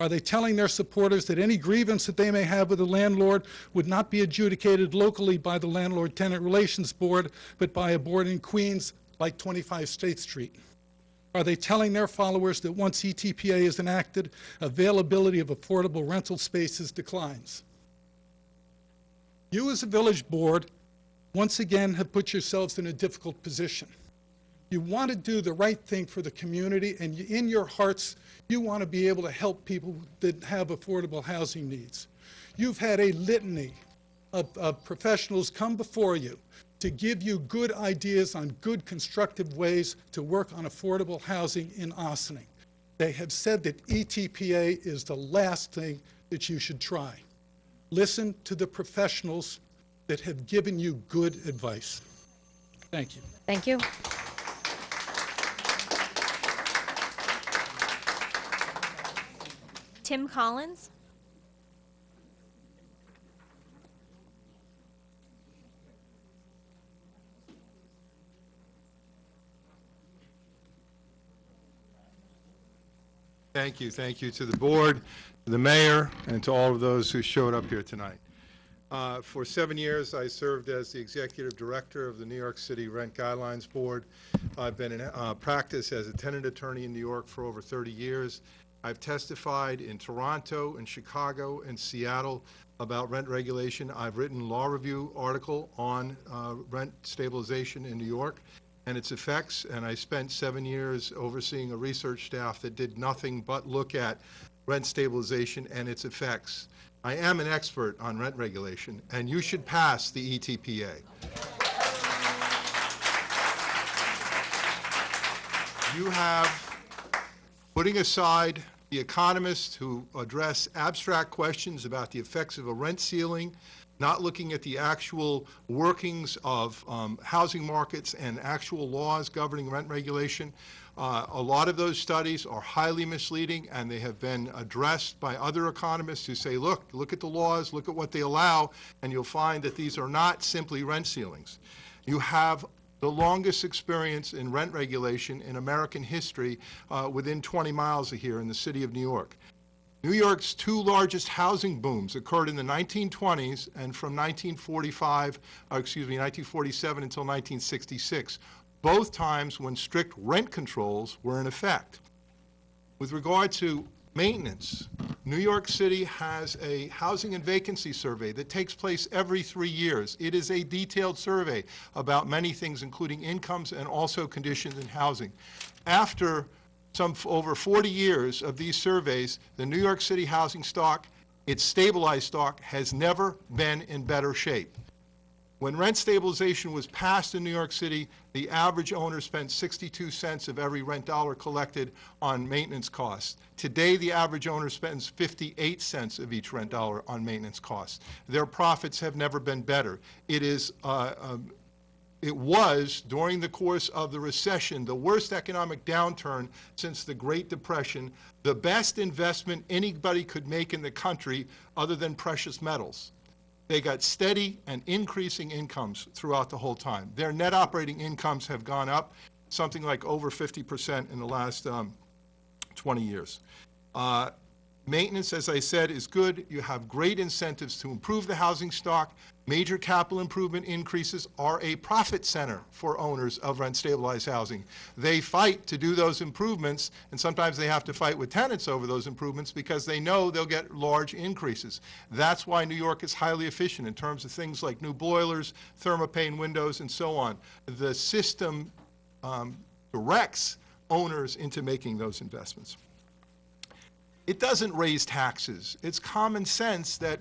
Are they telling their supporters that any grievance that they may have with the landlord would not be adjudicated locally by the Landlord-Tenant Relations Board, but by a board in Queens like 25 State Street? Are they telling their followers that once ETPA is enacted, availability of affordable rental spaces declines? You as a village board, once again, have put yourselves in a difficult position. You want to do the right thing for the community, and in your hearts, you want to be able to help people that have affordable housing needs. You've had a litany of professionals come before you to give you good ideas on good constructive ways to work on affordable housing in Ossining. They have said that ETPA is the last thing that you should try. Listen to the professionals that have given you good advice. Thank you. Thank you. Tim Collins. Thank you. Thank you to the board, to the mayor, and to all of those who showed up here tonight. For 7 years, I served as the executive director of the New York City Rent Guidelines Board. I've been in practice as a tenant attorney in New York for over 30 years. I've testified in Toronto, in Chicago, and Seattle about rent regulation. I've written a law review article on rent stabilization in New York and its effects, and I spent 7 years overseeing a research staff that did nothing but look at rent stabilization and its effects. I am an expert on rent regulation, and you should pass the ETPA. You have, putting aside the economists who address abstract questions about the effects of a rent ceiling, not looking at the actual workings of housing markets and actual laws governing rent regulation. A lot of those studies are highly misleading, and they have been addressed by other economists who say, look at the laws, look at what they allow, and you'll find that these are not simply rent ceilings. You have the longest experience in rent regulation in American history within 20 miles of here in the city of New York. New York's two largest housing booms occurred in the 1920s and from 1947 until 1966, both times when strict rent controls were in effect. With regard to maintenance, New York City has a housing and vacancy survey that takes place every 3 years. It is a detailed survey about many things, including incomes and also conditions in housing. After over 40 years of these surveys, the New York City housing stock, its stabilized stock, has never been in better shape. When rent stabilization was passed in New York City, the average owner spent 62 cents of every rent dollar collected on maintenance costs. Today, the average owner spends 58 cents of each rent dollar on maintenance costs. Their profits have never been better. It was, during the course of the recession, the worst economic downturn since the Great Depression, the best investment anybody could make in the country other than precious metals. They got steady and increasing incomes throughout the whole time. Their net operating incomes have gone up something like over 50% in the last 20 years. Maintenance, as I said, is good. You have great incentives to improve the housing stock. Major capital improvement increases are a profit center for owners of rent-stabilized housing. They fight to do those improvements, and sometimes they have to fight with tenants over those improvements because they know they'll get large increases. That's why New York is highly efficient in terms of things like new boilers, thermopane windows, and so on. The system directs owners into making those investments. It doesn't raise taxes. It's common sense that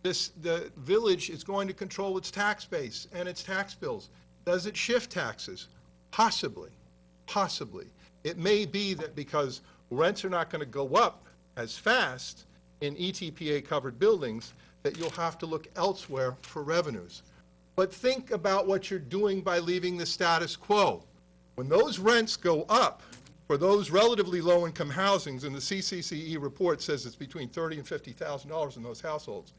the village is going to control its tax base and its tax bills. Does it shift taxes? Possibly. Possibly. It may be that because rents are not going to go up as fast in ETPA-covered buildings, that you'll have to look elsewhere for revenues. But think about what you're doing by leaving the status quo. When those rents go up, for those relatively low-income housings, and the CCCE report says it's between $30,000 and $50,000 in those households,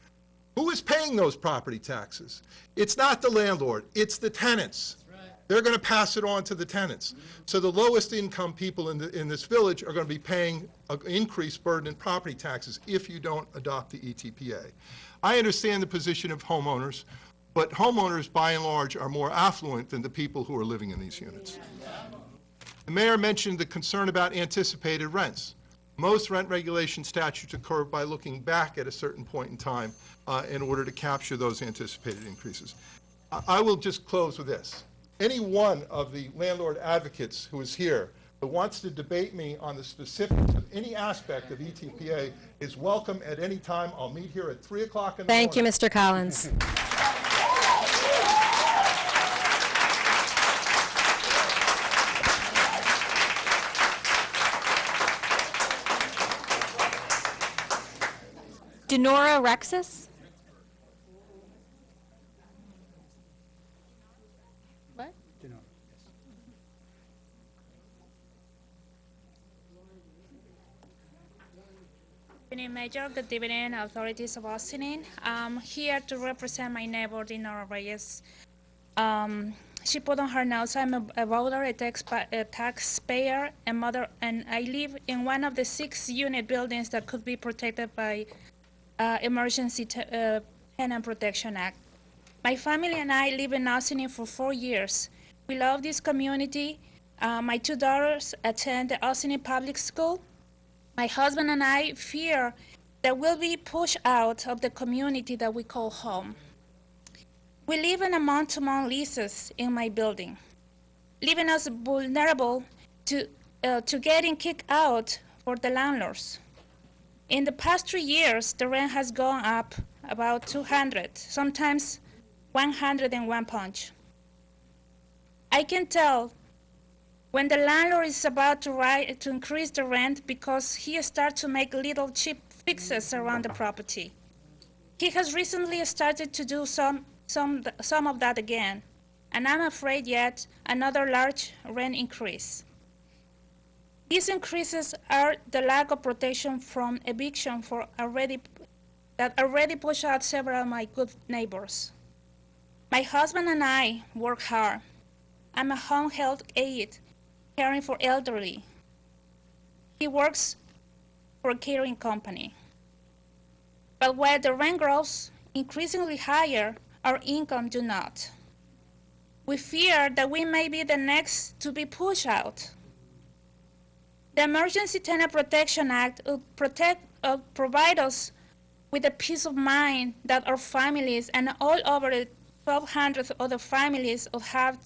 who is paying those property taxes? It's not the landlord, it's the tenants. They're going to pass it on to the tenants. So the lowest income people in this village are going to be paying an increased burden in property taxes if you don't adopt the ETPA. I understand the position of homeowners, but homeowners, by and large, are more affluent than the people who are living in these units. The mayor mentioned the concern about anticipated rents. Most rent regulation statutes occur by looking back at a certain point in time in order to capture those anticipated increases. I will just close with this. Any one of the landlord advocates who is here who wants to debate me on the specifics of any aspect of ETPA is welcome at any time. I'll meet here at 3 o'clock in the morning. Thank you, Mr. Collins. Denora Rexis. What? Good evening, Mayor. Good evening, authorities of Austin. I'm here to represent my neighbor, Dinora Reyes. She put on her notes, I'm a voter, a taxpayer, a mother, and I live in one of the 6-unit buildings that could be protected by Emergency Tenant Protection Act. My family and I live in Austin for 4 years. We love this community. My 2 daughters attend the Austin Public School. My husband and I fear that we'll be pushed out of the community that we call home. We live in a month-to-month leases in my building, leaving us vulnerable to getting kicked out for the landlords. In the past 3 years, the rent has gone up about 200, sometimes 101 punch. I can tell when the landlord is about to increase the rent because he starts to make little cheap fixes around the property. He has recently started to do some of that again, and I'm afraid yet another large rent increase. These increases are the lack of protection from eviction that already pushed out several of my good neighbors. My husband and I work hard. I'm a home health aide, caring for elderly. He works for a catering company. But while the rent grows increasingly higher, our income do not. We fear that we may be the next to be pushed out. The Emergency Tenant Protection Act will provide us with a peace of mind that our families and all over the 1,200 other families will have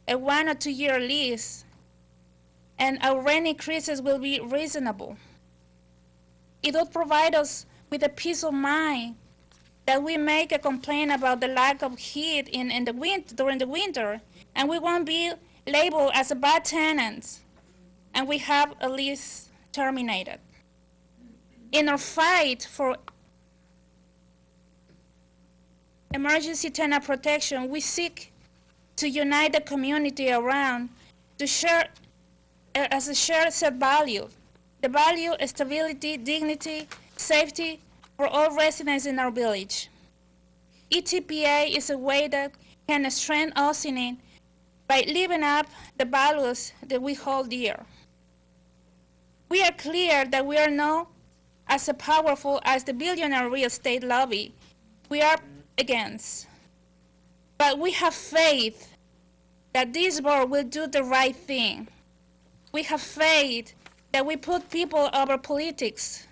a 1 or 2 year lease, and our rent increases will be reasonable. It will provide us with a peace of mind that we make a complaint about the lack of heat during the winter, and we won't be labeled as a bad tenant, and we have a lease terminated. In our fight for emergency tenant protection, we seek to unite the community around to share as a shared set value. The value of stability, dignity, safety for all residents in our village. ETPA is a way that can strengthen Austin by living up the values that we hold dear. We are clear that we are not as powerful as the billionaire real estate lobby we are against. But we have faith that this board will do the right thing. We have faith that we put people over politics.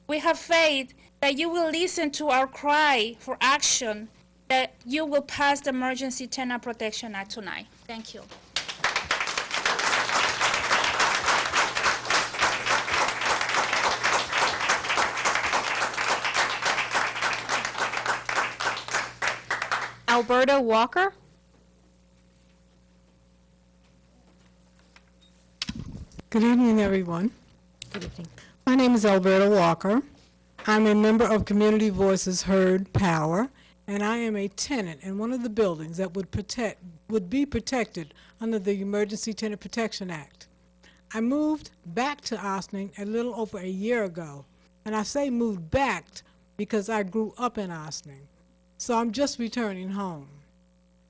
We have faith that you will listen to our cry for action, that you will pass the Emergency Tenant Protection Act tonight. Thank you. Alberta Walker. Good evening, everyone. Good evening. My name is Alberta Walker. I'm a member of Community Voices Heard Power, and I am a tenant in one of the buildings that would be protected under the Emergency Tenant Protection Act. I moved back to Austin a little over a year ago, and I say moved back because I grew up in Austin, so I'm just returning home.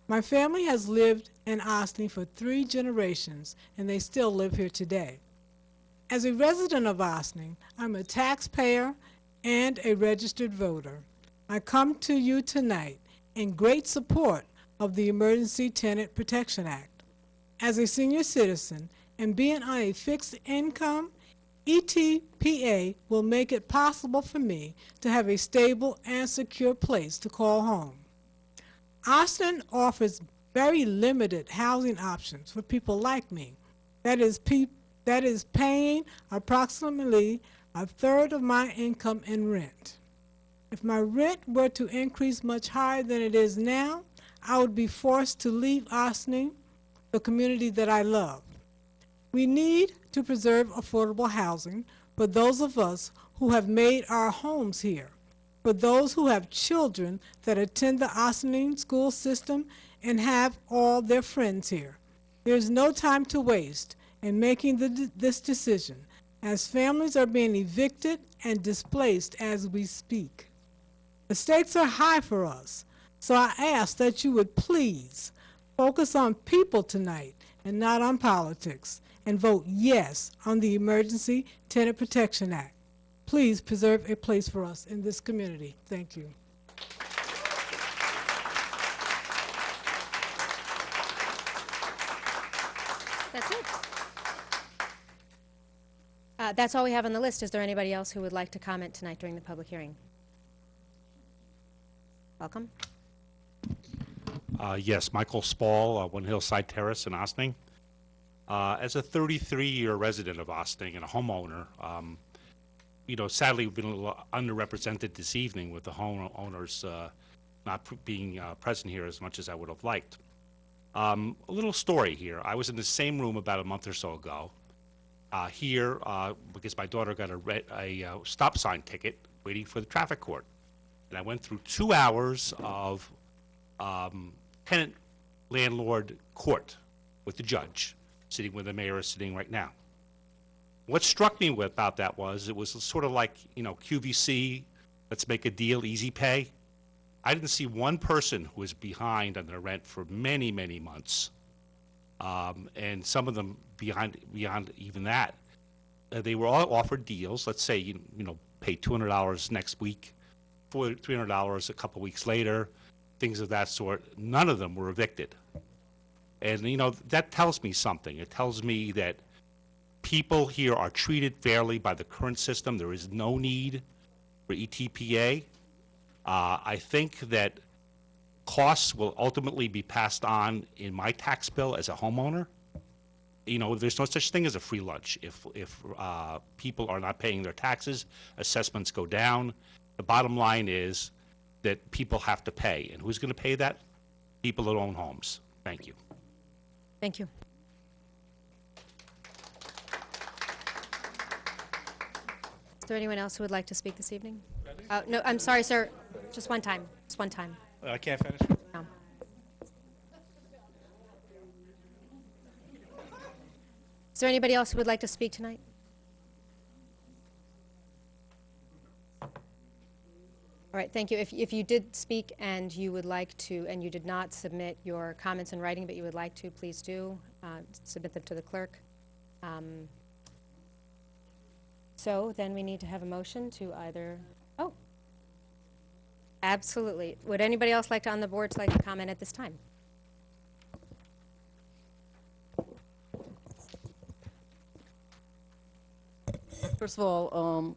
My family has lived in Austin for 3 generations, and they still live here today. As a resident of Austin, I'm a taxpayer and a registered voter. I come to you tonight in great support of the Emergency Tenant Protection Act. As a senior citizen and being on a fixed income, ETPA will make it possible for me to have a stable and secure place to call home. Austin offers very limited housing options for people like me. That is paying approximately a third of my income in rent. If my rent were to increase much higher than it is now, I would be forced to leave Ossining, the community that I love. We need to preserve affordable housing for those of us who have made our homes here, for those who have children that attend the Ossining school system and have all their friends here. There's no time to waste in making this decision, as families are being evicted and displaced as we speak. The stakes are high for us, so I ask that you would please focus on people tonight and not on politics, and vote yes on the Emergency Tenant Protection Act. Please preserve a place for us in this community. Thank you. That's it. That's all we have on the list. Is there anybody else who would like to comment tonight during the public hearing? Welcome. Yes, Michael Spall, One Hillside Terrace in Ossining. As a 33-year resident of Ossining and a homeowner, sadly we've been a little underrepresented this evening with the homeowners not being present here as much as I would have liked. A little story here. I was in the same room about a month or so ago here because my daughter got a stop sign ticket waiting for the traffic court. And I went through 2 hours of tenant-landlord court with the judge, sitting where the mayor is sitting right now. What struck me about that was it was sort of like, QVC, let's make a deal, easy pay. I didn't see one person who was behind on their rent for many, many months. And some of them beyond even that. They were all offered deals. Let's say, pay $200 next week, $300 a couple weeks later, things of that sort. None of them were evicted. And, that tells me something. It tells me that people here are treated fairly by the current system. There is no need for ETPA. I think that costs will ultimately be passed on in my tax bill as a homeowner. There's no such thing as a free lunch. If people are not paying their taxes, assessments go down. The bottom line is that people have to pay. And who's going to pay that? People that own homes. Thank you. Thank you. Is there anyone else who would like to speak this evening? No, I'm sorry, sir. Just one time. Just one time. I can't finish? No. Is there anybody else who would like to speak tonight? All right, thank you. If you did speak and you would like to, and you did not submit your comments in writing, but you would like to, please do submit them to the clerk. So then we need to have a motion to either, oh, absolutely. Would anybody else on the board like to comment at this time? First of all,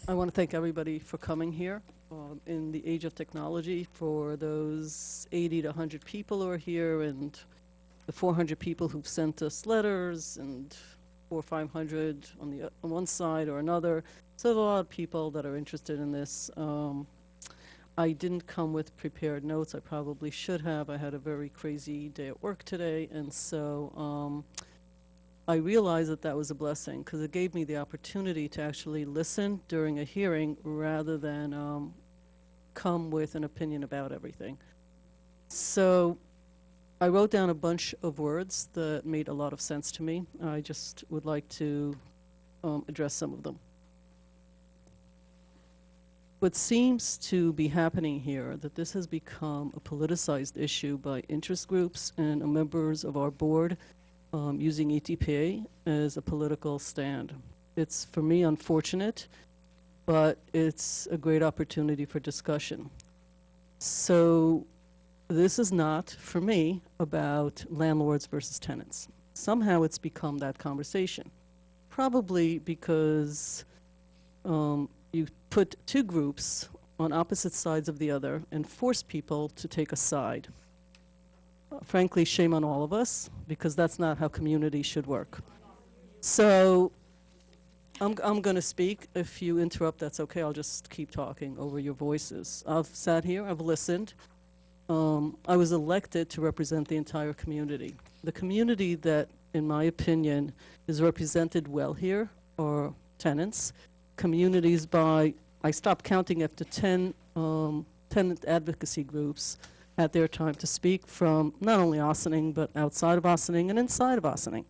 I want to thank everybody for coming here in the age of technology, for those 80 to 100 people who are here, and the 400 people who've sent us letters, and 400 or 500 on one side or another. So there's a lot of people that are interested in this. I didn't come with prepared notes. I probably should have. I had a very crazy day at work today, and so I realized that was a blessing, because it gave me the opportunity to actually listen during a hearing rather than come with an opinion about everything. So I wrote down a bunch of words that made a lot of sense to me. I just would like to address some of them. What seems to be happening here, that this has become a politicized issue by interest groups and members of our board using ETPA as a political stand. It's, for me, unfortunate, but it's a great opportunity for discussion. So this is not, for me, about landlords versus tenants. Somehow it's become that conversation. probably because you put two groups on opposite sides of the other and force people to take a side. Frankly, shame on all of us, because that's not how community should work. So I'm going to speak. If you interrupt, that's okay. I'll just keep talking over your voices. I've sat here, I've listened. I was elected to represent the entire community. The community that, in my opinion, is represented well here are tenants. Communities by, I stopped counting after 10 tenant advocacy groups had their time to speak from not only Ossining, but outside of Ossining and inside of Ossining.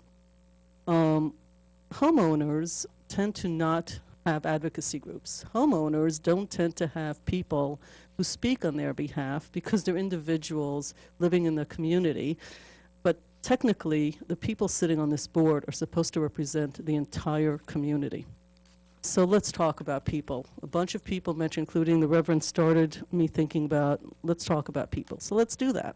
Homeowners tend to not have advocacy groups. Homeowners don't tend to have people who speak on their behalf because they're individuals living in the community. But technically, the people sitting on this board are supposed to represent the entire community. So let's talk about people. A bunch of people mentioned, including the Reverend, started me thinking about, let's talk about people. So let's do that.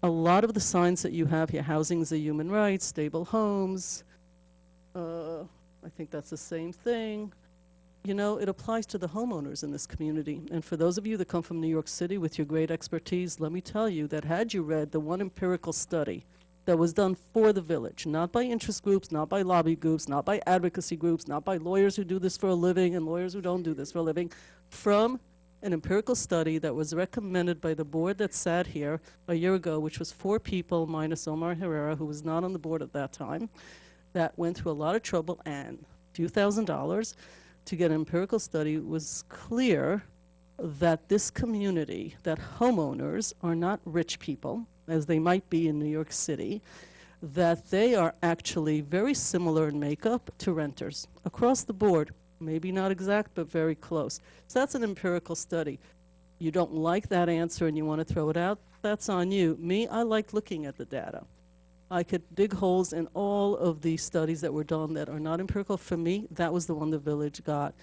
A lot of the signs that you have here, housing is a human right, stable homes, I think that's the same thing. You know, it applies to the homeowners in this community. And for those of you that come from New York City with your great expertise, let me tell you that had you read the one empirical study that was done for the village, not by interest groups, not by lobby groups, not by advocacy groups, not by lawyers who do this for a living and lawyers who don't do this for a living, from an empirical study that was recommended by the board that sat here a year ago, which was 4 people minus Omar Herrera, who was not on the board at that time, that went through a lot of trouble and a few $1,000s to get an empirical study. Was clear that this community, that homeowners are not rich people, as they might be in New York City, that they are actually very similar in makeup to renters across the board. Maybe not exact, but very close. So that's an empirical study. You don't like that answer and you want to throw it out, that's on you. Me, I like looking at the data. I could dig holes in all of the studies that were done that are not empirical. For me, that was the one the village got.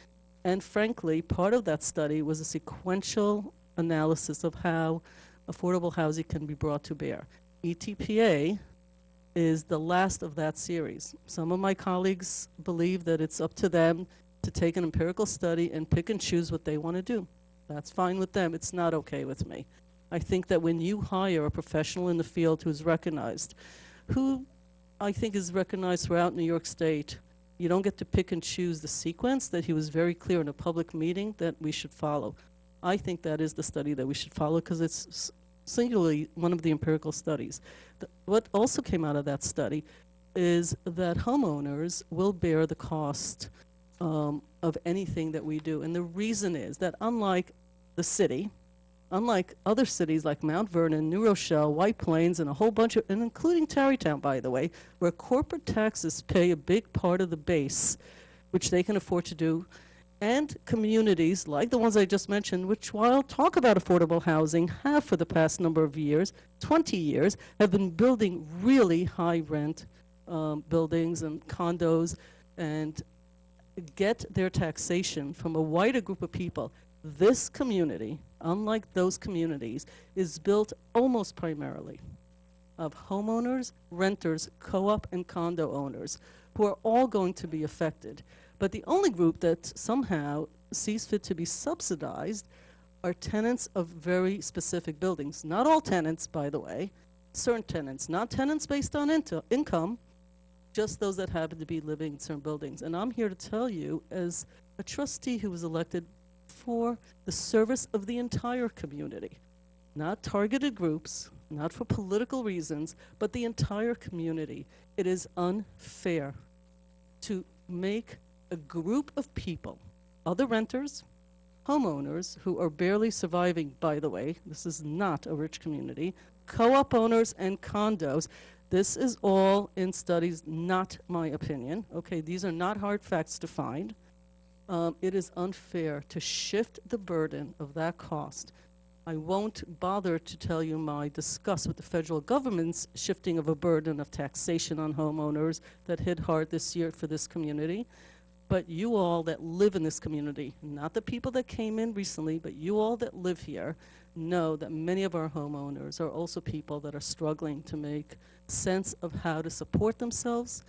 And frankly, part of that study was a sequential analysis of how affordable housing can be brought to bear. ETPA is the last of that series. Some of my colleagues believe that it's up to them to take an empirical study and pick and choose what they want to do. That's fine with them. It's not okay with me. I think that when you hire a professional in the field who's recognized, who I think is recognized throughout New York State, you don't get to pick and choose the sequence that he was very clear in a public meeting that we should follow. I think that is the study that we should follow because it's singularly one of the empirical studies. What also came out of that study is that homeowners will bear the cost of anything that we do. And the reason is that unlike the city, unlike other cities like Mount Vernon, New Rochelle, White Plains, and a whole bunch of, and including Tarrytown, by the way, where corporate taxes pay a big part of the base, which they can afford to do, and communities like the ones I just mentioned, which while I'll talk about affordable housing, have for the past number of years, 20 years, have been building really high rent buildings and condos and get their taxation from a wider group of people. This community, unlike those communities, is built almost primarily of homeowners, renters, co-op, and condo owners, who are all going to be affected. But the only group that somehow sees fit to be subsidized are tenants of very specific buildings. Not all tenants, by the way, certain tenants, not tenants based on income, just those that happen to be living in certain buildings. And I'm here to tell you, as a trustee who was elected for the service of the entire community, not targeted groups, not for political reasons, but the entire community, it is unfair to make a group of people, other renters, homeowners who are barely surviving, by the way, this is not a rich community, co-op owners and condos. This is all in studies, not my opinion. Okay, these are not hard facts to find. It is unfair to shift the burden of that cost. I won't bother to tell you my disgust with the federal government's shifting of a burden of taxation on homeowners that hit hard this year for this community. But you all that live in this community, not the people that came in recently, but you all that live here, know that many of our homeowners are also people that are struggling to make sense of how to support themselves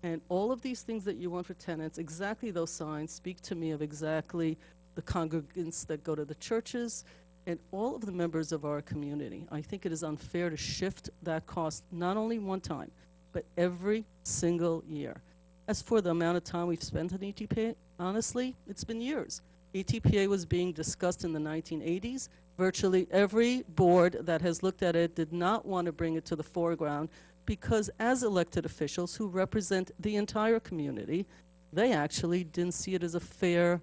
And all of these things that you want for tenants, exactly those signs speak to me of exactly the congregants that go to the churches and all of the members of our community. I think it is unfair to shift that cost not only one time, but every single year. As for the amount of time we've spent on ETPA, honestly, it's been years. ETPA was being discussed in the 1980s. Virtually every board that has looked at it did not want to bring it to the foreground because as elected officials who represent the entire community, they actually didn't see it as a fair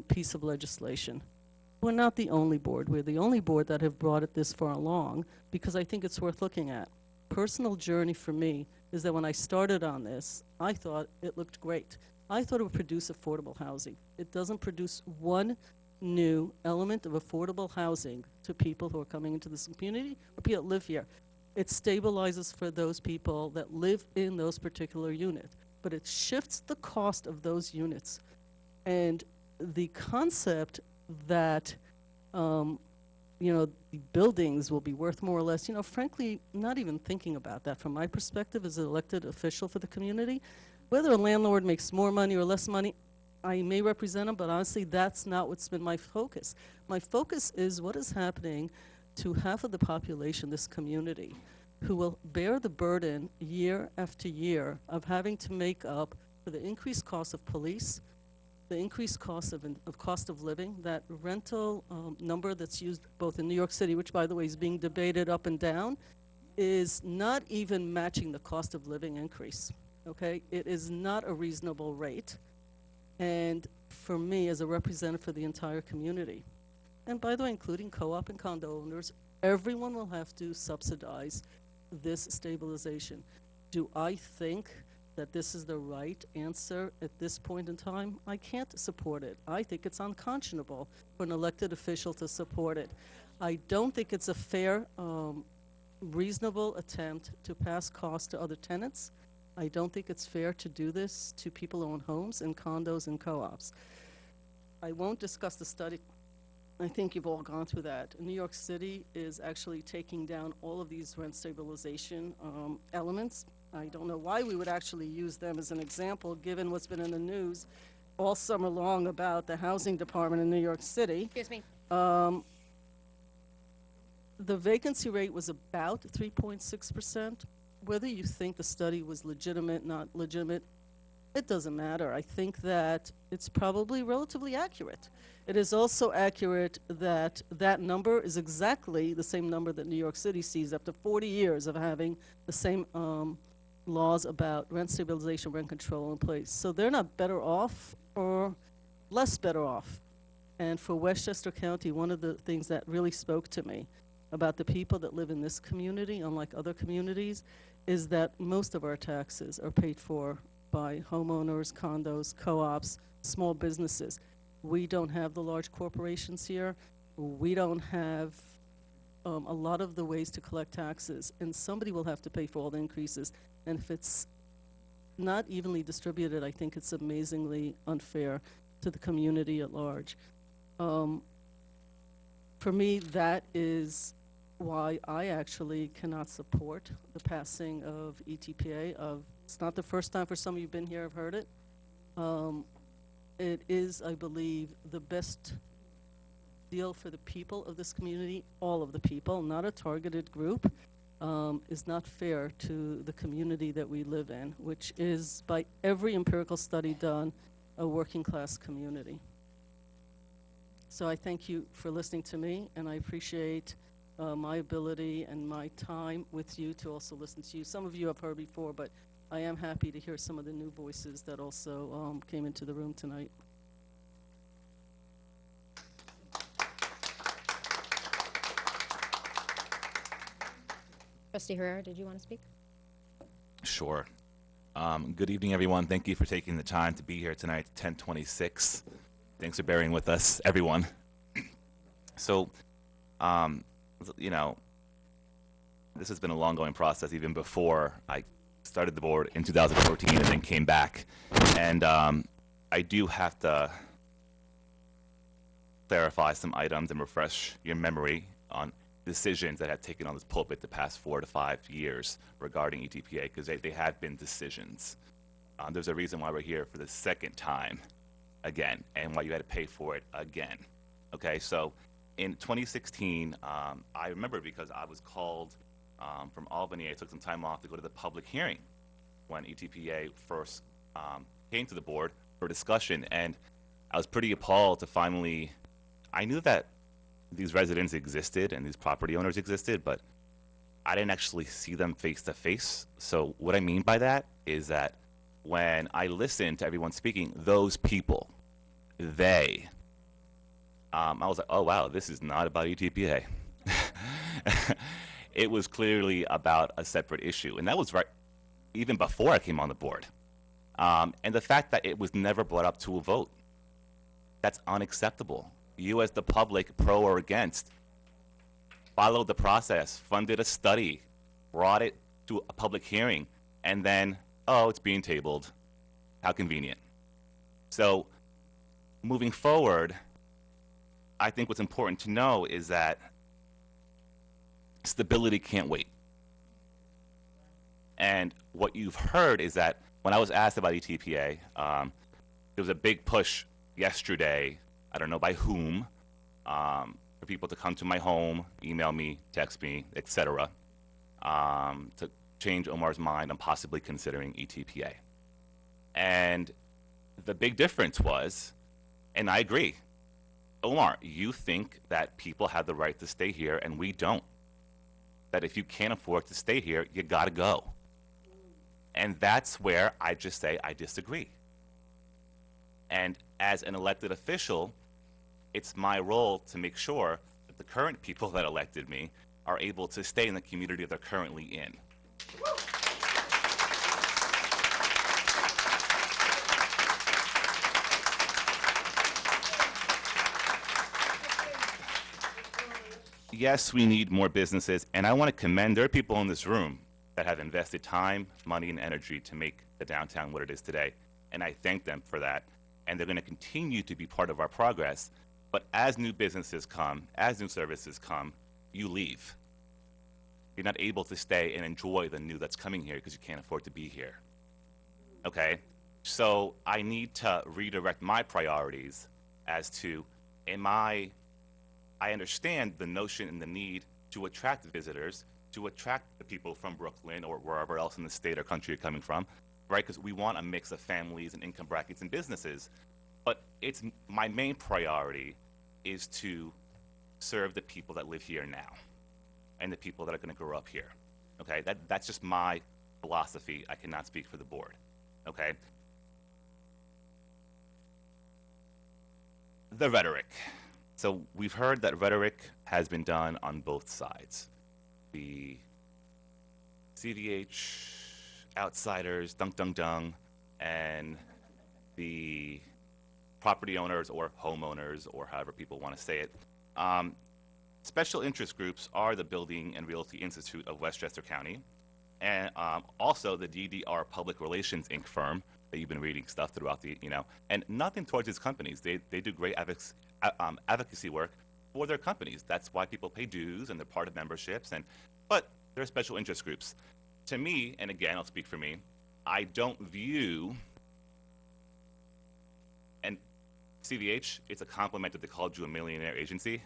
piece of legislation. We're not the only board. We're the only board that have brought it this far along because I think it's worth looking at. Personal journey for me is that when I started on this, I thought it looked great. I thought it would produce affordable housing. It doesn't produce one new element of affordable housing to people who are coming into this community or people that live here. It stabilizes for those people that live in those particular units, but it shifts the cost of those units. And the concept that, the buildings will be worth more or less, frankly, not even thinking about that from my perspective as an elected official for the community. Whether a landlord makes more money or less money, I may represent them, but honestly, that's not what's been my focus. My focus is what is happening to half of the population in this community who will bear the burden year after year of having to make up for the increased cost of police, the increased cost of cost of living, that rental number that's used both in New York City, which by the way is being debated up and down, is not even matching the cost of living increase, okay? It is not a reasonable rate. And for me, as a representative for the entire community, and by the way, including co-op and condo owners, everyone will have to subsidize this stabilization. Do I think that this is the right answer at this point in time? I can't support it. I think it's unconscionable for an elected official to support it. I don't think it's a fair, reasonable attempt to pass costs to other tenants. I don't think it's fair to do this to people who own homes and condos and co-ops. I won't discuss the study. I think you've all gone through that. New York City is actually taking down all of these rent stabilization elements. I don't know why we would actually use them as an example, given what's been in the news all summer long about the housing department in New York City. Excuse me. The vacancy rate was about 3.6%. Whether you think the study was legitimate, not legitimate, it doesn't matter. I think that it's probably relatively accurate. It is also accurate that that number is exactly the same number that New York City sees after 40 years of having the same laws about rent stabilization, rent control in place. So they're not better off or less better off. And for Westchester County, one of the things that really spoke to me about the people that live in this community, unlike other communities, is that most of our taxes are paid for by homeowners, condos, co-ops, small businesses. We don't have the large corporations here. We don't have a lot of the ways to collect taxes, and somebody will have to pay for all the increases. And if it's not evenly distributed, I think it's amazingly unfair to the community at large. For me, that is why I actually cannot support the passing of ETPA. It's not the first time for some of you who've been here have heard it. It is, I believe, the best deal for the people of this community, all of the people, not a targeted group, is not fair to the community that we live in, which is, by every empirical study done, a working class community. So I thank you for listening to me, and I appreciate my ability and my time with you to also listen to you. Some of you I've heard before, but I am happy to hear some of the new voices that also came into the room tonight. Trustee Herrera, did you want to speak? Sure. Good evening, everyone. Thank you for taking the time to be here tonight, 10:26. Thanks for bearing with us, everyone. So, this has been a long-going process even before I started the board in 2014 and then came back. And I do have to clarify some items and refresh your memory on decisions that have taken on this pulpit the past 4 to 5 years regarding ETPA, because they have been decisions. There's a reason why we're here for the second time again, and why you had to pay for it again. Okay, so in 2016, I remember because I was called from Albany. I took some time off to go to the public hearing when ETPA first came to the board for discussion, and I was pretty appalled to finally, I knew that these residents existed and these property owners existed, but I didn't actually see them face to face. So what I mean by that is that when I listened to everyone speaking, those people, I was like, oh wow, this is not about ETPA. It was clearly about a separate issue, and that was right even before I came on the board. And the fact that it was never brought up to a vote, that's unacceptable. You as the public, pro or against, followed the process, funded a study, brought it to a public hearing, and then, oh, it's being tabled. How convenient. So moving forward, I think what's important to know is that stability can't wait. And what you've heard is that when I was asked about ETPA, there was a big push yesterday, I don't know by whom, for people to come to my home, email me, text me, etc., to change Omar's mind on possibly considering ETPA. And the big difference was, and I agree, Omar, you think that people have the right to stay here and we don't. That if you can't afford to stay here, you gotta go. And that's where I just say I disagree. And as an elected official, it's my role to make sure that the current people that elected me are able to stay in the community they're currently in. Yes, we need more businesses, and I want to commend, there are people in this room that have invested time, money, and energy to make the downtown what it is today, and I thank them for that, and they're going to continue to be part of our progress. But as new businesses come, as new services come, you leave. You're not able to stay and enjoy the new that's coming here because you can't afford to be here. Okay? So I need to redirect my priorities as to, I understand the notion and the need to attract visitors, to attract the people from Brooklyn or wherever else in the state or country you're coming from, right? Because we want a mix of families and income brackets and businesses. But it's my main priority is to serve the people that live here now and the people that are going to grow up here. Okay, that's just my philosophy. I cannot speak for the board. Okay. The rhetoric. So we've heard that rhetoric has been done on both sides. The CVH, outsiders, dunk, dunk, dunk, and the property owners or homeowners, or however people want to say it. Special interest groups are the Building and Realty Institute of Westchester County, and also the DDR Public Relations Inc. firm that you've been reading stuff throughout the, and nothing towards these companies. They do great advocacy work for their companies. That's why people pay dues and they're part of memberships, but they're special interest groups. To me, and again, I'll speak for me, I don't view, and CVH, it's a compliment that they called you a millionaire agency.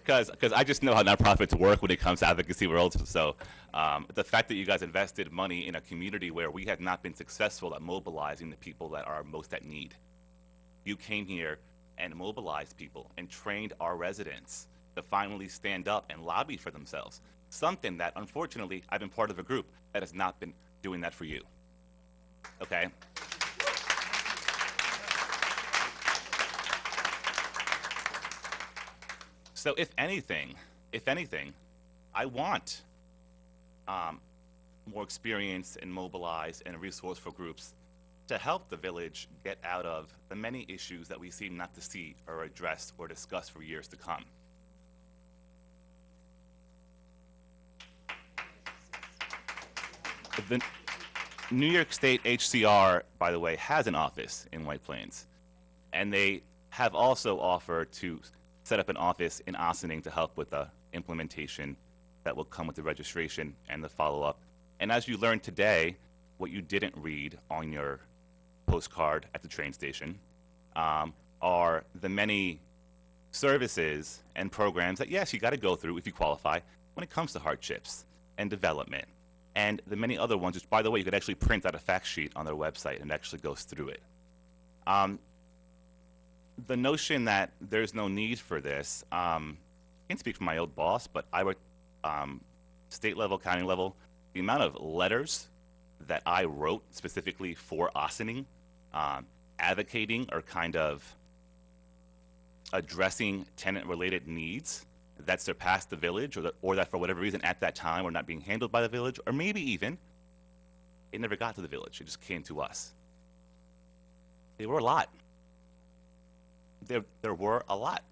Because I just know how nonprofits work when it comes to advocacy world. So the fact that you guys invested money in a community where we had not been successful at mobilizing the people that are most at need. You came here and mobilized people and trained our residents to finally stand up and lobby for themselves. Something that, unfortunately, I've been part of a group that has not been doing that for you. Okay? So if anything, I want more experience and mobilized and resourceful groups to help the village get out of the many issues that we seem not to see or address or discuss for years to come. The New York State HCR, by the way, has an office in White Plains, and they have also offered to set up an office in Ossining to help with the implementation that will come with the registration and the follow-up And as you learned today, what you didn't read on your postcard at the train station are the many services and programs that, yes, you got to go through if you qualify when it comes to hardships and development, and the many other ones, which, by the way, you could actually print out a fact sheet on their website and it actually goes through it. The notion that there's no need for this, I can't speak for my old boss, but I would, state level, county level, the amount of letters that I wrote specifically for Ossining, advocating or kind of addressing tenant-related needs that surpassed the village, or that for whatever reason at that time were not being handled by the village, or maybe even it never got to the village, it just came to us. There were a lot. There were a lot.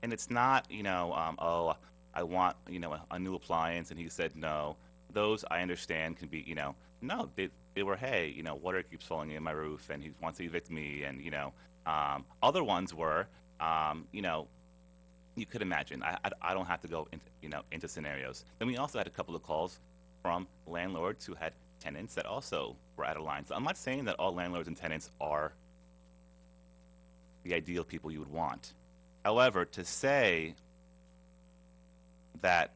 And it's not, you know, oh, I want, you know, a new appliance, and he said no. Those I understand can be, you know, no, they were, hey, you know, water keeps falling in my roof, and he wants to evict me, and, you know, other ones were, you know, you could imagine. I don't have to go into, you know, into scenarios. Then we also had a couple of calls from landlords who had tenants that also were out of line. So I'm not saying that all landlords and tenants are the ideal people you would want. However, to say that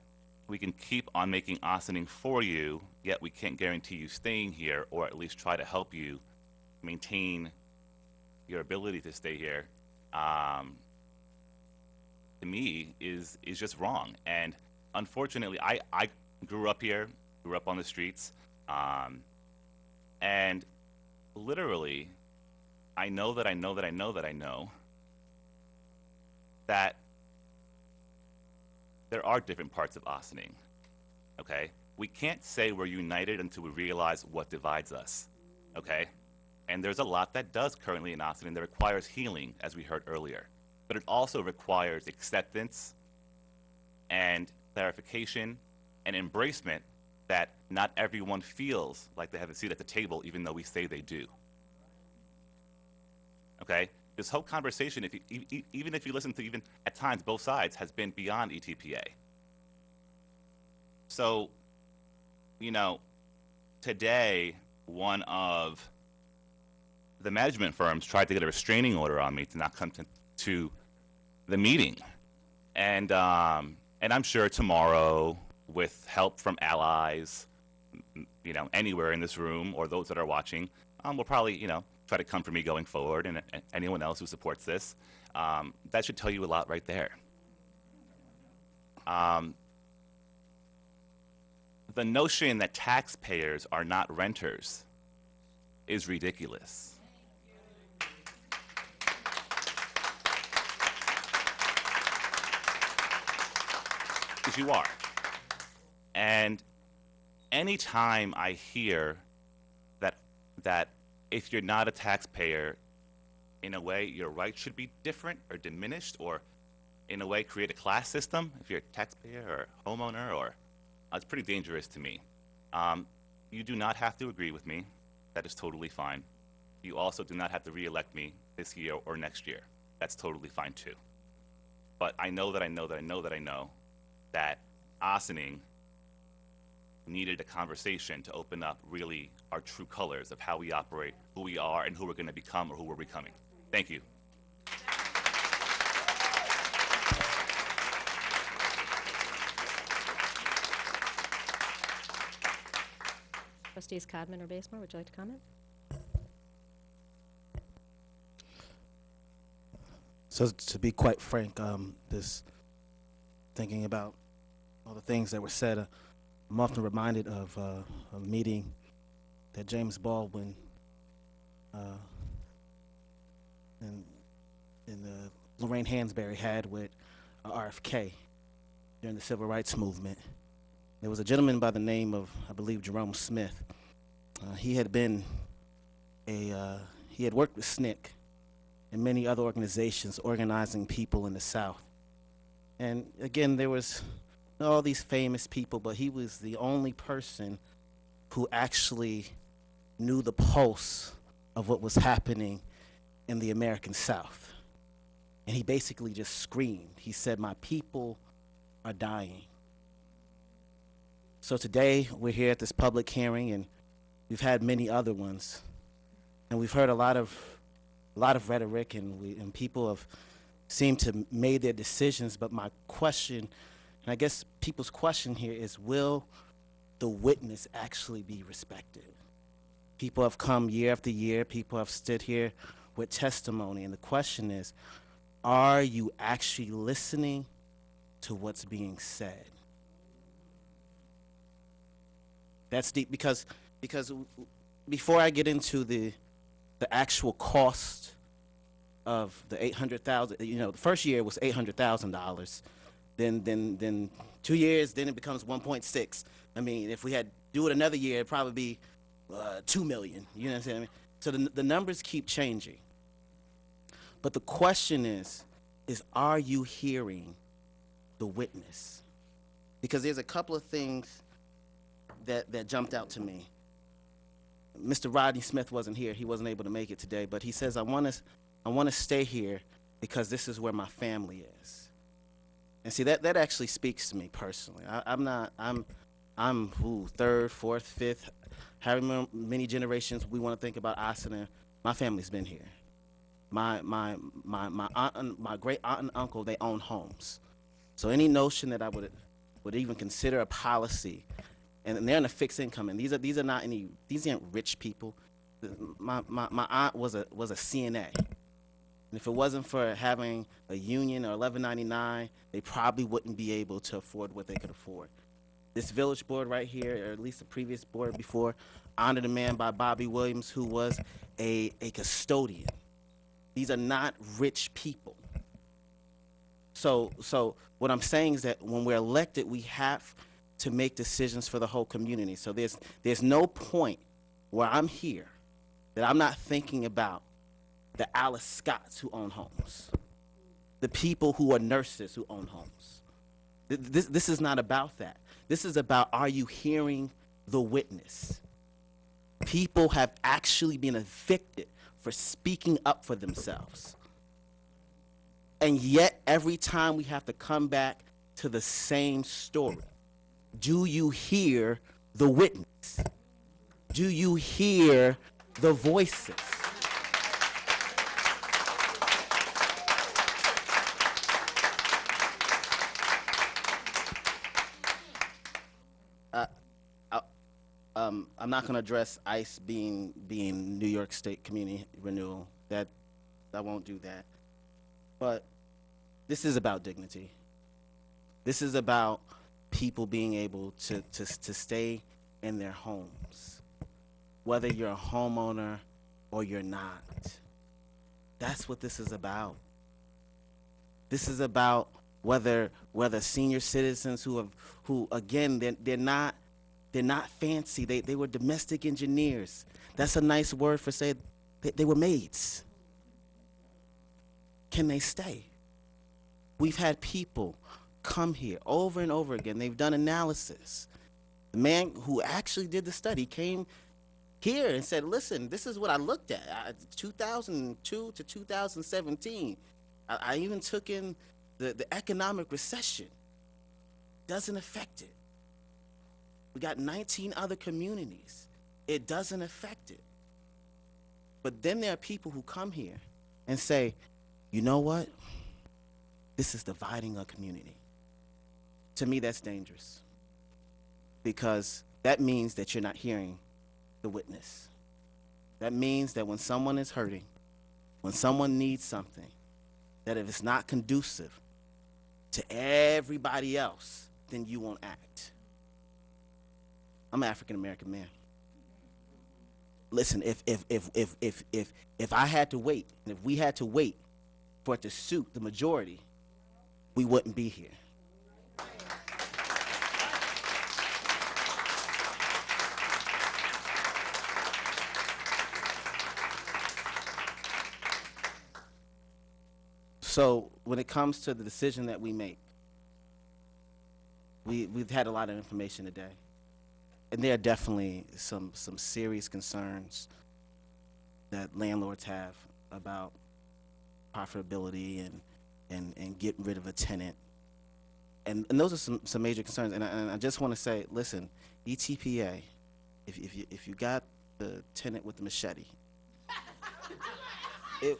we can keep on making Ossining for you, yet we can't guarantee you staying here, or at least try to help you maintain your ability to stay here, to me is just wrong. And unfortunately, I grew up here, grew up on the streets, and literally, I know that there are different parts of Ossining, okay? We can't say we're united until we realize what divides us, okay? And there's a lot that does currently in Ossining that requires healing, as we heard earlier. But it also requires acceptance and clarification and embracement that not everyone feels like they have a seat at the table, even though we say they do. Okay? This whole conversation, even if you listen to even at times both sides, has been beyond ETPA. So, you know, today, one of the management firms tried to get a restraining order on me to not come to the meeting. And I'm sure tomorrow, with help from allies, you know, anywhere in this room or those that are watching, we'll probably, you know, try to come for me going forward, and anyone else who supports this. That should tell you a lot right there. The notion that taxpayers are not renters is ridiculous. Because you are. And anytime I hear that if you're not a taxpayer, in a way, your rights should be different or diminished, or in a way, create a class system if you're a taxpayer or a homeowner, or it's pretty dangerous to me. You do not have to agree with me. That is totally fine. You also do not have to re-elect me this year or next year. That's totally fine too. But I know that Ossining needed a conversation to open up really our true colors of how we operate, who we are, and who we're going to become, or who we're becoming. Thank you. Trustees Codman or Basemore, would you like to comment? So to be quite frank, this thinking about all the things that were said, I'm often reminded of a meeting that James Baldwin and Lorraine Hansberry had with RFK during the Civil Rights Movement. There was a gentleman by the name of, I believe, Jerome Smith. He had worked with SNCC and many other organizations organizing people in the South. And again, there was all these famous people, but he was the only person who actually knew the pulse of what was happening in the American South. And he basically just screamed. He said, "My people are dying." So today, we're here at this public hearing, and we've had many other ones. And we've heard a lot of rhetoric, and people have seemed to made their decisions. But my question, and I guess people's question here is, will the witness actually be respected? People have come year after year. People have stood here with testimony. And the question is, are you actually listening to what's being said? That's deep, because before I get into the actual cost of the $800,000, the first year was $800,000. Then 2 years, then it becomes 1.6. I mean, if we had do it another year, it'd probably be 2 million. You know what I'm saying? I mean, so the numbers keep changing. But the question is are you hearing the witness? Because there's a couple of things that jumped out to me. Mr. Rodney Smith wasn't here. He wasn't able to make it today, but he says, I want to stay here because this is where my family is. And see, that actually speaks to me personally. I'm third, fourth, fifth, however many generations we want to think about Ossining. My family's been here. My aunt and my great aunt and uncle, they own homes. So any notion that I would even consider a policy, and they're in a fixed income, and these aren't rich people. My aunt was a CNA, and if it wasn't for having a union or $11.99, they probably wouldn't be able to afford what they could afford. This village board right here, or at least the previous board before, honored a man by Bobby Williams who was a custodian. These are not rich people. So what I'm saying is that when we're elected, we have to make decisions for the whole community. So there's no point where I'm here that I'm not thinking about the Alice Scotts who own homes, the people who are nurses who own homes. This is not about that. This is about, are you hearing the witness? People have actually been evicted for speaking up for themselves. And yet, every time we have to come back to the same story. Do you hear the witness? Do you hear the voices? I'm not going to address ICE being New York State Community Renewal. I won't do that. But this is about dignity. This is about people being able to stay in their homes, whether you're a homeowner or you're not. That's what this is about. This is about whether senior citizens who again, they're not fancy. They were domestic engineers. That's a nice word for saying they were maids. Can they stay? We've had people come here over and over again. They've done analysis. The man who actually did the study came here and said, listen, this is what I looked at, 2002 to 2017. I even took in the economic recession. Doesn't affect it. We got 19 other communities. It doesn't affect it. But then there are people who come here and say, you know what? This is dividing a community. To me, that's dangerous, because that means that you're not hearing the witness. That means that when someone is hurting, when someone needs something, that if it's not conducive to everybody else, then you won't act. I'm an African-American man. Listen, if I had to wait, and if we had to wait for it to suit the majority, we wouldn't be here. So when it comes to the decision that we make, we've had a lot of information today. And there are definitely some serious concerns that landlords have about profitability and getting rid of a tenant. and those are some major concerns. And I just want to say, listen, ETPA, if you got the tenant with the machete, you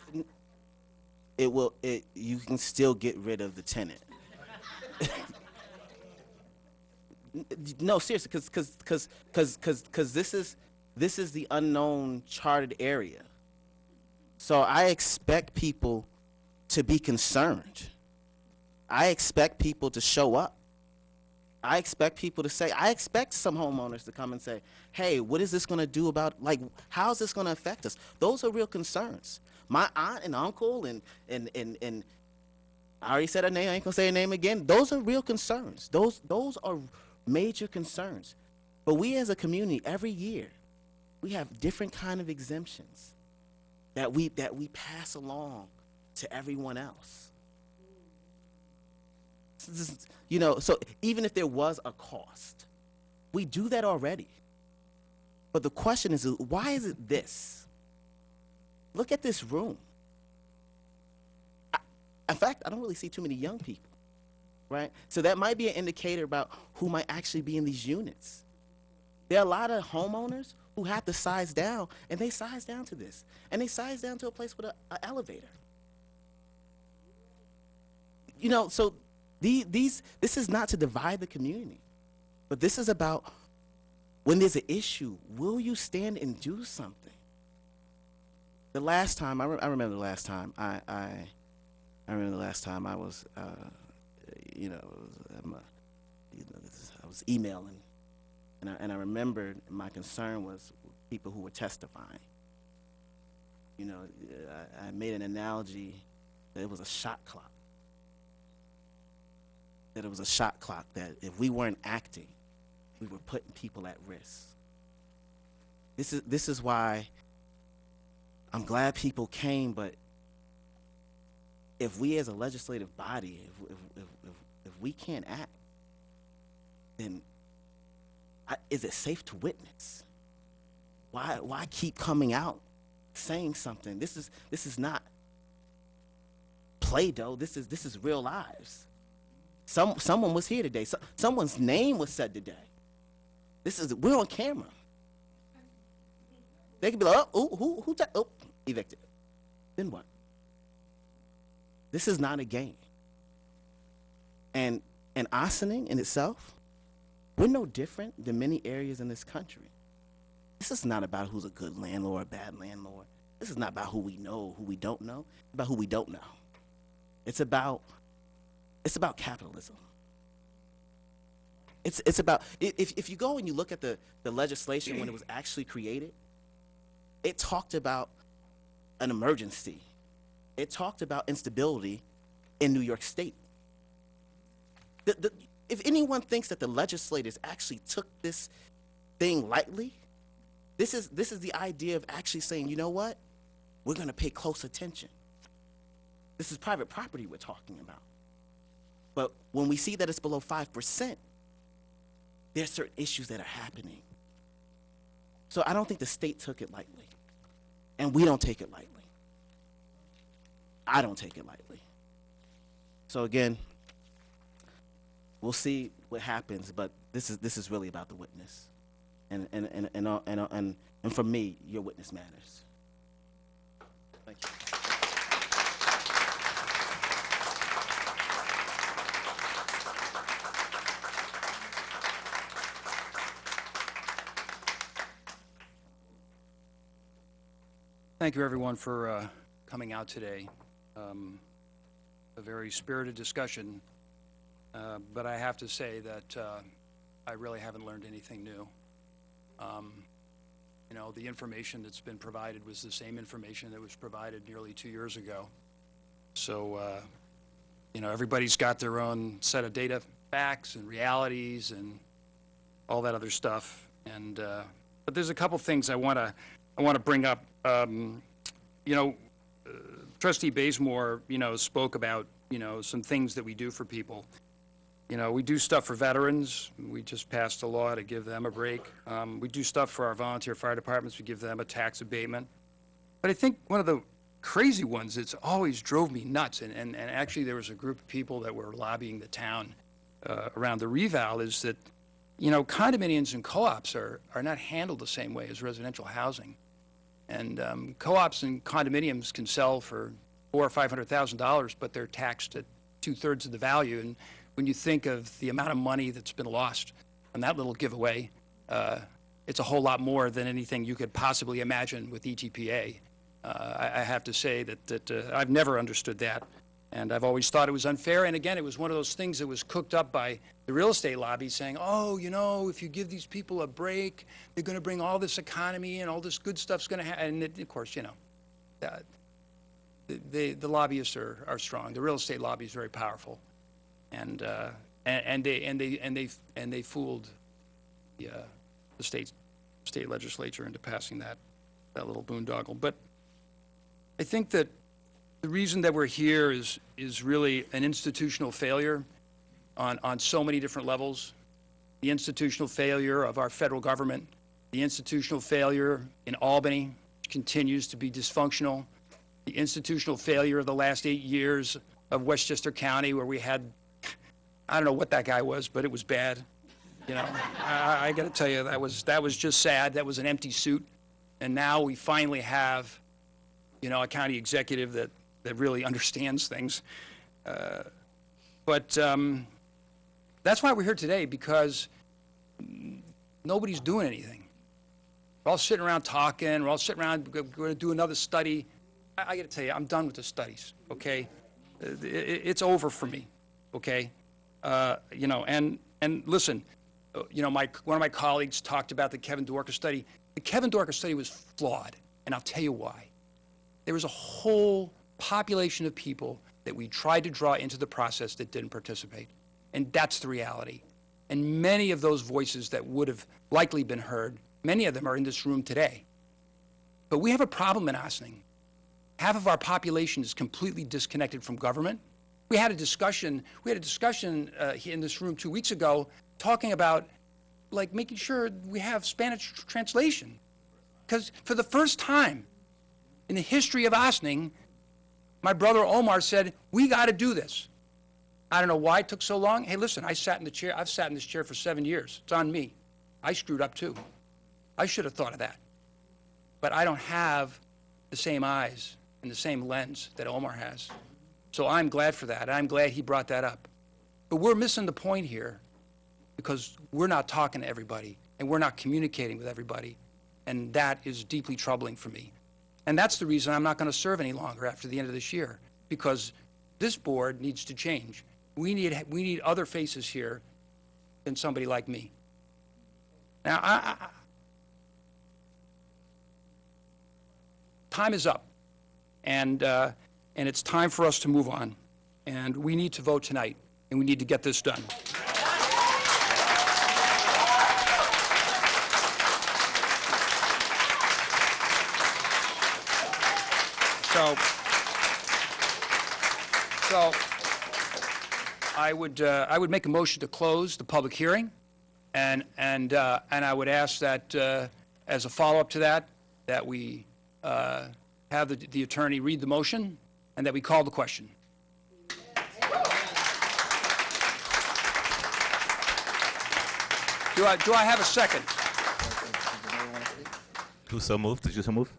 can still get rid of the tenant. No, seriously, because this is the unknown charted area. So I expect people to be concerned. I expect people to show up. I expect people to say, I expect some homeowners to come and say, hey, what is this going to do about, like, how is this going to affect us? Those are real concerns. My aunt and uncle and I already said her name, I ain't going to say her name again. Those are real concerns. Those are major concerns. But we as a community, every year, we have different kind of exemptions that we pass along to everyone else. You know, so even if there was a cost, we do that already. But the question is, why is it this? Look at this room. In fact, I don't really see too many young people, right? So that might be an indicator about who might actually be in these units. There are a lot of homeowners who have to size down, and they size down to this. And they size down to a place with an elevator. You know, so this is not to divide the community, but this is about when there's an issue, will you stand and do something? The last time, I remember the last time, I remember the last time I was, you know, I was emailing, and I remembered my concern was people who were testifying. You know, I made an analogy that it was a shot clock. That it was a shot clock, that if we weren't acting, we were putting people at risk. This is why I'm glad people came, but if we as a legislative body, if we can't act, then is it safe to witness? Why keep coming out saying something? This is not Play-Doh. This is real lives. Someone was here today. Someone's name was said today. We're on camera. They could be like, oh, who evicted. Then what? This is not a game. And Ossining in itself, we're no different than many areas in this country. This is not about who's a good landlord or a bad landlord. This is not about who we know, who we don't know. It's about who we don't know. It's about capitalism. It's about, if you go and you look at the legislation when it was actually created, it talked about an emergency. It talked about instability in New York State. If anyone thinks that the legislators actually took this thing lightly, this is the idea of actually saying, you know what? We're going to pay close attention. This is private property we're talking about. But when we see that it's below 5%, there's certain issues that are happening. So I don't think the state took it lightly. And we don't take it lightly. I don't take it lightly. So again, we'll see what happens, but this is really about the witness. And for me, your witness matters. Thank you. Thank you, everyone, for coming out today. A very spirited discussion, but I have to say that I really haven't learned anything new. You know, the information that's been provided was the same information that was provided nearly 2 years ago. So, you know, everybody's got their own set of data, facts, and realities, and all that other stuff. And but there's a couple things I want to bring up. You know, Trustee Bazemore, you know, spoke about, you know, some things that we do for people. You know, we do stuff for veterans. We just passed a law to give them a break. We do stuff for our volunteer fire departments. We give them a tax abatement. But I think one of the crazy ones that's always drove me nuts, and actually there was a group of people that were lobbying the town around the reval is that, you know, condominiums and co-ops are not handled the same way as residential housing. And co-ops and condominiums can sell for $400,000 or $500,000, but they're taxed at 2/3 of the value. And when you think of the amount of money that's been lost on that little giveaway, it's a whole lot more than anything you could possibly imagine with ETPA. I have to say that I've never understood that, and I've always thought it was unfair. And again, it was one of those things that was cooked up by the real estate lobby saying, oh, you know, if you give these people a break, they're going to bring all this economy and all this good stuff's going to happen. And of course, you know, the lobbyists are strong. The real estate lobby is very powerful, and they fooled the state legislature into passing that little boondoggle. But I think that the reason that we're here is really an institutional failure on so many different levels. The institutional failure of our federal government, the institutional failure in Albany, which continues to be dysfunctional, the institutional failure of the last 8 years of Westchester County, where we had, I don't know what that guy was, but it was bad. You know, I got to tell you, that was just sad. That was an empty suit. And now we finally have, you know, a county executive that really understands things. But that's why we're here today, because nobody's doing anything. We're all sitting around talking. We're all sitting around, we're going to do another study. I got to tell you, I'm done with the studies, okay? It's over for me, okay? You know, and listen, you know, one of my colleagues talked about the Kevin Dworka study. The Kevin Dworka study was flawed, and I'll tell you why. There was a whole population of people that we tried to draw into the process that didn't participate, and that's the reality. And many of those voices that would have likely been heard, many of them are in this room today. But we have a problem in Ossining. Half of our population is completely disconnected from government. We had a discussion here in this room 2 weeks ago talking about, like, making sure we have Spanish translation. Because for the first time in the history of Ossining, my brother Omar said, we got to do this. I don't know why it took so long. Hey, listen, I've sat in this chair for 7 years. It's on me. I screwed up too. I should have thought of that. But I don't have the same eyes and the same lens that Omar has. So I'm glad for that. I'm glad he brought that up. But we're missing the point here, because we're not talking to everybody and we're not communicating with everybody. And that is deeply troubling for me. And that's the reason I'm not going to serve any longer after the end of this year, because this board needs to change. We need other faces here than somebody like me. Now, time is up, and it's time for us to move on. And we need to vote tonight, and we need to get this done. So I would make a motion to close the public hearing, and I would ask that as a follow-up to that we have the attorney read the motion and that we call the question. Do I have a second? Who so moved? Did you so move?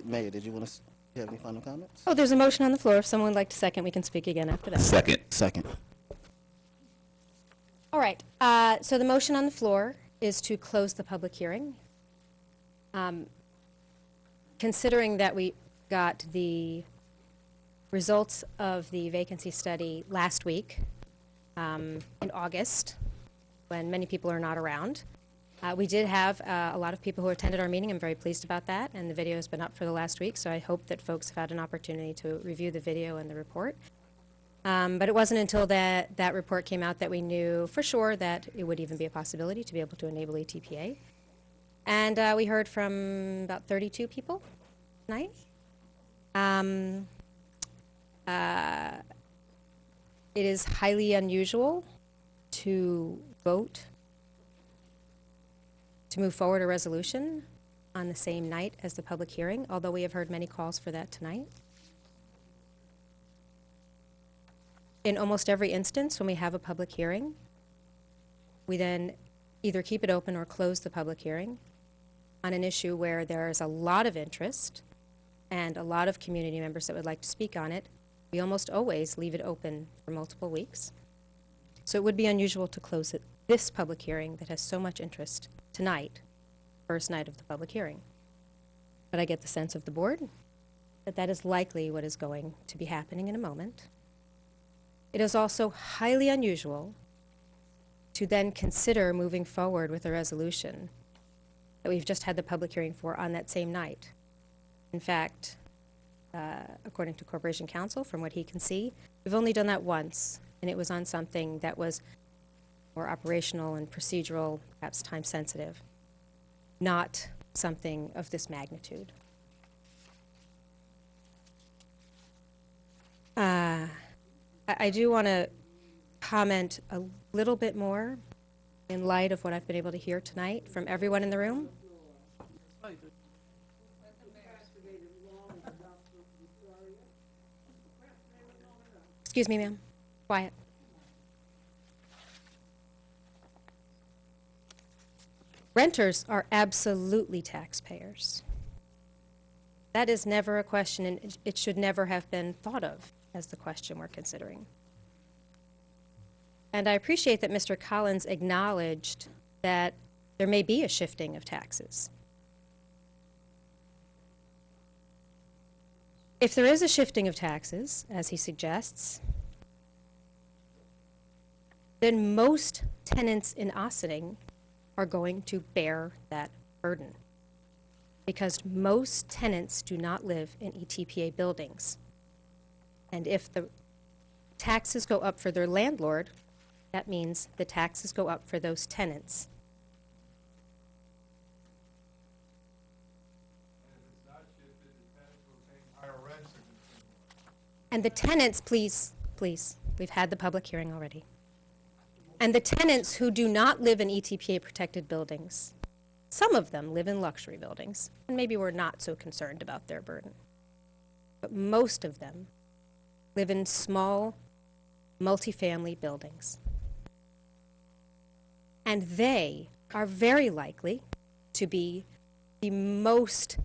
Mayor, did you want to have any final comments? Oh, there's a motion on the floor. If someone would like to second, we can speak again after that. Second. All right, so the motion on the floor is to close the public hearing. Considering that we got the results of the vacancy study last week, in August, when many people are not around, we did have a lot of people who attended our meeting. I'm very pleased about that, and the video has been up for the last week, so I hope that folks have had an opportunity to review the video and the report. But it wasn't until that report came out that we knew for sure that it would even be a possibility to be able to enable ETPA. And we heard from about 32 people tonight. It is highly unusual to vote to move forward a resolution on the same night as the public hearing, although we have heard many calls for that tonight. In almost every instance, when we have a public hearing, we then either keep it open or close the public hearing on an issue where there is a lot of interest and a lot of community members that would like to speak on it. We almost always leave it open for multiple weeks. So it would be unusual to close this public hearing that has so much interest tonight, first night of the public hearing. But I get the sense of the board that that is likely what is going to be happening in a moment. It is also highly unusual to then consider moving forward with a resolution that we've just had the public hearing for on that same night. In fact, according to Corporation Counsel, from what he can see, we've only done that once, and it was on something that was more operational and procedural, perhaps time-sensitive, not something of this magnitude. I do want to comment a little bit more in light of what I've been able to hear tonight from everyone in the room. Excuse me, ma'am. Quiet. Renters are absolutely taxpayers. That is never a question, and it should never have been thought of as the question we're considering. And I appreciate that Mr. Collins acknowledged that there may be a shifting of taxes. If there is a shifting of taxes, as he suggests, then most tenants in Ossining are going to bear that burden, because most tenants do not live in ETPA buildings. And if the taxes go up for their landlord, that means the taxes go up for those tenants. And the tenants, please, we've had the public hearing already. And the tenants who do not live in ETPA protected buildings, some of them live in luxury buildings, and maybe we're not so concerned about their burden. But most of them live in small, multifamily buildings. And they are very likely to be the most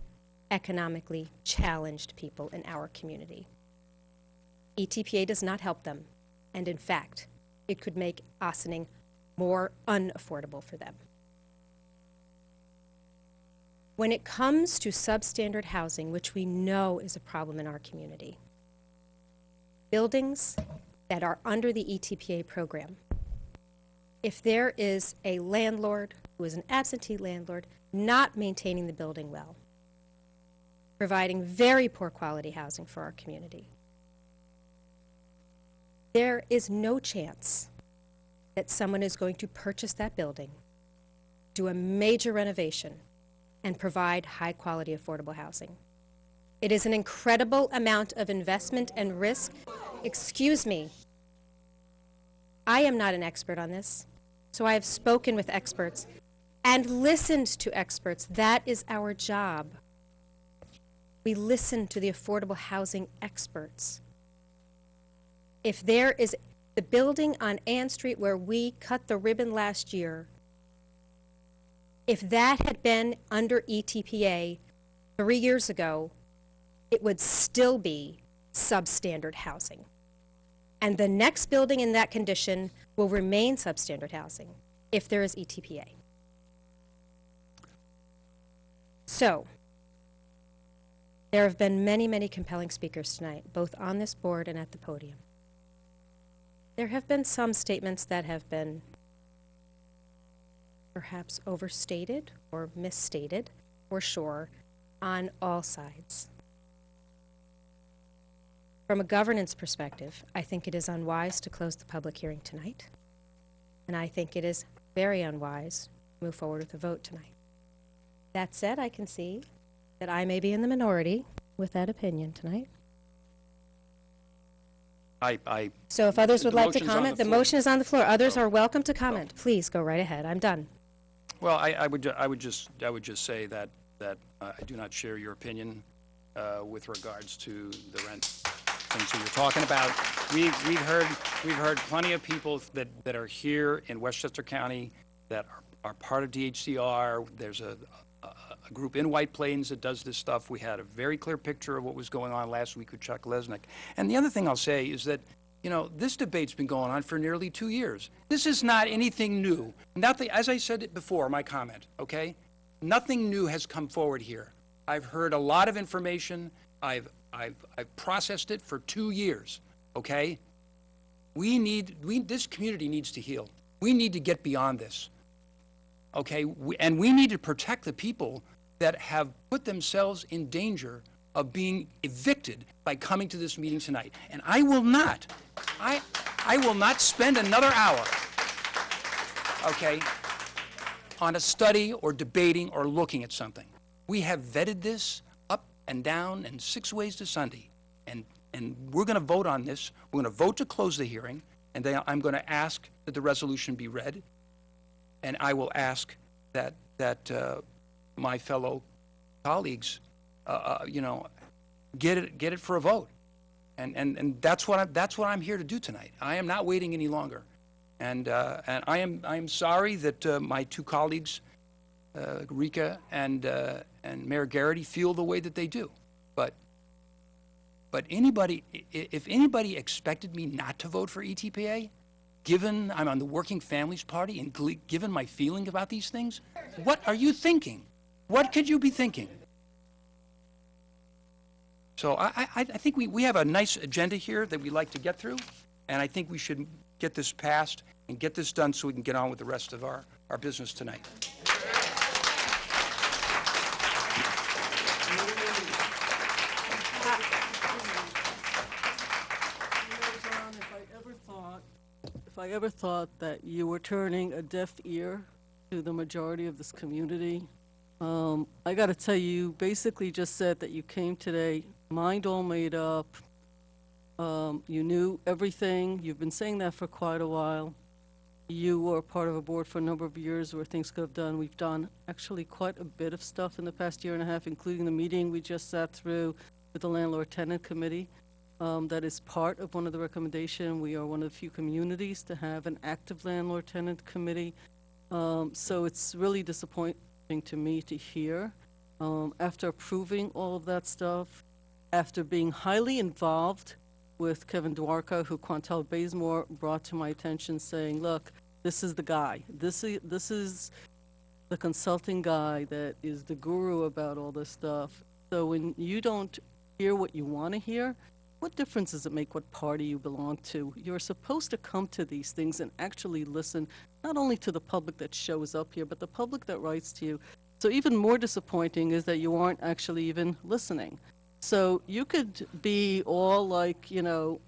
economically challenged people in our community. ETPA does not help them, and in fact, it could make Ossining more unaffordable for them. When it comes to substandard housing, which we know is a problem in our community, buildings that are under the ETPA program, if there is a landlord who is an absentee landlord not maintaining the building well, providing very poor quality housing for our community, there is no chance that someone is going to purchase that building, do a major renovation, and provide high-quality, affordable housing. It is an incredible amount of investment and risk. Excuse me. I am not an expert on this, so I have spoken with experts and listened to experts. That is our job. We listen to the affordable housing experts. If there is the building on Ann Street where we cut the ribbon last year, if that had been under ETPA 3 years ago, it would still be substandard housing. And the next building in that condition will remain substandard housing if there is ETPA. So, there have been many, many compelling speakers tonight, both on this board and at the podium. There have been some statements that have been perhaps overstated or misstated, for sure, on all sides. From a governance perspective, I think it is unwise to close the public hearing tonight, and I think it is very unwise to move forward with a vote tonight. That said, I can see that I may be in the minority with that opinion tonight. So if others would like to comment, the motion is on the floor. Others are welcome to comment. Please go right ahead. I'm done. Well, I would just say that I do not share your opinion with regards to the rent. things that you're talking about. We've heard plenty of people that are here in Westchester County that are part of DHCR. There's a group in White Plains that does this stuff. We had a very clear picture of what was going on last week with Chuck Lesnick. And the other thing I'll say is that, you know, this debate's been going on for nearly 2 years. This is not anything new. Nothing, as I said it before, my comment, okay? Nothing new has come forward here. I've heard a lot of information. I've processed it for 2 years, okay? This community needs to heal. We need to get beyond this, okay? And we need to protect the people that have put themselves in danger of being evicted by coming to this meeting tonight. And I will not spend another hour, okay, on a study or debating or looking at something. We have vetted this up and down and 6 ways to Sunday. And we're going to vote on this. We're going to vote to close the hearing. And then I'm going to ask that the resolution be read. And I will ask that my fellow colleagues, you know, get it for a vote. And that's what I'm here to do tonight. I am not waiting any longer. And I am sorry that my 2 colleagues, Rika and Mayor Garrity, feel the way that they do. But if anybody expected me not to vote for ETPA, given I'm on the Working Families Party and given my feeling about these things, what are you thinking? What could you be thinking? So I think we have a nice agenda here that we'd like to get through, and I think we should get this passed and get this done so we can get on with the rest of our business tonight. If I ever thought that you were turning a deaf ear to the majority of this community, I got to tell you, basically just said that you came today, mind all made up. You knew everything. You've been saying that for quite a while. You were part of a board for a number of years where things could have done. We've done actually quite a bit of stuff in the past year and a half, including the meeting we just sat through with the Landlord-Tenant Committee. That is part of one of the recommendations. We are one of the few communities to have an active landlord-tenant committee. So it's really disappointing to me to hear, after approving all of that stuff, after being highly involved with Kevin Dwarka, who Quantel Bazemore brought to my attention, saying, look, this is the guy. This is the consulting guy that is the guru about all this stuff. So when you don't hear what you want to hear, what difference does it make what party you belong to? You're supposed to come to these things and actually listen, not only to the public that shows up here, but the public that writes to you. So even more disappointing is that you aren't actually even listening. So you could be all like, you know,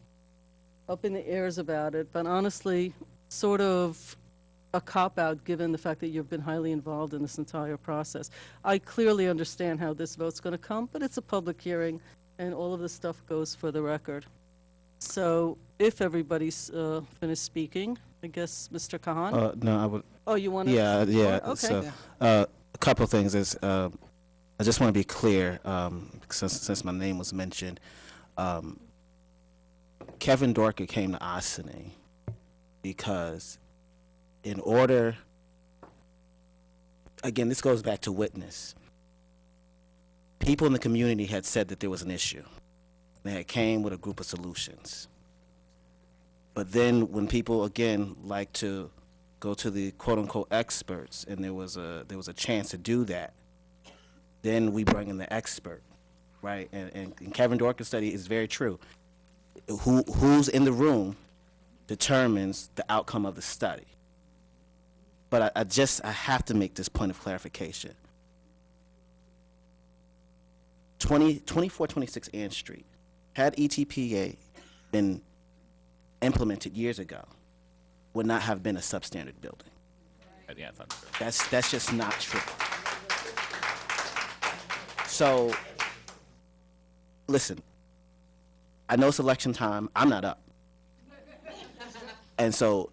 up in the airs about it, but honestly, sort of a cop-out given the fact that you've been highly involved in this entire process. I clearly understand how this vote's going to come, but it's a public hearing, and all of this stuff goes for the record. So if everybody's finished speaking, I guess Mr. Kahan? No, I would. Oh, you want to? Yeah. Okay. So, a couple of things is, I just want to be clear, since my name was mentioned. Kevin Dwarka came to Ossining because in order, again, this goes back to witness. People in the community had said that there was an issue. They had came with a group of solutions. But then when people, again, like to go to the quote-unquote experts, and there was a chance to do that, then we bring in the expert, right? And Kevin Dwarka's study is very true. Who's in the room determines the outcome of the study. But I have to make this point of clarification. 2426 Ann Street, had ETPA been implemented years ago, would not have been a substandard building. Yeah, that's not true. That's just not true. So, listen, I know it's election time. I'm not up. And so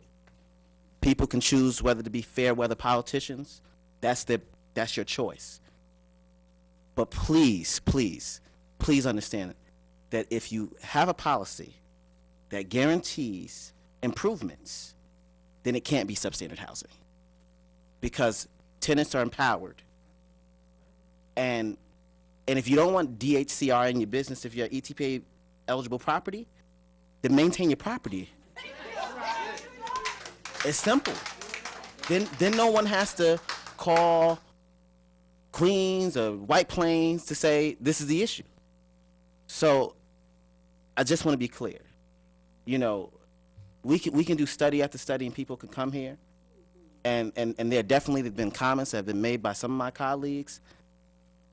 people can choose whether to be fair weather politicians. That's your choice. But please, please, please understand that if you have a policy that guarantees improvements, then it can't be substandard housing, because tenants are empowered. And if you don't want DHCR in your business, if you're ETPA eligible property, then maintain your property. It's simple. Then no one has to call Queens or White Plains to say this is the issue. So I just want to be clear. You know, we can do study after study, and people can come here, and there definitely have been comments that have been made by some of my colleagues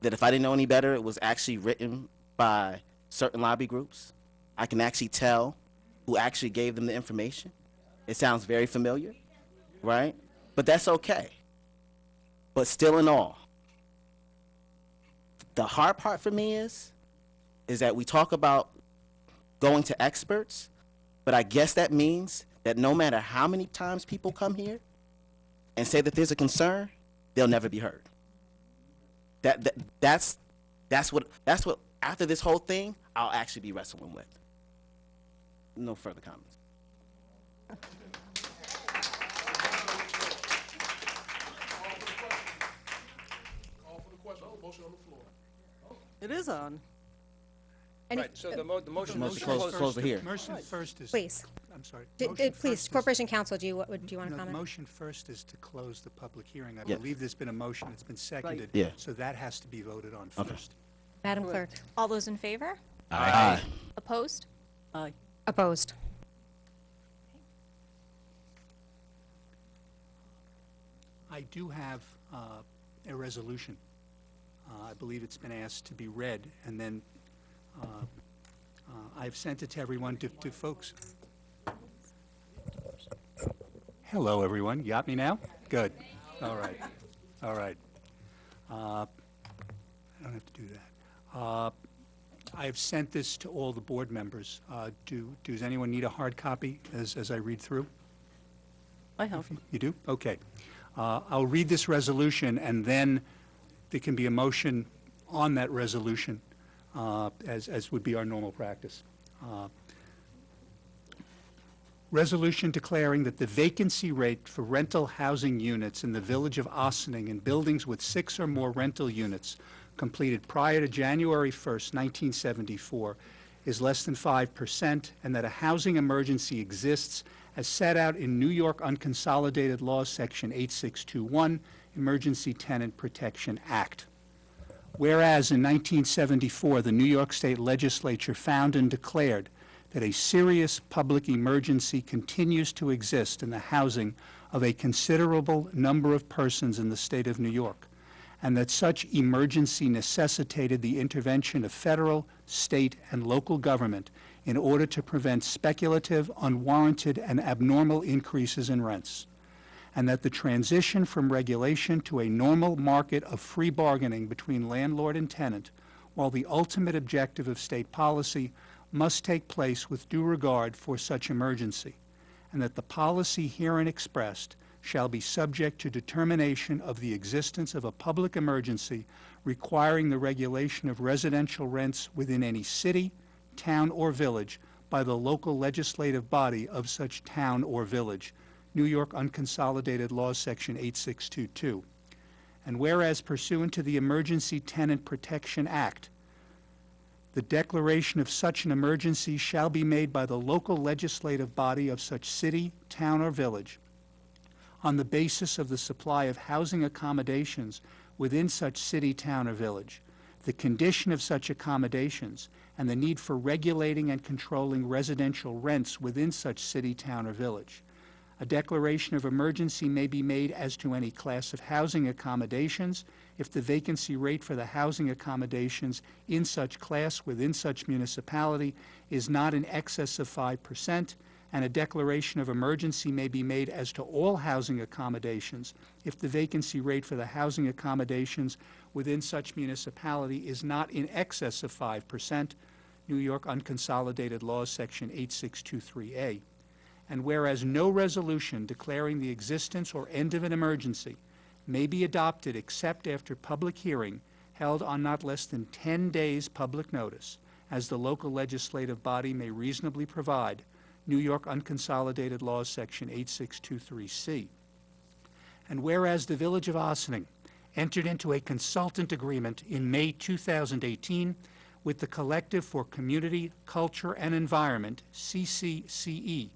that if I didn't know any better, it was actually written by certain lobby groups. I can actually tell who actually gave them the information. It sounds very familiar, right? But that's okay. But still in all, the hard part for me is that we talk about going to experts, but I guess that means that no matter how many times people come here and say that there's a concern, they'll never be heard. That's what after this whole thing, I'll actually be wrestling with. No further comments. It is on. Right, so the motion Motion is close the hearing. Motion first is. Please. I'm sorry. Please, Motion first Corporation Counsel, do you want to No, the comment? motion first is to close the public hearing. I Yeah. believe there's been a motion, it's been seconded. Yeah. So that has to be voted on Okay. first. Madam Clerk? All those in favor? Aye. Opposed? Aye. Opposed? I do have a resolution. I believe it's been asked to be read, and then I've sent it to everyone, to folks. Hello, everyone. You got me now? Good. All right. All right. I don't have to do that. I have sent this to all the board members. Does anyone need a hard copy as I read through? I have. You do? Okay. I'll read this resolution, and then there can be a motion on that resolution, as would be our normal practice. Resolution declaring that the vacancy rate for rental housing units in the village of Ossining in buildings with 6 or more rental units completed prior to January 1st, 1974, is less than 5%, and that a housing emergency exists as set out in New York Unconsolidated Law, Section 8621, Emergency Tenant Protection Act. Whereas in 1974, the New York State Legislature found and declared that a serious public emergency continues to exist in the housing of a considerable number of persons in the state of New York, and that such emergency necessitated the intervention of federal, state, and local government in order to prevent speculative, unwarranted, and abnormal increases in rents, and that the transition from regulation to a normal market of free bargaining between landlord and tenant, while the ultimate objective of state policy, must take place with due regard for such emergency, and that the policy herein expressed shall be subject to determination of the existence of a public emergency requiring the regulation of residential rents within any city, town, or village by the local legislative body of such town or village. New York Unconsolidated Law, Section 8622. And whereas pursuant to the Emergency Tenant Protection Act, the declaration of such an emergency shall be made by the local legislative body of such city, town, or village on the basis of the supply of housing accommodations within such city, town, or village, the condition of such accommodations, and the need for regulating and controlling residential rents within such city, town, or village. A declaration of emergency may be made as to any class of housing accommodations if the vacancy rate for the housing accommodations in such class within such municipality is not in excess of 5%, and a declaration of emergency may be made as to all housing accommodations if the vacancy rate for the housing accommodations within such municipality is not in excess of 5%, New York Unconsolidated Law, Section 8623A. And whereas no resolution declaring the existence or end of an emergency may be adopted except after public hearing held on not less than 10 days' public notice, as the local legislative body may reasonably provide, New York Unconsolidated Laws, Section 8623C. And whereas the Village of Ossining entered into a consultant agreement in May 2018 with the Collective for Community, Culture, and Environment, CCCE,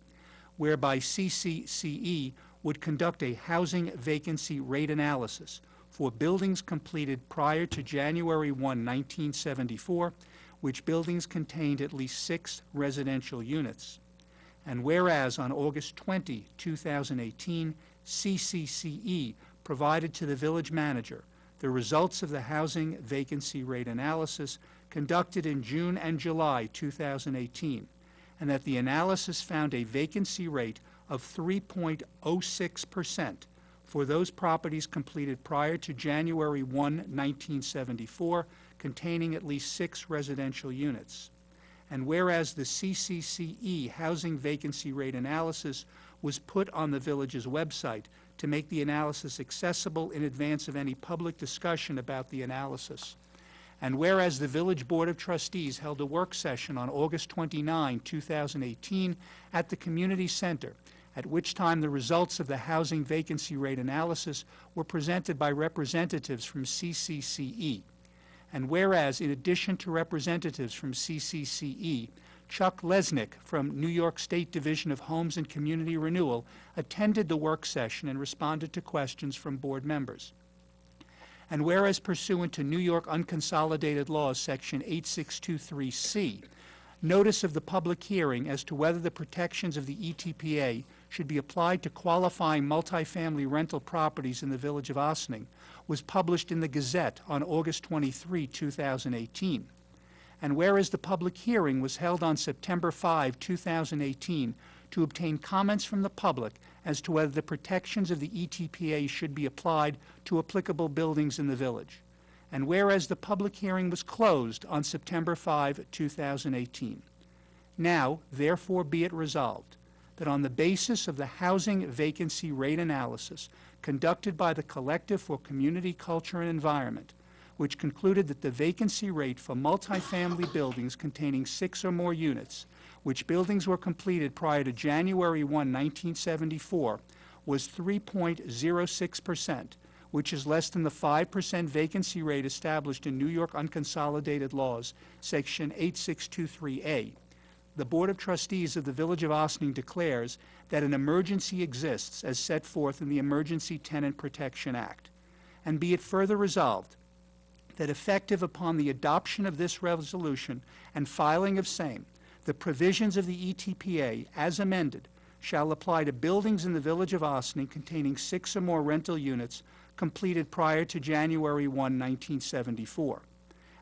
whereby CCCE would conduct a housing vacancy rate analysis for buildings completed prior to January 1, 1974, which buildings contained at least 6 residential units. And whereas on August 20, 2018, CCCE provided to the village manager the results of the housing vacancy rate analysis conducted in June and July 2018, and that the analysis found a vacancy rate of 3.06% for those properties completed prior to January 1, 1974, containing at least 6 residential units. And whereas the CCCE housing vacancy rate analysis was put on the village's website to make the analysis accessible in advance of any public discussion about the analysis. And whereas the Village Board of Trustees held a work session on August 29, 2018 at the Community Center, at which time the results of the housing vacancy rate analysis were presented by representatives from CCCE. And whereas, in addition to representatives from CCCE, Chuck Lesnick from New York State Division of Homes and Community Renewal attended the work session and responded to questions from board members. And whereas pursuant to New York Unconsolidated Laws, Section 8623C, notice of the public hearing as to whether the protections of the ETPA should be applied to qualifying multifamily rental properties in the Village of Ossining was published in the Gazette on August 23, 2018. And whereas the public hearing was held on September 5, 2018, to obtain comments from the public as to whether the protections of the ETPA should be applied to applicable buildings in the village. And whereas the public hearing was closed on September 5, 2018. Now, therefore, be it resolved that on the basis of the housing vacancy rate analysis conducted by the Collective for Community, Culture, and Environment, which concluded that the vacancy rate for multifamily buildings containing 6 or more units, which buildings were completed prior to January 1, 1974, was 3.06%, which is less than the 5% vacancy rate established in New York Unconsolidated Laws, Section 8623A. The Board of Trustees of the Village of Ossining declares that an emergency exists as set forth in the Emergency Tenant Protection Act. And be it further resolved that effective upon the adoption of this resolution and filing of same, the provisions of the ETPA, as amended, shall apply to buildings in the Village of Ossining containing 6 or more rental units completed prior to January 1, 1974.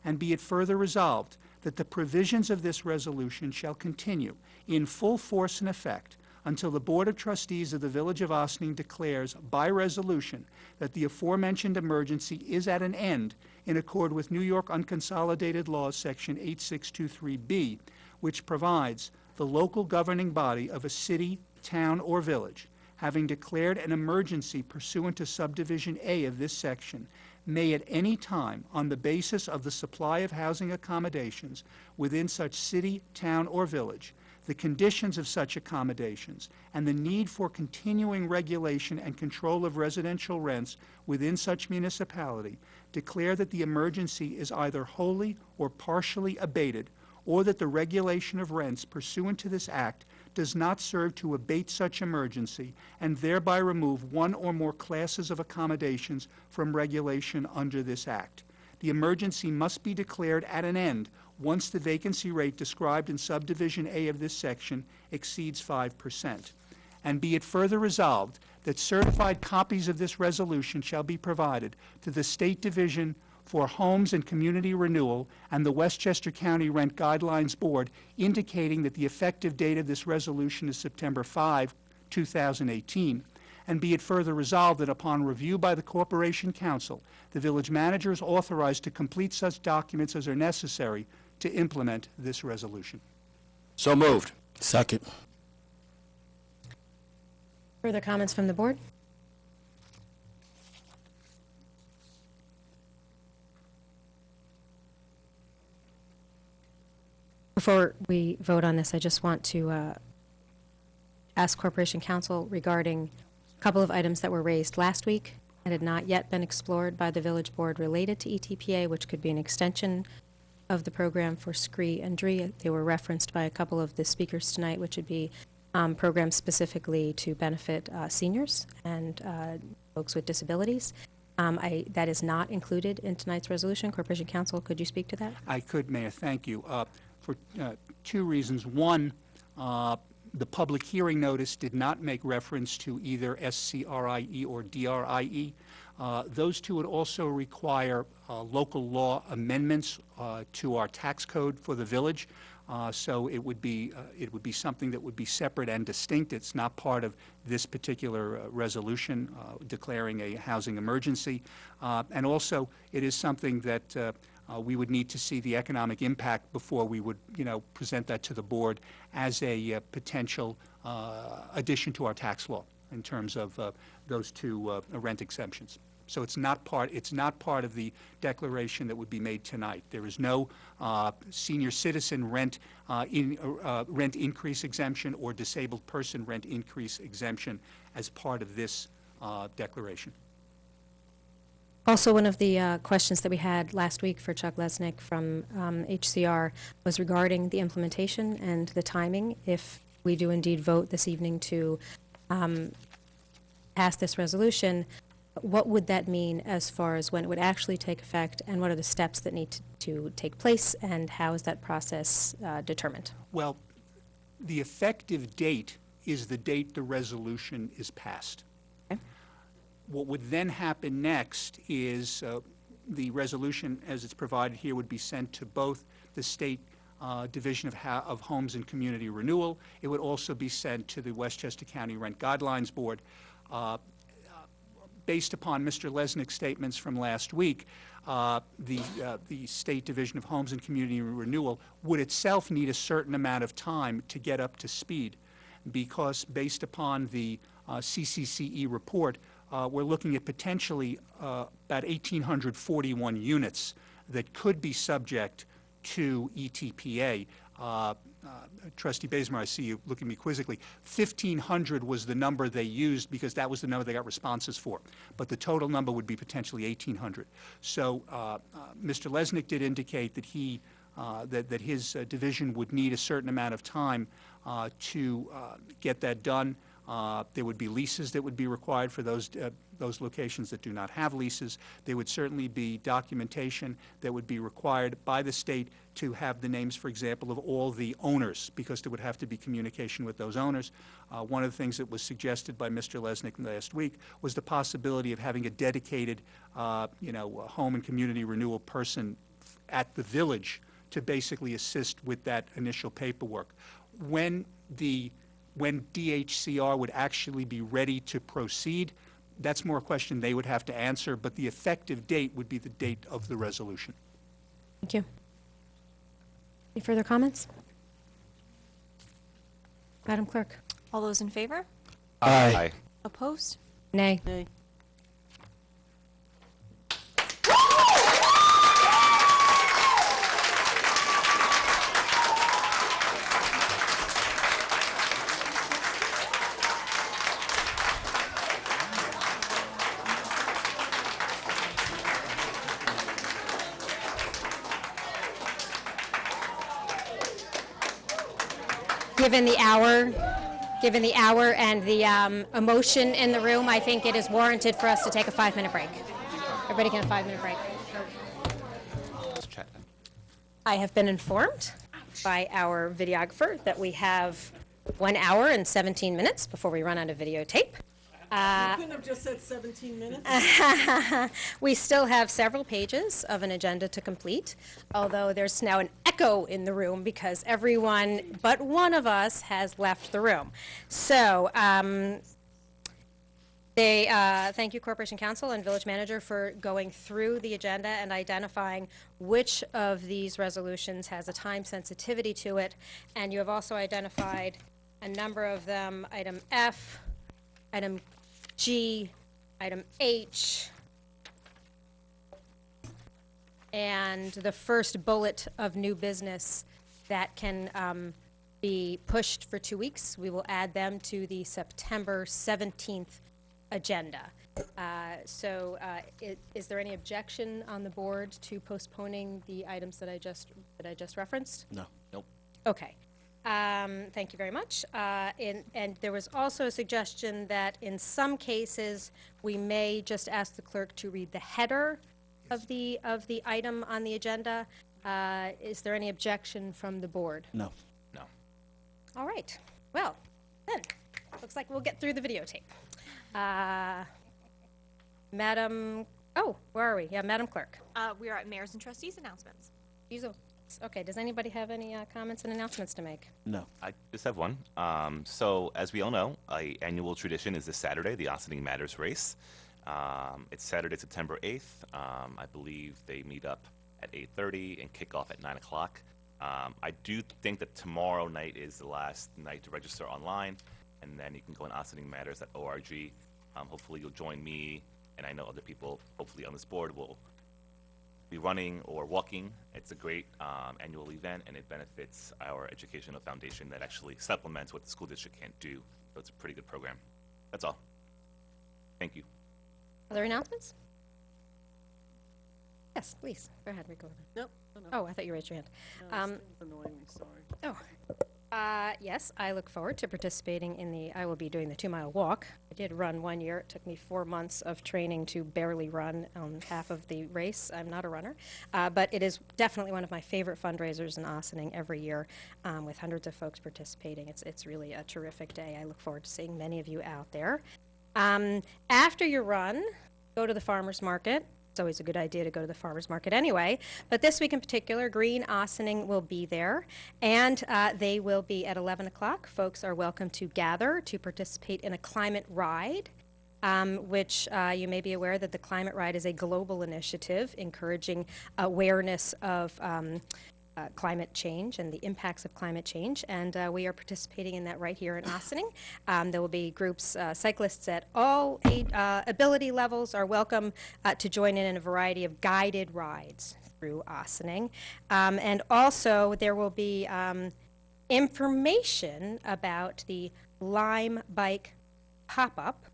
And be it further resolved that the provisions of this resolution shall continue in full force and effect until the Board of Trustees of the Village of Ossining declares by resolution that the aforementioned emergency is at an end in accord with New York Unconsolidated Laws, Section 8623B, which provides the local governing body of a city, town, or village, having declared an emergency pursuant to subdivision A of this section, may at any time, on the basis of the supply of housing accommodations within such city, town, or village, the conditions of such accommodations, and the need for continuing regulation and control of residential rents within such municipality, declare that the emergency is either wholly or partially abated, or that the regulation of rents pursuant to this act does not serve to abate such emergency and thereby remove one or more classes of accommodations from regulation under this act. The emergency must be declared at an end once the vacancy rate described in subdivision A of this section exceeds 5%. And be it further resolved that certified copies of this resolution shall be provided to the State Division for Homes and Community Renewal and the Westchester County Rent Guidelines Board, indicating that the effective date of this resolution is September 5, 2018. And be it further resolved that upon review by the Corporation Council, the village manager is authorized to complete such documents as are necessary to implement this resolution. So moved. Second. Further comments from the board? Before we vote on this, I just want to ask Corporation Counsel regarding a couple of items that were raised last week that had not yet been explored by the village board related to ETPA, which could be an extension of the program for SCREE and DREE. They were referenced by a couple of the speakers tonight, which would be programs specifically to benefit seniors and folks with disabilities. That is not included in tonight's resolution. Corporation Counsel, could you speak to that? I could, Mayor, thank you. For two reasons. One, the public hearing notice did not make reference to either SCRIE or DRIE. Those two would also require local law amendments to our tax code for the village. So it would be something that would be separate and distinct. It's not part of this particular resolution declaring a housing emergency. And also, it is something that we would need to see the economic impact before we would, present that to the board as a potential addition to our tax law in terms of those two rent exemptions. So it's not part of the declaration that would be made tonight. There is no senior citizen rent increase exemption or disabled person rent increase exemption as part of this declaration. Also, one of the questions that we had last week for Chuck Lesnick from HCR was regarding the implementation and the timing. If we do indeed vote this evening to pass this resolution, what would that mean as far as when it would actually take effect, and what are the steps that need to take place, and how is that process determined? Well, the effective date is the date the resolution is passed. Okay. What would then happen next is the resolution, as it's provided here, would be sent to both the State Division of Homes and Community Renewal. It would also be sent to the Westchester County Rent Guidelines Board. Based upon Mr. Lesnick's statements from last week, the State Division of Homes and Community Renewal would itself need a certain amount of time to get up to speed, because based upon the CCCE report, we're looking at potentially about 1,841 units that could be subject to ETPA. Trustee Bazemore, I see you looking at me quizzically. 1,500 was the number they used because that was the number they got responses for. But the total number would be potentially 1,800. So Mr. Lesnick did indicate that that his division would need a certain amount of time to get that done. There would be leases that would be required for those locations that do not have leases. There would certainly be documentation that would be required by the state to have the names, for example, of all the owners, because there would have to be communication with those owners. One of the things that was suggested by Mr. Lesnick last week was the possibility of having a dedicated, home and community renewal person at the village to basically assist with that initial paperwork. When DHCR would actually be ready to proceed, that's more a question they would have to answer, but the effective date would be the date of the resolution. Thank you. Any further comments? Madam Clerk? All those in favor? Aye. Opposed? Nay. Nay. Given the hour and the emotion in the room, I think it is warranted for us to take a 5-minute break. Everybody can have a 5-minute break. I have been informed by our videographer that we have 1 hour and 17 minutes before we run out of videotape. You couldn't have just said 17 minutes? We still have several pages of an agenda to complete, although there's now an echo in the room because everyone but one of us has left the room. So thank you, Corporation Counsel and Village Manager, for going through the agenda and identifying which of these resolutions has a time sensitivity to it. And you have also identified a number of them: item F, item G, item H, and the first bullet of new business that can be pushed for 2 weeks. We will add them to the September 17th agenda. Is there any objection on the board to postponing the items that I just referenced? No. Nope. Okay. Thank you very much. And there was also a suggestion that in some cases, we may just ask the clerk to read the header of the item on the agenda. Is there any objection from the board? No. No. All right. Well, then, looks like we'll get through the videotape. Madam, where are we? Yeah, Madam Clerk. We are at Mayors and Trustees announcements. Okay, does anybody have any comments and announcements to make? No. I just have one. So, as we all know, an annual tradition is this Saturday, the Ossining Matters race. It's Saturday, September 8th. I believe they meet up at 8:30 and kick off at 9 o'clock. I do think that tomorrow night is the last night to register online, and then you can go on OsseningMatters.org. Hopefully you'll join me, and I know other people, hopefully on this board, will be running or walking. It's a great annual event, and it benefits our educational foundation that actually supplements what the school district can't do. So it's a pretty good program. That's all. Thank you. Other announcements? Yes, please. Go ahead, Rico. Nope. No. Oh, I thought you raised your hand. No, this thing's annoying me, sorry. Yes, I look forward to participating in I will be doing the 2-mile walk. I did run one year. It took me 4 months of training to barely run half of the race. I'm not a runner, but it is definitely one of my favorite fundraisers in Ossining every year, with hundreds of folks participating. It's really a terrific day. I look forward to seeing many of you out there. After your run, go to the farmer's market. It's always a good idea to go to the farmer's market anyway, but this week in particular, Green Ossining will be there, and they will be at 11 o'clock. Folks are welcome to gather to participate in a climate ride, which you may be aware that the climate ride is a global initiative encouraging awareness of climate change and the impacts of climate change, and we are participating in that right here in Ossining. There will be groups, cyclists at all ability levels are welcome to join in a variety of guided rides through Ossining. And also there will be information about the Lime Bike pop-up.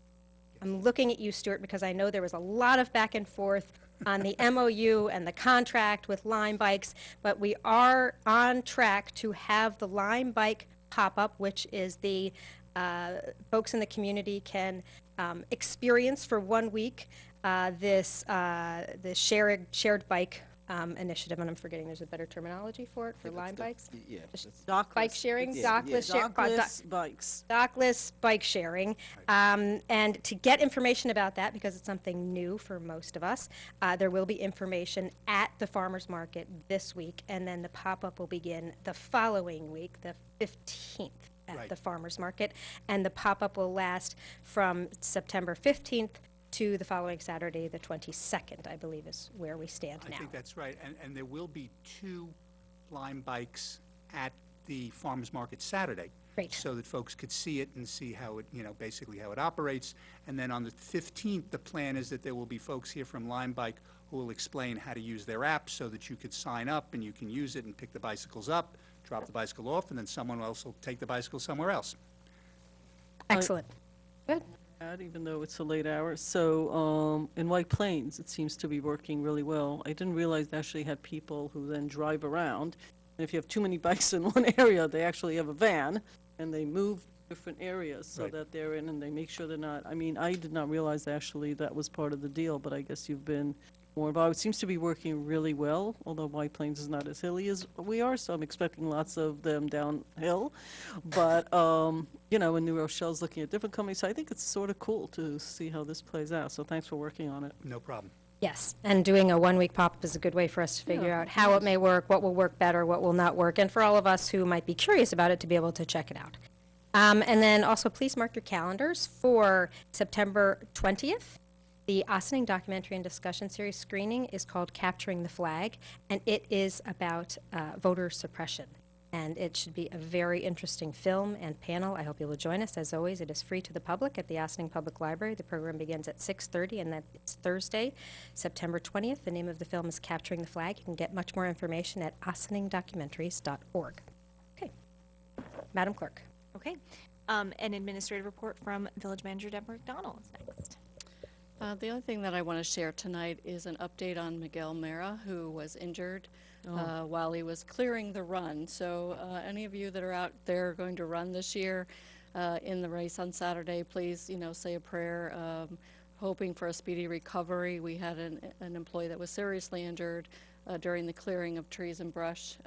I'm looking at you, Stuart, because I know there was a lot of back and forth on the MOU and the contract with Lime Bikes, but we are on track to have the Lime Bike pop-up, which is the folks in the community can experience for 1 week this shared bike initiative, and I'm forgetting there's a better terminology for it, for Lime Bikes? Yeah. Bike sharing, dockless bikes. Dockless bike sharing. And to get information about that, because it's something new for most of us, there will be information at the farmer's market this week, and then the pop-up will begin the following week, the 15th at the farmer's market, and the pop-up will last from September 15th to the following Saturday, the 22nd, I believe is where we stand now. I think that's right, and there will be 2 Lime Bikes at the farmer's market Saturday. Great. So that folks could see it and see how it, basically how it operates. And then on the 15th, the plan is that there will be folks here from Lime Bike who will explain how to use their app so that you could sign up and you can use it and pick the bicycles up, drop the bicycle off, and then someone else will take the bicycle somewhere else. Excellent. Good. Even though it's a late hour. So in White Plains, it seems to be working really well. I didn't realize they actually had people who then drive around. And if you have too many bikes in one area, they actually have a van, and they move different areas so that they're in, and they make sure they're not. I mean, I did not realize actually that was part of the deal, but I guess you've been more involved. It seems to be working really well, although White Plains is not as hilly as we are, so I'm expecting lots of them downhill. But, and New Rochelle's looking at different companies, so I think it's sort of cool to see how this plays out. So thanks for working on it. No problem. Yes, and doing a 1-week pop-up is a good way for us to figure out how it may work, what will work better, what will not work, and for all of us who might be curious about it to be able to check it out. And then also please mark your calendars for September 20th. The Ossining Documentary and Discussion Series screening is called Capturing the Flag, and it is about voter suppression. and it should be a very interesting film and panel. I hope you will join us. As always, it is free to the public at the Ossining Public Library. The program begins at 6:30, and that's Thursday, September 20th. The name of the film is Capturing the Flag. You can get much more information at ossiningdocumentaries.org. Okay. Madam Clerk. Okay. An administrative report from Village Manager Deborah McDonald is next. The only thing that I want to share tonight is an update on Miguel Mera, who was injured while he was clearing the run. So any of you that are out there going to run this year in the race on Saturday, please, say a prayer, hoping for a speedy recovery. We had an employee that was seriously injured during the clearing of trees and brush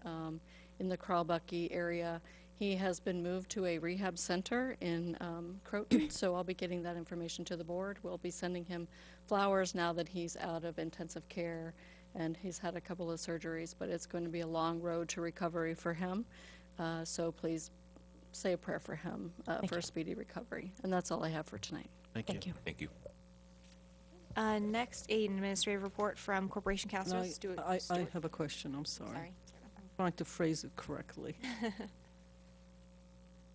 in the Crawbucky area. He has been moved to a rehab center in Croton, so I'll be getting that information to the board. We'll be sending him flowers now that he's out of intensive care, and he's had a couple of surgeries, but it's going to be a long road to recovery for him. So please say a prayer for him for a speedy recovery. And that's all I have for tonight. Thank you. Thank you. Next, an administrative report from Corporation Councilor Stewart. I have a question, I'm sorry. Sorry. I'm trying to phrase it correctly.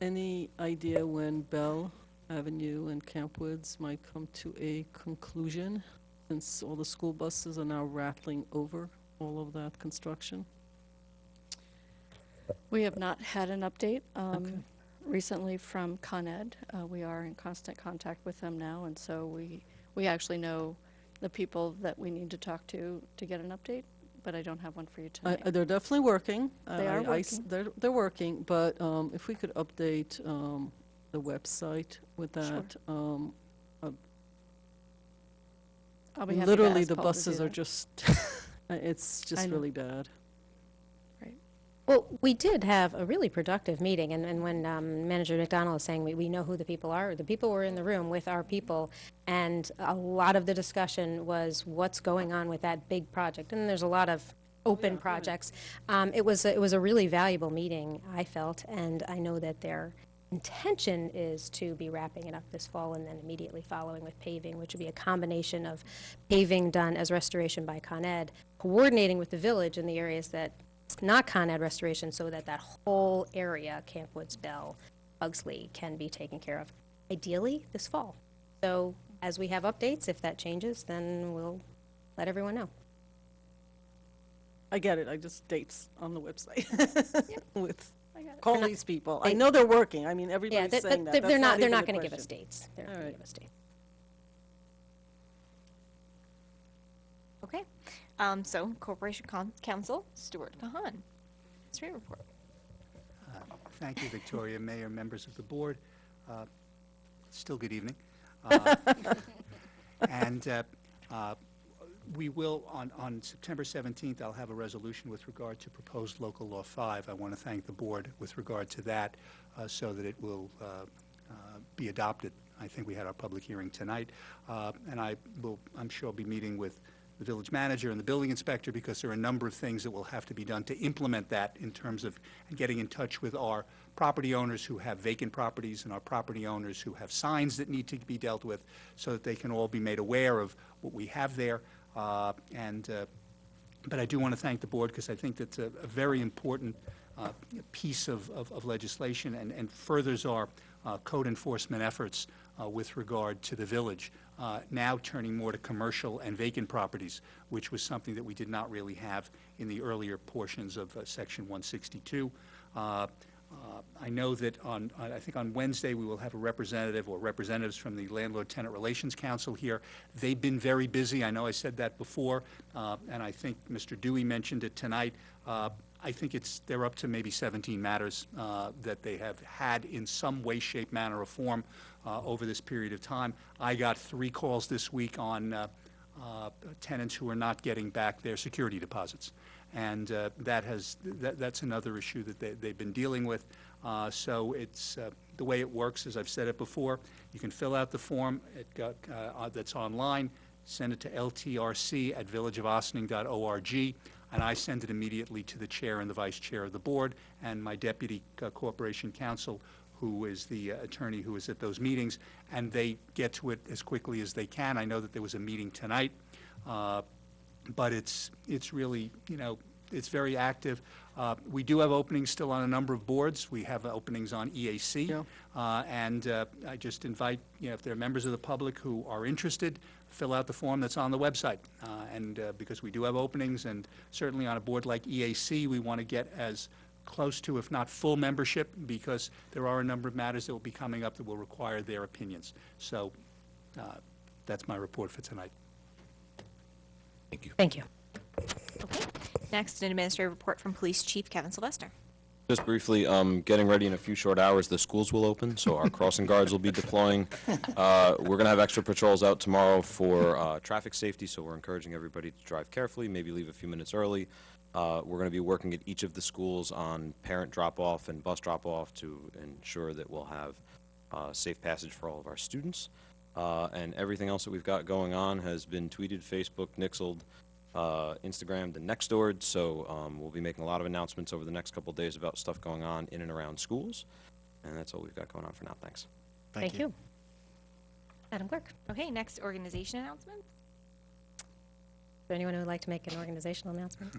Any idea when Bell Avenue and Camp Woods might come to a conclusion, since all the school buses are now rattling over all of that construction? We have not had an update recently from Con Ed. We are in constant contact with them now, and so we actually know the people that we need to talk to get an update, but I don't have one for you tonight. They're definitely working. They are working. They're working, but if we could update the website with that. I'll be happy to Literally, ask the Paul to do buses are that. just, it's I just know. really bad. Well, we did have a really productive meeting, and when Manager McDonald was saying we know who the people are, the people were in the room with our people, and a lot of the discussion was what's going on with that big project, and there's a lot of open projects. It was a really valuable meeting, I felt, and I know that their intention is to be wrapping it up this fall and then immediately following with paving, which would be a combination of paving done as restoration by Con Ed, coordinating with the village in the areas that not Con Ed restoration, so that whole area, Camp Woods, Bell, Bugsley, can be taken care of, ideally this fall. So as we have updates, if that changes, then we'll let everyone know. I get it, I just dates on the website with, it. call They're not- these people. they- I know they're working, I mean, everybody's saying that. They're That's not even a going to give us question. dates. They're not All going to right. give us dates. Okay. So Corporation Council Stuart Kahan. Administrative report. Thank you, Victoria, Mayor, members of the board. Still good evening. And we will, on September 17th, I'll have a resolution with regard to proposed local law 5. I want to thank the board with regard to that so that it will be adopted. I think we had our public hearing tonight. And I'm sure I'll be meeting with the village manager and the building inspector, because there are a number of things that will have to be done to implement that in terms of getting in touch with our property owners who have vacant properties and our property owners who have signs that need to be dealt with, so that they can all be made aware of what we have there. But I do want to thank the board, because I think that's a very important piece of legislation and furthers our code enforcement efforts with regard to the village, now turning more to commercial and vacant properties, which was something that we did not really have in the earlier portions of Section 162. I know that I think on Wednesday we will have a representative or representatives from the Landlord-Tenant Relations Council here. They've been very busy. I know I said that before, and I think Mr. Dewey mentioned it tonight. I think they're up to maybe 17 matters that they have had in some way, shape, manner, or form over this period of time. I got 3 calls this week on tenants who are not getting back their security deposits. And that's another issue that they've been dealing with. So it's the way it works, as I've said it before. You can fill out the form that's online, send it to ltrc@villageofossining.org, and I send it immediately to the chair and the vice chair of the board and my deputy corporation counsel, who is the attorney who is at those meetings, and they get to it as quickly as they can. I know that there was a meeting tonight. But it's really, it's very active. We do have openings still on a number of boards. We have openings on EAC. I just invite, if there are members of the public who are interested, fill out the form that's on the website. Because we do have openings, and certainly on a board like EAC, we want to get as close to, if not full membership, because there are a number of matters that will be coming up that will require their opinions. So that's my report for tonight. Thank you. Thank you. Okay. Next, an administrative report from Police Chief Kevin Sylvester. Just briefly, getting ready in a few short hours, the schools will open, so our crossing guards will be deploying. We're going to have extra patrols out tomorrow for traffic safety, so we're encouraging everybody to drive carefully, maybe leave a few minutes early. We're going to be working at each of the schools on parent drop-off and bus drop-off to ensure that we'll have safe passage for all of our students. And everything else that we've got going on has been tweeted, Facebook, Nixled, Instagrammed, and Nextdoored. So we'll be making a lot of announcements over the next couple of days about stuff going on in and around schools. And that's all we've got going on for now. Thanks. Thank you. Madam Clerk. Okay, next organization announcement. Is there anyone who would like to make an organizational announcement?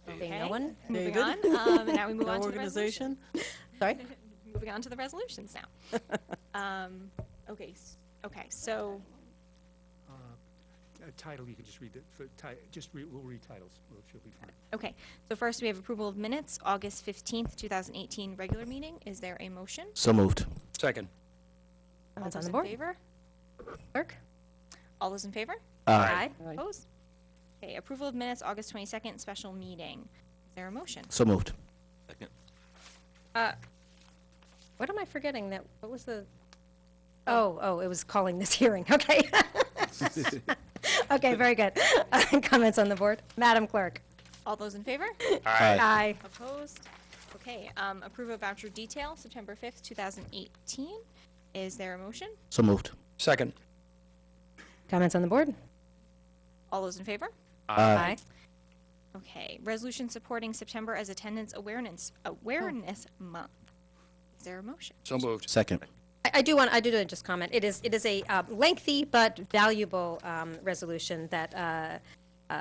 Seeing Okay. no one? Moving on. And now we move No on to organization? the resolution. Sorry? Moving on to the resolutions now. Okay, so Title, you can just read it. We'll read titles. She'll be fine. Okay, so first we have approval of minutes, August 15th, 2018, regular meeting. Is there a motion? So moved. Second. All Comments on those the in board? favor? Clerk? All those in favor? Aye. Opposed? Okay, approval of minutes, August 22nd, special meeting. Is there a motion? So moved. Second. What am I forgetting? What was the? Oh, it was calling this hearing. Okay. Okay, very good. Comments on the board? Madam Clerk? All those in favor? Aye. Aye. Opposed? Okay, approve of voucher detail, September 5th, 2018. Is there a motion? So moved. Second. Comments on the board? All those in favor? Aye. Okay, resolution supporting September as Attendance Awareness Month. Is there a motion? So moved. Second. I do want to just comment. It is a lengthy but valuable resolution that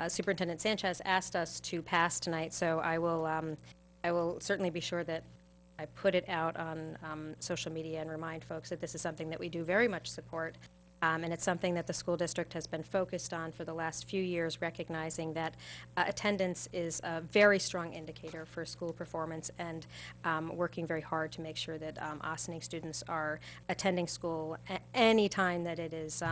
Superintendent Sanchez asked us to pass tonight. So I will certainly be sure that I put it out on social media and remind folks that this is something that we do very much support. And it's something that the school district has been focused on for the last few years, recognizing that attendance is a very strong indicator for school performance, and working very hard to make sure that Ossining students are attending school any time that it is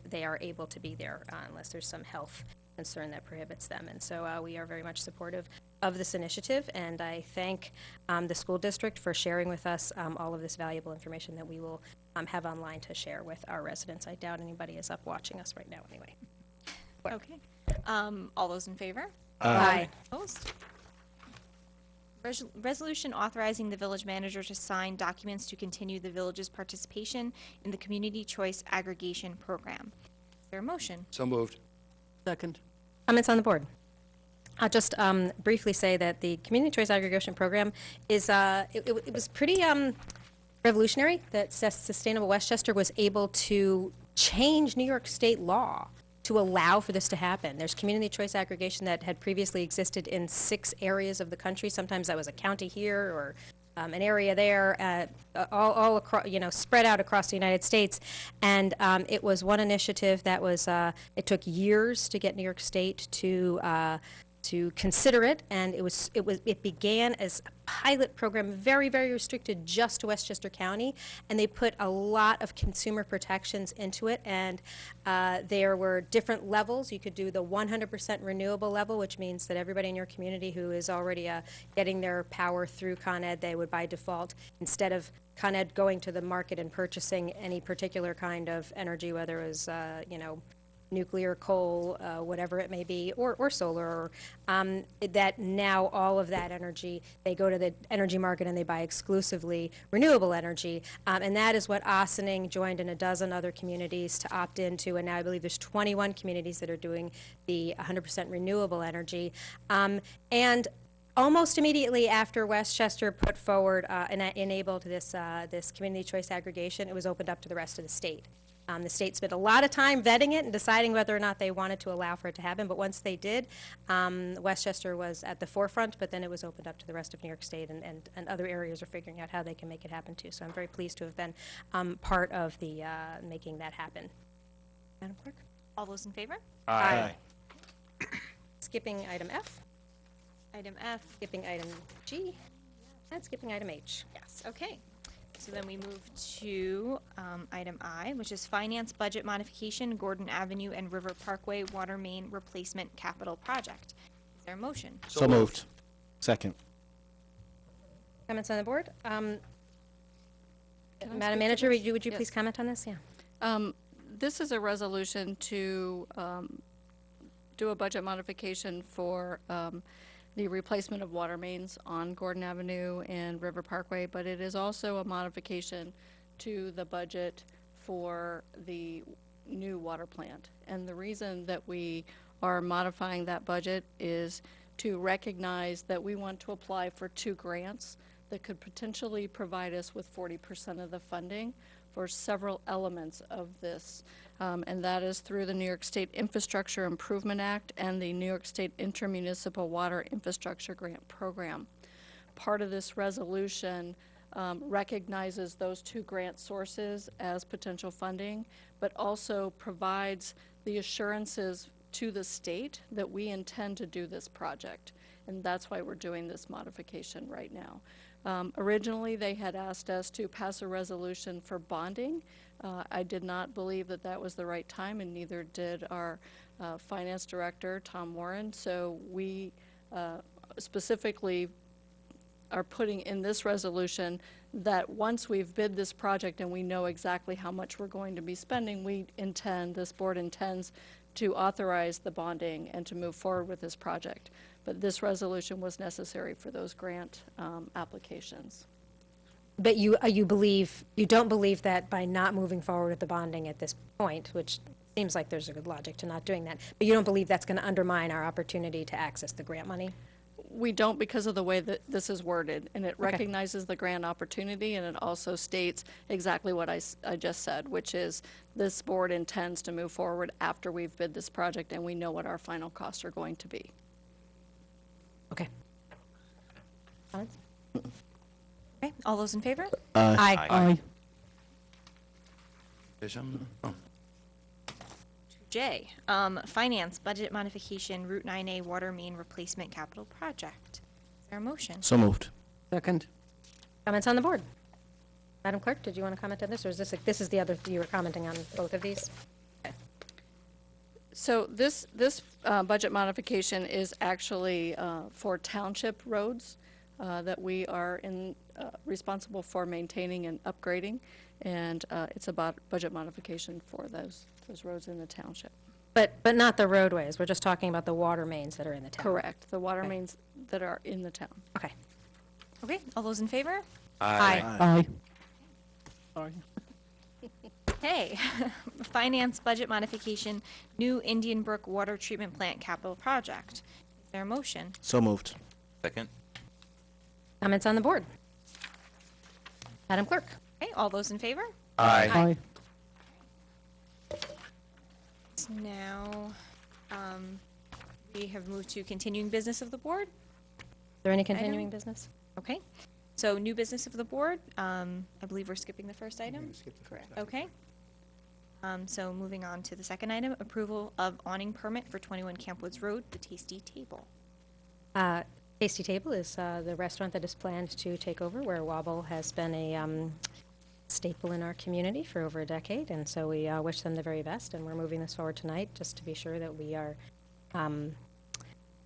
they are able to be there, unless there's some health concern that prohibits them. And so we are very much supportive of this initiative, and I thank the school district for sharing with us all of this valuable information that we will have online to share with our residents. I doubt anybody is up watching us right now anyway. Okay. All those in favor? Aye. Opposed? Resolution authorizing the village manager to sign documents to continue the village's participation in the Community Choice Aggregation Program. Is there a motion? So moved. Second. Comments on the board? I'll just briefly say that the Community Choice Aggregation Program is, it was pretty revolutionary that Sustainable Westchester was able to change New York State law to allow for this to happen. There's community choice aggregation that had previously existed in 6 areas of the country. Sometimes that was a county here or an area there, all across, spread out across the United States. And it was one initiative that was, it took years to get New York State to consider it, and it began as a pilot program, very, very restricted just to Westchester County, and they put a lot of consumer protections into it, and there were different levels. You could do the 100% renewable level, which means that everybody in your community who is already getting their power through Con Ed, they would by default, instead of Con Ed going to the market and purchasing any particular kind of energy, whether it was, nuclear, coal, whatever it may be, or solar, that now all of that energy, they go to the energy market and they buy exclusively renewable energy. And that is what Ossining joined in a dozen other communities to opt into, and now I believe there's 21 communities that are doing the 100% renewable energy. And almost immediately after Westchester put forward and enabled this community choice aggregation, it was opened up to the rest of the state. The state spent a lot of time vetting it and deciding whether or not they wanted to allow for it to happen, but once they did, Westchester was at the forefront, but then it was opened up to the rest of New York State, and other areas are figuring out how they can make it happen too. So I'm very pleased to have been part of the making that happen. Madam Clerk? All those in favor? Aye. Skipping item F, Item F. skipping item G, and skipping item H. Yes, okay. So then we move to item I, which is finance budget modification, Gordon Avenue and River Parkway Water Main Replacement Capital Project. Is there a motion? So moved. Second. Comments on the board? Can I Madam speak to Manager, this? would you Yes. please comment on this? Yeah. This is a resolution to do a budget modification for the replacement of water mains on Gordon Avenue and River Parkway, but it is also a modification to the budget for the new water plant. And the reason that we are modifying that budget is to recognize that we want to apply for 2 grants that could potentially provide us with 40% of the funding for several elements of this. And that is through the New York State Infrastructure Improvement Act and the New York State Intermunicipal Water Infrastructure Grant Program. Part of this resolution recognizes those 2 grant sources as potential funding, but also provides the assurances to the state that we intend to do this project. And that's why we're doing this modification right now. Originally, they had asked us to pass a resolution for bonding. I did not believe that that was the right time, and neither did our finance director, Tom Warren. So we specifically are putting in this resolution that once we've bid this project and we know exactly how much we're going to be spending, this board intends to authorize the bonding and to move forward with this project. But this resolution was necessary for those grant applications. But you don't believe that by not moving forward with the bonding at this point, which seems like there's a good logic to not doing that, but you don't believe that's going to undermine our opportunity to access the grant money? We don't, because of the way that this is worded, and it recognizes the grant opportunity, and it also states exactly what I just said, which is this board intends to move forward after we've bid this project and we know what our final costs are going to be. Okay. Comments? Okay, all those in favor? Aye. J, finance budget modification, Route 9A Water Main Replacement Capital Project. Is there a motion? So moved. Second. Comments on the board? Madam Clerk, did you want to comment on this, or is this is the other, you were commenting on both of these? So this budget modification is actually for township roads that we are responsible for maintaining and upgrading, and it's about budget modification for those roads in the township. But not the roadways, we're just talking about the water mains that are in the town? Correct, the water mains that are in the town. Okay. Okay, all those in favor? Aye. Sorry. Okay, finance budget modification, new Indian Brook Water Treatment Plant Capital Project. Is there a motion? So moved. Second. Comments on the board? Madam Clerk? Okay, all those in favor? Aye. Now, we have moved to continuing business of the board. Is there any continuing business? Okay, so new business of the board. I believe we're skipping the first item. Correct. Okay. So moving on to the second item, approval of awning permit for 21 Camp Woods Road, the Tasty Table. Tasty Table is the restaurant that is planned to take over, where Wobble has been a staple in our community for over a decade, and so we wish them the very best, and we're moving this forward tonight just to be sure that we are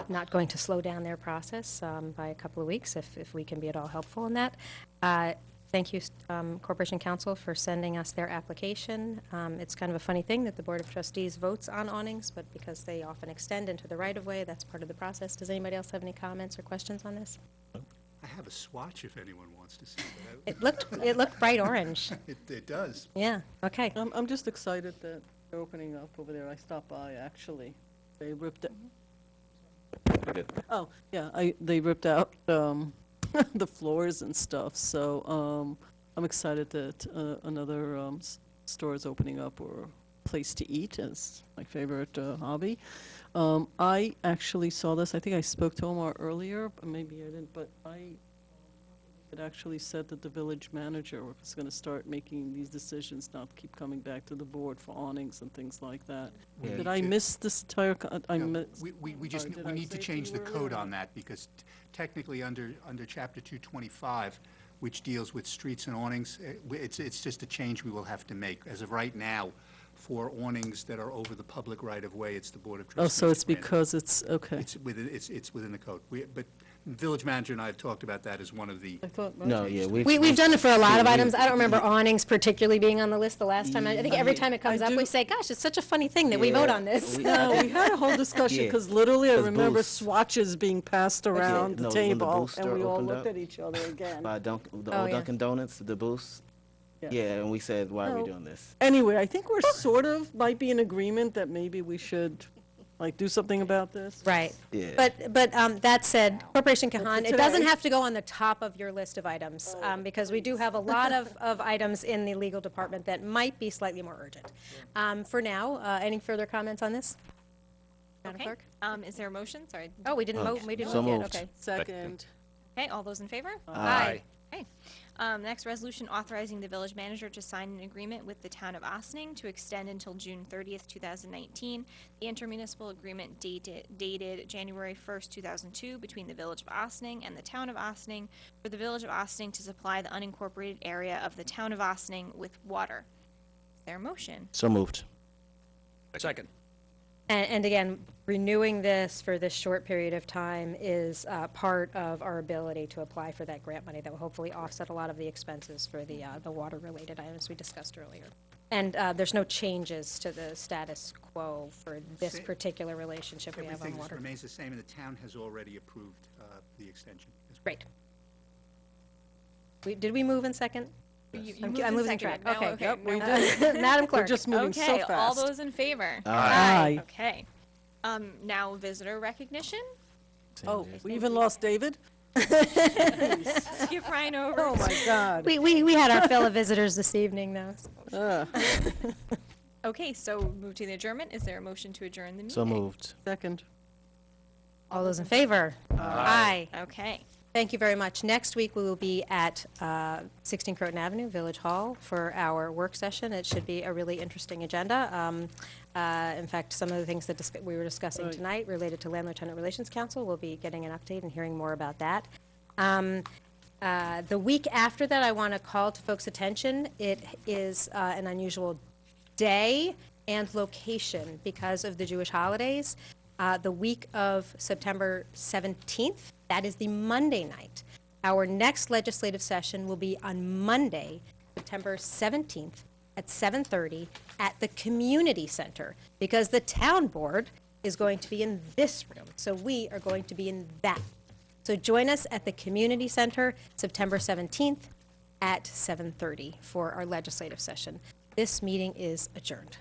not going to slow down their process by a couple of weeks if we can be at all helpful in that. Thank you, Corporation Council, for sending us their application. It's kind of a funny thing that the Board of Trustees votes on awnings, but because they often extend into the right-of-way, that's part of the process. Does anybody else have any comments or questions on this? I have a swatch if anyone wants to see that. It looked bright orange. It does. Yeah, okay. I'm just excited that they're opening up over there. I stopped by, actually. They ripped it. Oh, yeah, they ripped out the floors and stuff, so I'm excited that another stores opening up or place to eat, as my favorite hobby. I actually saw this, I think I spoke to Omar earlier, but maybe I didn't, but it actually said that the village manager was going to start making these decisions, not keep coming back to the board for awnings and things like that. Yeah. Did I miss this entire, No, we just, did we I need to say change to the you code earlier? on that, because technically under Chapter 225, which deals with streets and awnings, it's just a change we will have to make. As of right now, for awnings that are over the public right-of-way, it's the Board of Oh, Trustees. so it's grant. because it's, okay. It's within the code. But village manager and I have talked about that as one of the. I thought. No, yeah, We've done it for a lot of we- items. I don't remember awnings particularly being on the list the last time. I think every time it comes I up, do- we say, gosh, it's such a funny thing that we vote on this. No, we had a whole discussion, Yeah, because literally I 'cause remember booths. swatches being passed around the no, when the table, booths and store we all opened looked up at each other again. By the Oh, old yeah. Dunkin' Donuts, the booths. Yes. Yeah, and we said, why are we No. doing this? Anyway, I think we're sort of, might be in agreement that maybe we should, like, do something about this. Right. Yeah. But that said, Corporation Kahan, it doesn't today. have to go on the top of your list of items, because we do have a lot of items in the legal department that might be slightly more urgent. For now, any further comments on this? Madam Okay. Clerk? Is there a motion? Sorry. Oh, we didn't vote, we didn't So vote yet, moved. okay. Second. Okay, all those in favor? Aye. Okay. Next, resolution authorizing the village manager to sign an agreement with the town of Ossining to extend until June 30th, 2019, the intermunicipal agreement dated January 1st, 2002, between the village of Ossining and the town of Ossining for the village of Ossining to supply the unincorporated area of the town of Ossining with water. Is there a motion? So moved. Second. And again, renewing this for this short period of time is part of our ability to apply for that grant money that will hopefully offset a lot of the expenses for the water-related items we discussed earlier. And there's no changes to the status quo for this particular relationship we have on Everything water. remains the same, and the town has already approved the extension. Great. Did we move in second? You I'm moved I'm and losing seconded. track. Now- Okay. Yep, we Now- did. Madam Clerk. We're just moving so Okay, all fast. those in favor? Aye. Okay. Now visitor recognition. Oh, we even lost David? Skip right over. Oh, my God. We had our fill of visitors this evening, though. Okay, so move to the adjournment. Is there a motion to adjourn the meeting? So moved. Second. All those in favor? Aye. Okay. Thank you very much. Next week, we will be at 16 Croton Avenue, Village Hall, for our work session. It should be a really interesting agenda. In fact, some of the things that we were discussing tonight related to Landlord-Tenant Relations Council, we'll be getting an update and hearing more about that. The week after that, I want to call to folks' attention, it is an unusual day and location because of the Jewish holidays. The week of September 17th, that is the Monday night. Our next legislative session will be on Monday, September 17th at 7:30 at the Community Center, because the town board is going to be in this room. So we are going to be in that. So join us at the Community Center, September 17th at 7:30 for our legislative session. This meeting is adjourned.